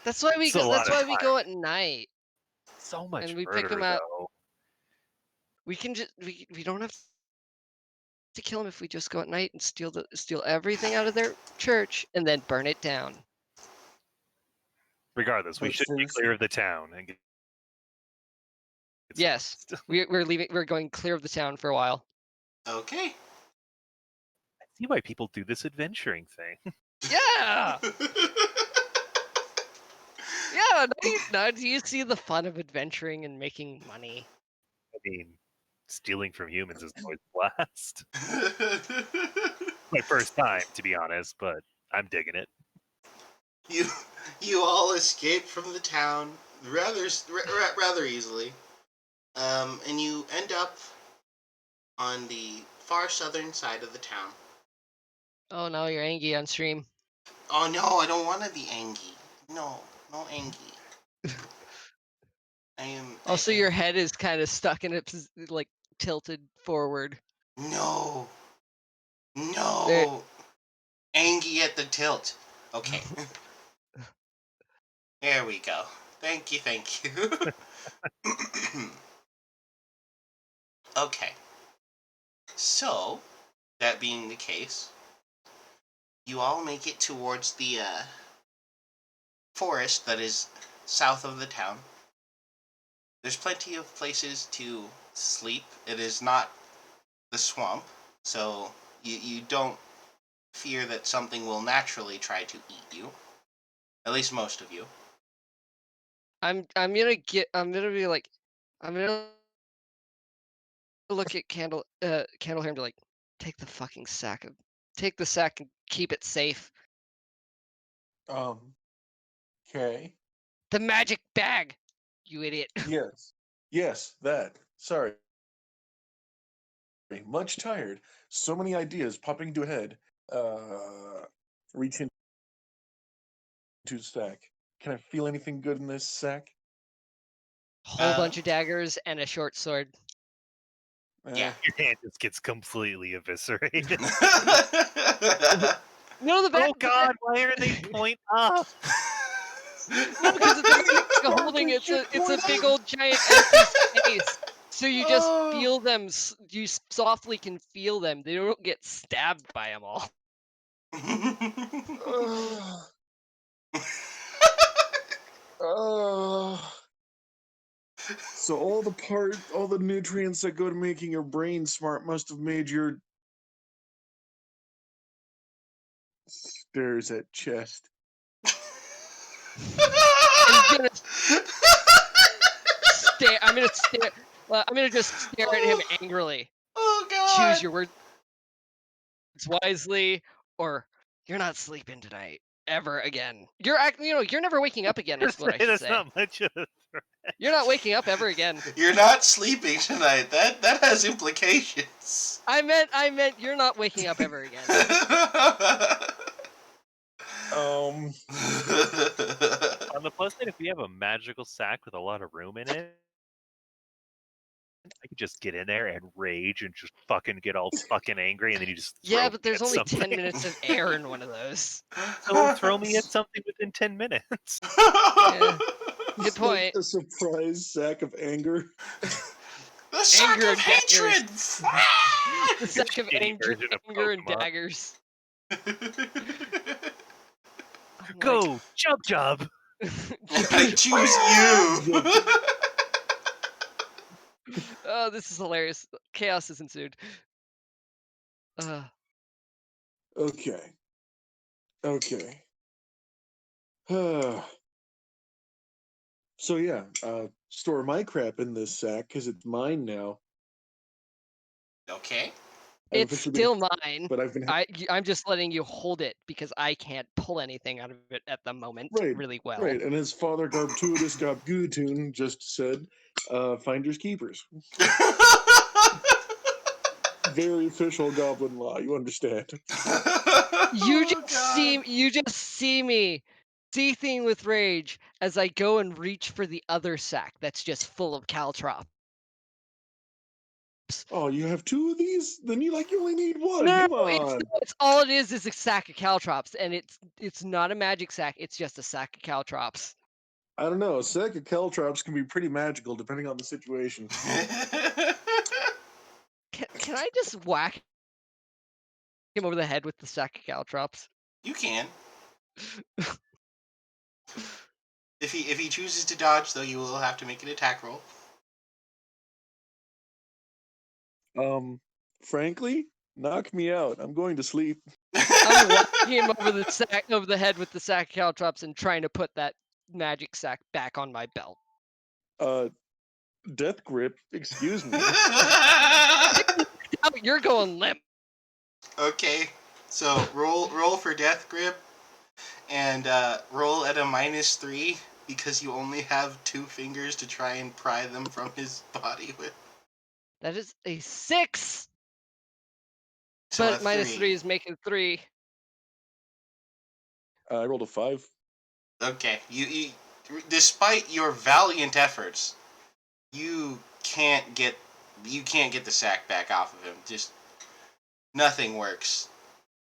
That's why we It's a go. lot That's of why we time. go at night. so much And we murder, pick 'em up. though. We can just we don't have to kill them if we just go at night and steal everything out of their church and then burn it down. Regardless, we But should be first- clear of the town and get Yes, we're leaving. We're going clear of the town for a while. Okay. I see why people do this adventuring thing. Yeah, yeah. Now do you see the fun of adventuring and making money? I mean, stealing from humans is always a blast. My first time, to be honest, but I'm digging it. you all escape from the town rather easily, and you end up on the far southern side of the town. Oh no, you're angry on stream. Oh no, I don't want to be angry. No angry. I am. Also, your head is kind of stuck in it, like tilted forward. No. There- Angie at the tilt. Okay. There we go. Thank you. Okay. So, that being the case, you all make it towards the forest that is south of the town. There's plenty of places to sleep. It is not the swamp, so you don't fear that something will naturally try to eat you. At least most of you. I'm gonna be like, I'm gonna look at Candle hair and be like, take the fucking sack and keep it safe. Okay. The magic bag, you idiot. Yes, that. Sorry. Much tired. So many ideas popping into a head. Reach into the sack. Can I feel anything good in this sack? Whole bunch of daggers and a short sword. Yeah. Your hand just gets completely eviscerated. No, the bag. Oh god, why are they point up? No, because it's holding. It's a big old giant empty space. So you just feel them. You softly can feel them. They don't get stabbed by them all. So all the nutrients that go to making your brain smart must have made your stares at chest. I'm gonna stare. I'm gonna stare. I'm gonna just stare at him angrily. Oh god. Choose your words wisely, or you're not sleeping tonight ever again. You're never waking up again. Is what I should That's say. not much of a threat. You're not waking up ever again. You're not sleeping tonight. That has implications. I meant you're not waking up ever again. On the plus side, if we have a magical sack with a lot of room in it, I could just get in there and rage and just fucking get all fucking angry, and then you just Yeah, throw but me there's at only 10 something. minutes of air in one of those. So throw me at something within 10 minutes. Yeah. Good It's like point. a surprise sack of anger. The sack Anger of and daggers. hatred! The sack of shitty anger version of and Pokemon. daggers. I'm Go, Chub Chub! I choose you! Oh, this is hilarious. Chaos has ensued. Okay. Okay. So yeah, store my crap in this sack because it's mine now. Okay. I've It's officially still been, mine. but I've been I'm just letting you hold it because I can't pull anything out of it at the moment right, really well. right. And as Father Garbtudis Gobgootoon just said, finders keepers. Very official goblin law. You understand? You Oh, just see me seething with rage as I go and reach for the other sack that's just full of caltrops. Oh, you have two of these? Then you only need one. No, Come on. it's all it is a sack of caltrops, and it's not a magic sack. It's just a sack of caltrops. I don't know. A sack of caltrops can be pretty magical depending on the situation. Can I just whack him over the head with the sack of caltrops? You can. If he chooses to dodge, though, you will have to make an attack roll. Frankly, knock me out. I'm going to sleep. I'm whacking him over the head with the sack of caltrops and trying to put that magic sack back on my belt. Death grip. Excuse me. Oh, you're going limp. Okay, so roll for death grip, and roll at a -3 because you only have 2 fingers to try and pry them from his body with. That is a 6. So But a -3 is making 3. I rolled a 5. Okay, you despite your valiant efforts, you can't get the sack back off of him. Just nothing works.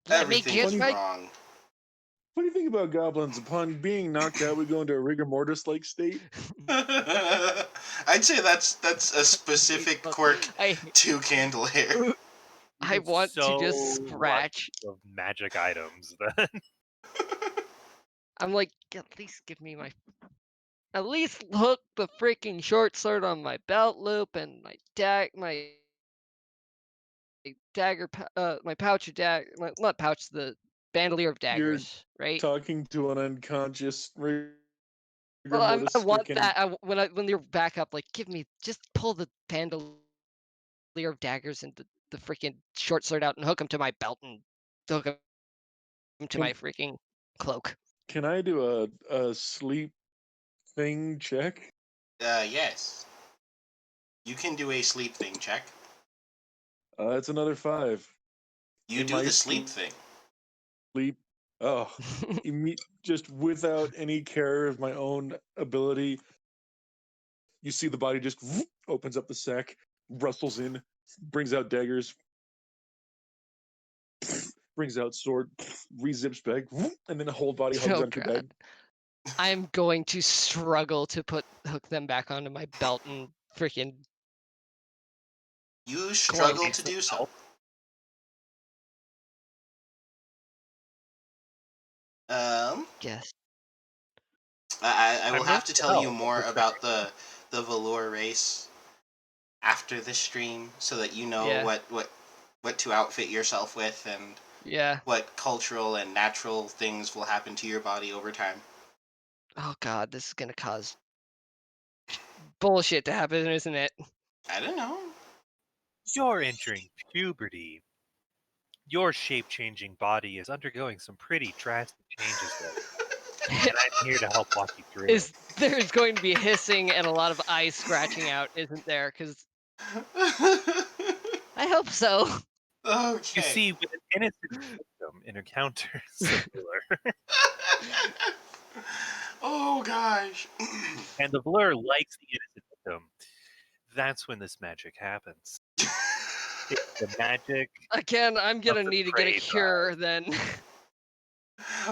Let me Everything's get my wrong. Funny thing about goblins, upon being knocked out, we go into a rigor mortis-like state. I'd say that's a specific quirk I to Candlehair. I want to just So scratch. of magic items then. I'm like, at least give me my. At least hook the freaking short sword on my belt loop and my dagger, my pouch of not pouch, the bandolier of You're daggers, right? talking to an unconscious rigor Well, mortis I want stricken. that. When you're back up, like, just pull the bandolier of daggers and the freaking short sword out and hook them to my belt and hook them to my freaking cloak. Can I do a sleep thing check? Yes. You can do a sleep thing check. It's another 5. You In do my the sleep thing. Sleep. Oh, just without any care of my own ability. You see the body just opens up the sack, rustles in, brings out daggers, brings out sword, rezips bag, and then the whole body hugs Oh onto god. bag. I'm going to struggle to hook them back onto my belt and freaking You struggle Clunk. to do so. guess. I will I'm have to tell you well, more but about the velour race after the stream, so that you know Yeah. what to outfit yourself with and Yeah. what cultural and natural things will happen to your body over time. Oh god, this is gonna cause bullshit to happen, isn't it? I don't know. you're entering puberty. Your shape-changing body is undergoing some pretty drastic changes there. And I'm here to help walk you through it. There's going to be hissing and a lot of eyes scratching out, isn't there? Because I hope so. Okay. You see, with an innocent victim, it encounters a blur. Oh gosh. And the blur likes the innocent victim. That's when this magic happens. It's the magic. Again, I'm gonna the need to get a prey cure then.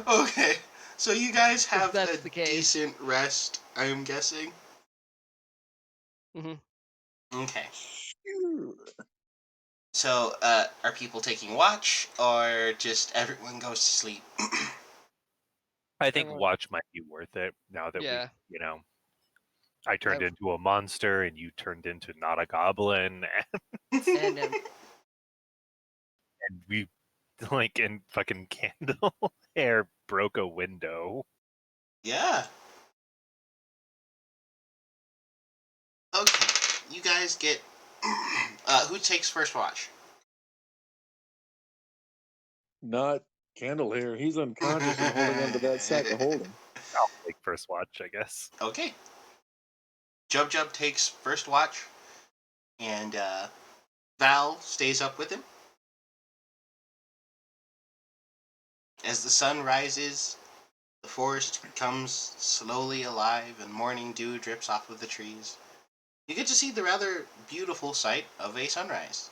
Okay. So you guys If have that's a the case. decent rest, I'm guessing? Mhm. Okay. Sure. So, are people taking watch, or just everyone goes to sleep? I think Everyone- watch might be worth it now that Yeah. I turned I've- into a monster and you turned into not a goblin, And and we and fucking Candle Hair broke a window. Yeah. Okay. You guys get. Who takes first watch? Not Candle Hair. He's unconscious and holding onto that sack to hold him. I'll take first watch, I guess. Okay. Jub Jub takes first watch, and Val stays up with him. As the sun rises, the forest becomes slowly alive and morning dew drips off of the trees. You get to see the rather beautiful sight of a sunrise.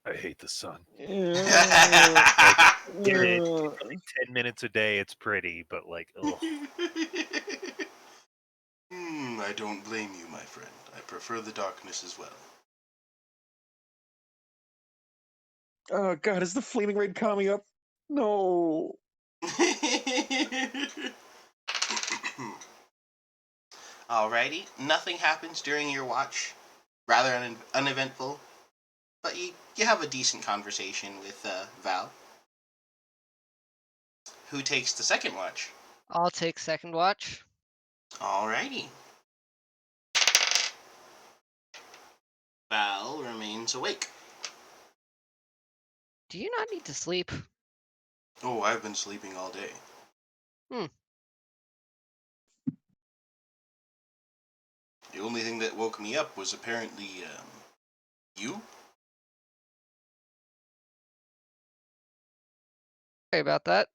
I hate the sun. Yeah. Get it? Like 10 minutes a day, it's pretty, but ugh. I don't blame you, my friend. I prefer the darkness as well. Oh God, is the flaming raid coming up? No. Alrighty, nothing happens during your watch. Rather uneventful, but you have a decent conversation with Val. Who takes the second watch? I'll take second watch. Alrighty. Val remains awake. Do you not need to sleep? Oh, I've been sleeping all day. The only thing that woke me up was apparently, you? Sorry about that.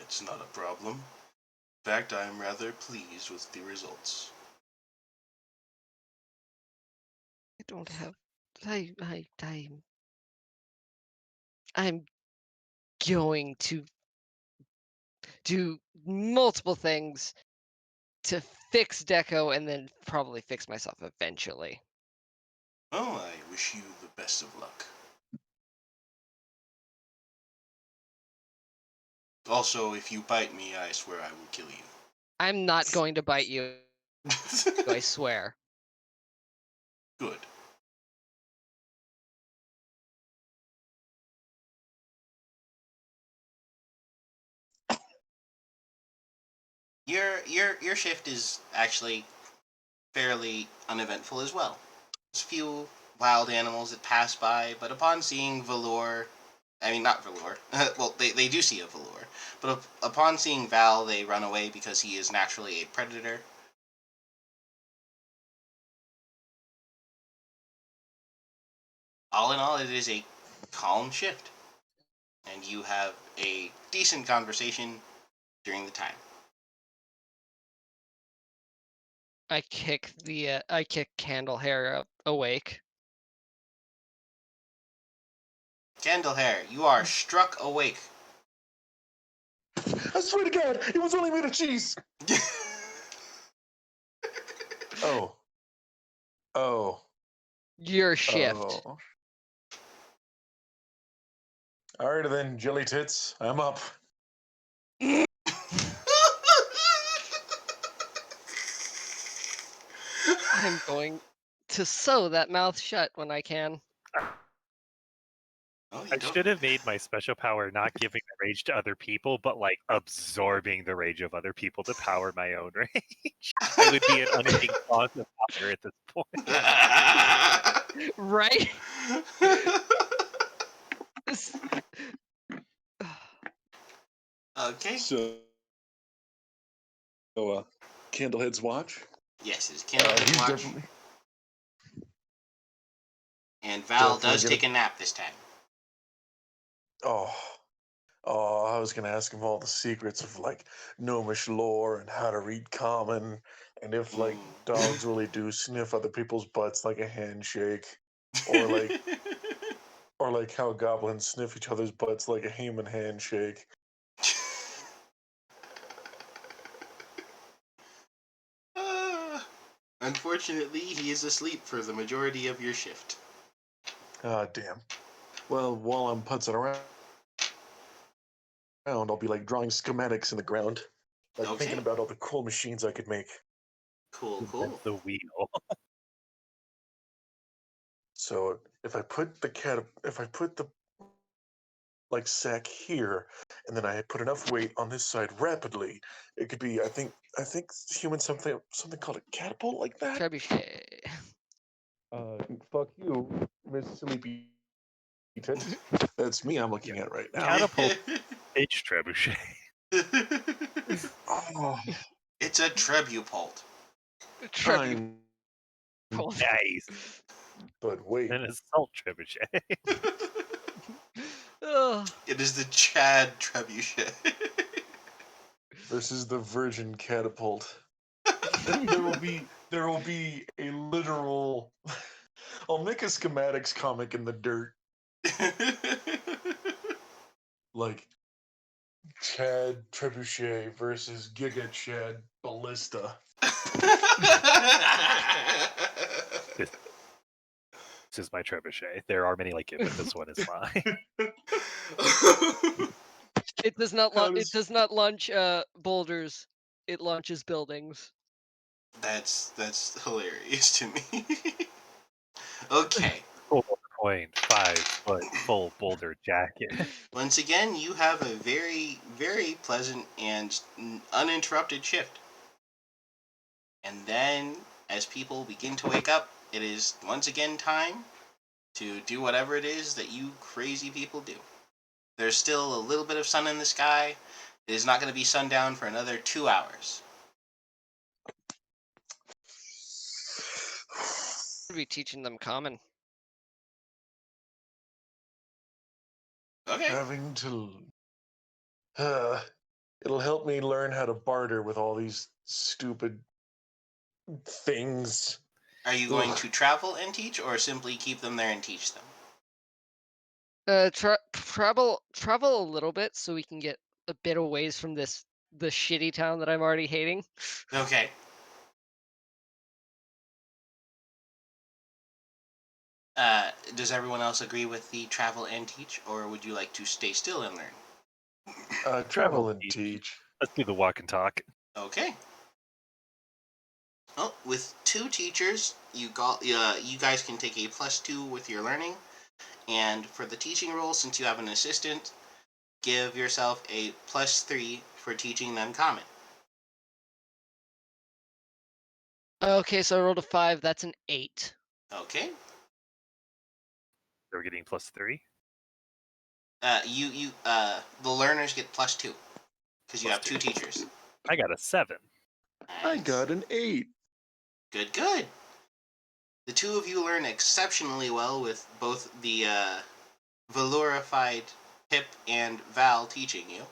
It's not a problem. In fact, I'm rather pleased with the results. I don't have. I'm going to do multiple things to fix Deco and then probably fix myself eventually. Oh, I wish you the best of luck. Also, if you bite me, I swear I will kill I'm not going to bite you, you. I swear. Good. Your shift is actually fairly uneventful as well. There's a few wild animals that pass by, but upon seeing Velour, I mean not Velour, well they do see a Velour, but upon seeing Val they run away because he is naturally a predator. All in all, it is a calm shift, and you have a decent conversation during the time. I kick Candle Hair awake. Candlehair, you are struck awake. I swear to God, it was only made of cheese. Oh. Oh. Your shift. Oh. All right then, Jelly Tits, I'm up. I'm going to sew that mouth shut when I can. Oh, you I don't. should have made my special power not giving the rage to other people, but absorbing the rage of other people to power my own rage. I would be an unending cause of power at this point. Right? Okay. So, Candlehead's watch. Yes, it's He's Candlehair's watch. definitely And Val Definitely does gonna- take a nap this time. Oh, I was gonna ask him all the secrets of like gnomish lore and how to read common, and if like dogs really do sniff other people's butts like a handshake, or like how goblins sniff each other's butts like a human handshake. Unfortunately, he is asleep for the majority of your shift. Ah, damn. Well, while I'm putzing around, I'll be like drawing schematics in the ground, like Okay. thinking about all the cool machines I could make. Cool. Invent the wheel. So if I put the like sack here, and then I put enough weight on this side rapidly, it could be I think human something called a catapult like that. Trebuchet. Fuck you, Miss Sleepy Tits. That's me I'm looking at right now. Catapult. H trebuchet. Oh, It's a trebupult. Trebuchet. Nice. but wait, An assault trebuchet. Oh, It is the Chad trebuchet. versus the Virgin Catapult. there will be a literal. I'll make a schematics comic in the dirt, like Chad Trebuchet versus Giga Chad Ballista. This is my trebuchet. There are many like it, but this one is mine. it does not. How It does- does not launch boulders. It launches buildings. That's hilarious to me. Okay. 4.5 foot full boulder jacket. Once again, you have a very, very pleasant and uninterrupted shift. And then, as people begin to wake up, it is once again time to do whatever it is that you crazy people do. There's still a little bit of sun in the sky. It is not going to be sundown for another 2 hours. Should be teaching them common. Okay. Having to. It'll help me learn how to barter with all these stupid things. Are you going Ugh. to travel and teach, or simply keep them there and teach them? Travel a little bit so we can get a bit away from the shitty town that I'm already hating. Okay. Does everyone else agree with the travel and teach, or would you like to stay still and learn? Travel and teach. Let's do the walk and talk. Okay. Well, with 2 teachers, you guys can take a +2 with your learning, and for the teaching role, since you have an assistant, give yourself a +3 for teaching them common. Okay, so I rolled a 5. That's an 8. Okay. We're getting +3. The learners get +2 because you have +2. 2 teachers. I got a 7. I Nice. got an 8. Good. The 2 of you learn exceptionally well with both the valorified Pip and Val teaching you.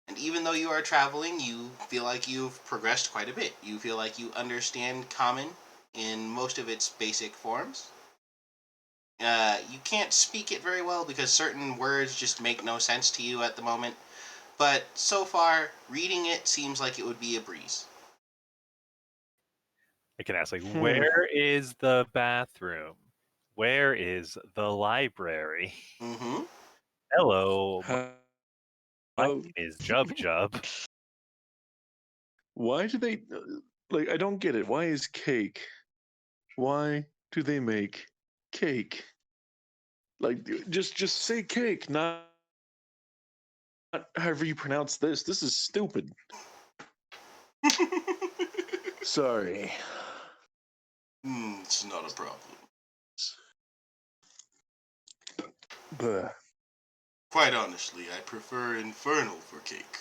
And even though you are traveling, you feel like you've progressed quite a bit. You feel like you understand common in most of its basic forms. You can't speak it very well because certain words just make no sense to you at the moment. But so far, reading it seems like it would be a breeze. I can ask, where is the bathroom? Where is the library? Mm-hmm. Hello, my Oh, name is Jub Jub. why do they like? I don't get it. Why is cake? Why do they make cake? Like, just say cake, not however you pronounce this. This is stupid. Sorry. It's not a problem. Bleh. Quite honestly, I prefer infernal for cake.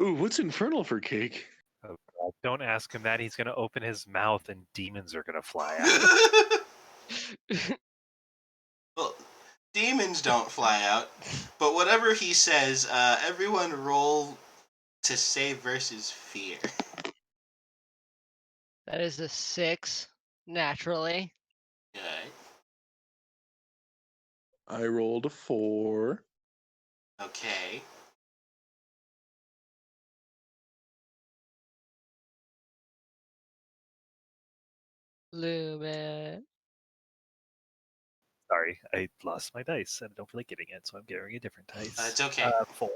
Ooh, what's infernal for cake? Oh, God, don't ask him that. He's going to open his mouth and demons are going to fly out. Well, demons don't fly out, but whatever he says, everyone roll to save versus fear. That is a 6, naturally. Good. I rolled a 4. Okay. Lumen. Sorry, I lost my dice and I don't feel like getting it, so I'm getting a different dice. It's okay. 4.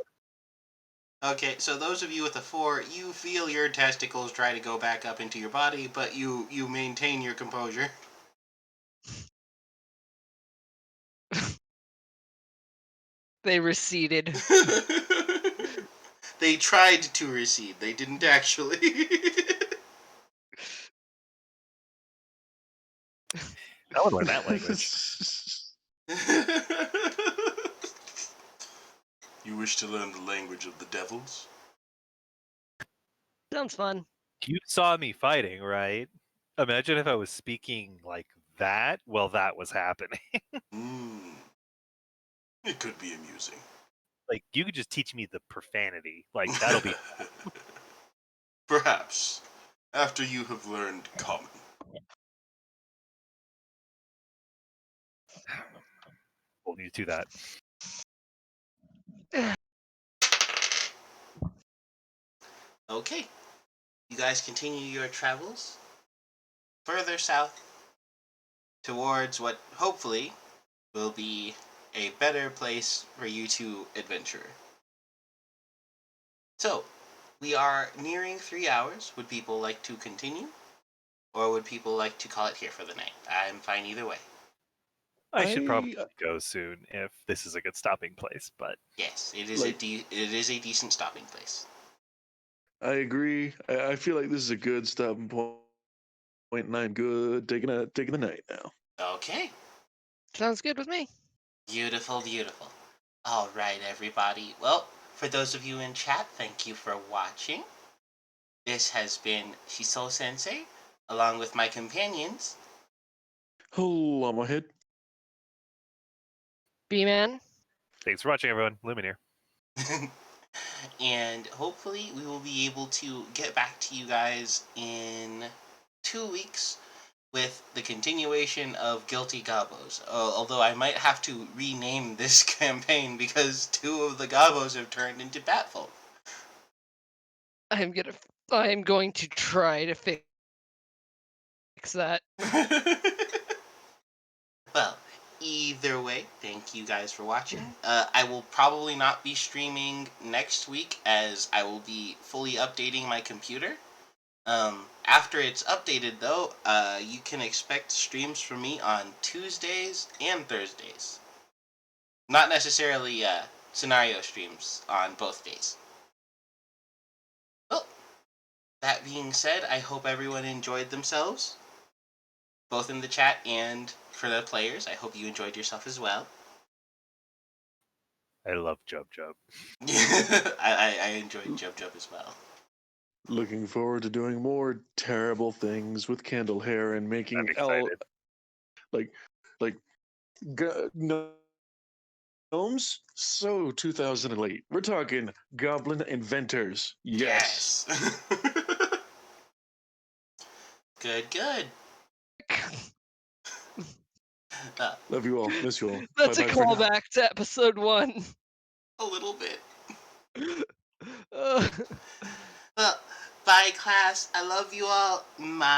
Okay, so those of you with a 4, you feel your testicles try to go back up into your body, but you maintain your composure. They receded. They tried to recede. They didn't actually. I would learn that language. You wish to learn the language of the devils? Sounds fun. You saw me fighting, right? Imagine if I was speaking like that while that was happening. Hmm. It could be amusing. Like, you could just teach me the profanity. Like, that'll be... Perhaps. After you have learned common. We'll need to do that. Okay. You guys continue your travels further south towards what hopefully will be a better place for you to adventure. So, we are nearing 3 hours. Would people like to continue? Or would people like to call it here for the night? I'm fine either way. I should probably go soon if this is a good stopping place, but... Yes, it is it is a decent stopping place. I agree. I feel like this is a good stopping point, and I'm good taking the night now. Okay. Sounds good with me. Beautiful, beautiful. All right, everybody. Well, for those of you in chat, thank you for watching. This has been Shiso Sensei, along with my companions. Hold on my head. B-Man. Thanks for watching, everyone. Lumen here. And hopefully we will be able to get back to you guys in 2 weeks with the continuation of Guilty Gobbos. Although I might have to rename this campaign because 2 of the Gobbos have turned into Batfolk. I'm going to try to fix that. Well, either way, thank you guys for watching. I will probably not be streaming next week as I will be fully updating my computer. After it's updated though, you can expect streams from me on Tuesdays and Thursdays. Not necessarily scenario streams on both days. Well, that being said, I hope everyone enjoyed themselves. Both in the chat and for the players. I hope you enjoyed yourself as well. I love Jub Jub. I enjoyed Jub Jub as well. Looking forward to doing more terrible things with candle hair and making I'm excited. gnomes. So 2008. We're talking goblin inventors. Yes. Good, good. Love you all. Miss you all. That's Bye-bye a for now. callback to episode 1. A little bit. Uh, Well, bye class. I love you all. Matane!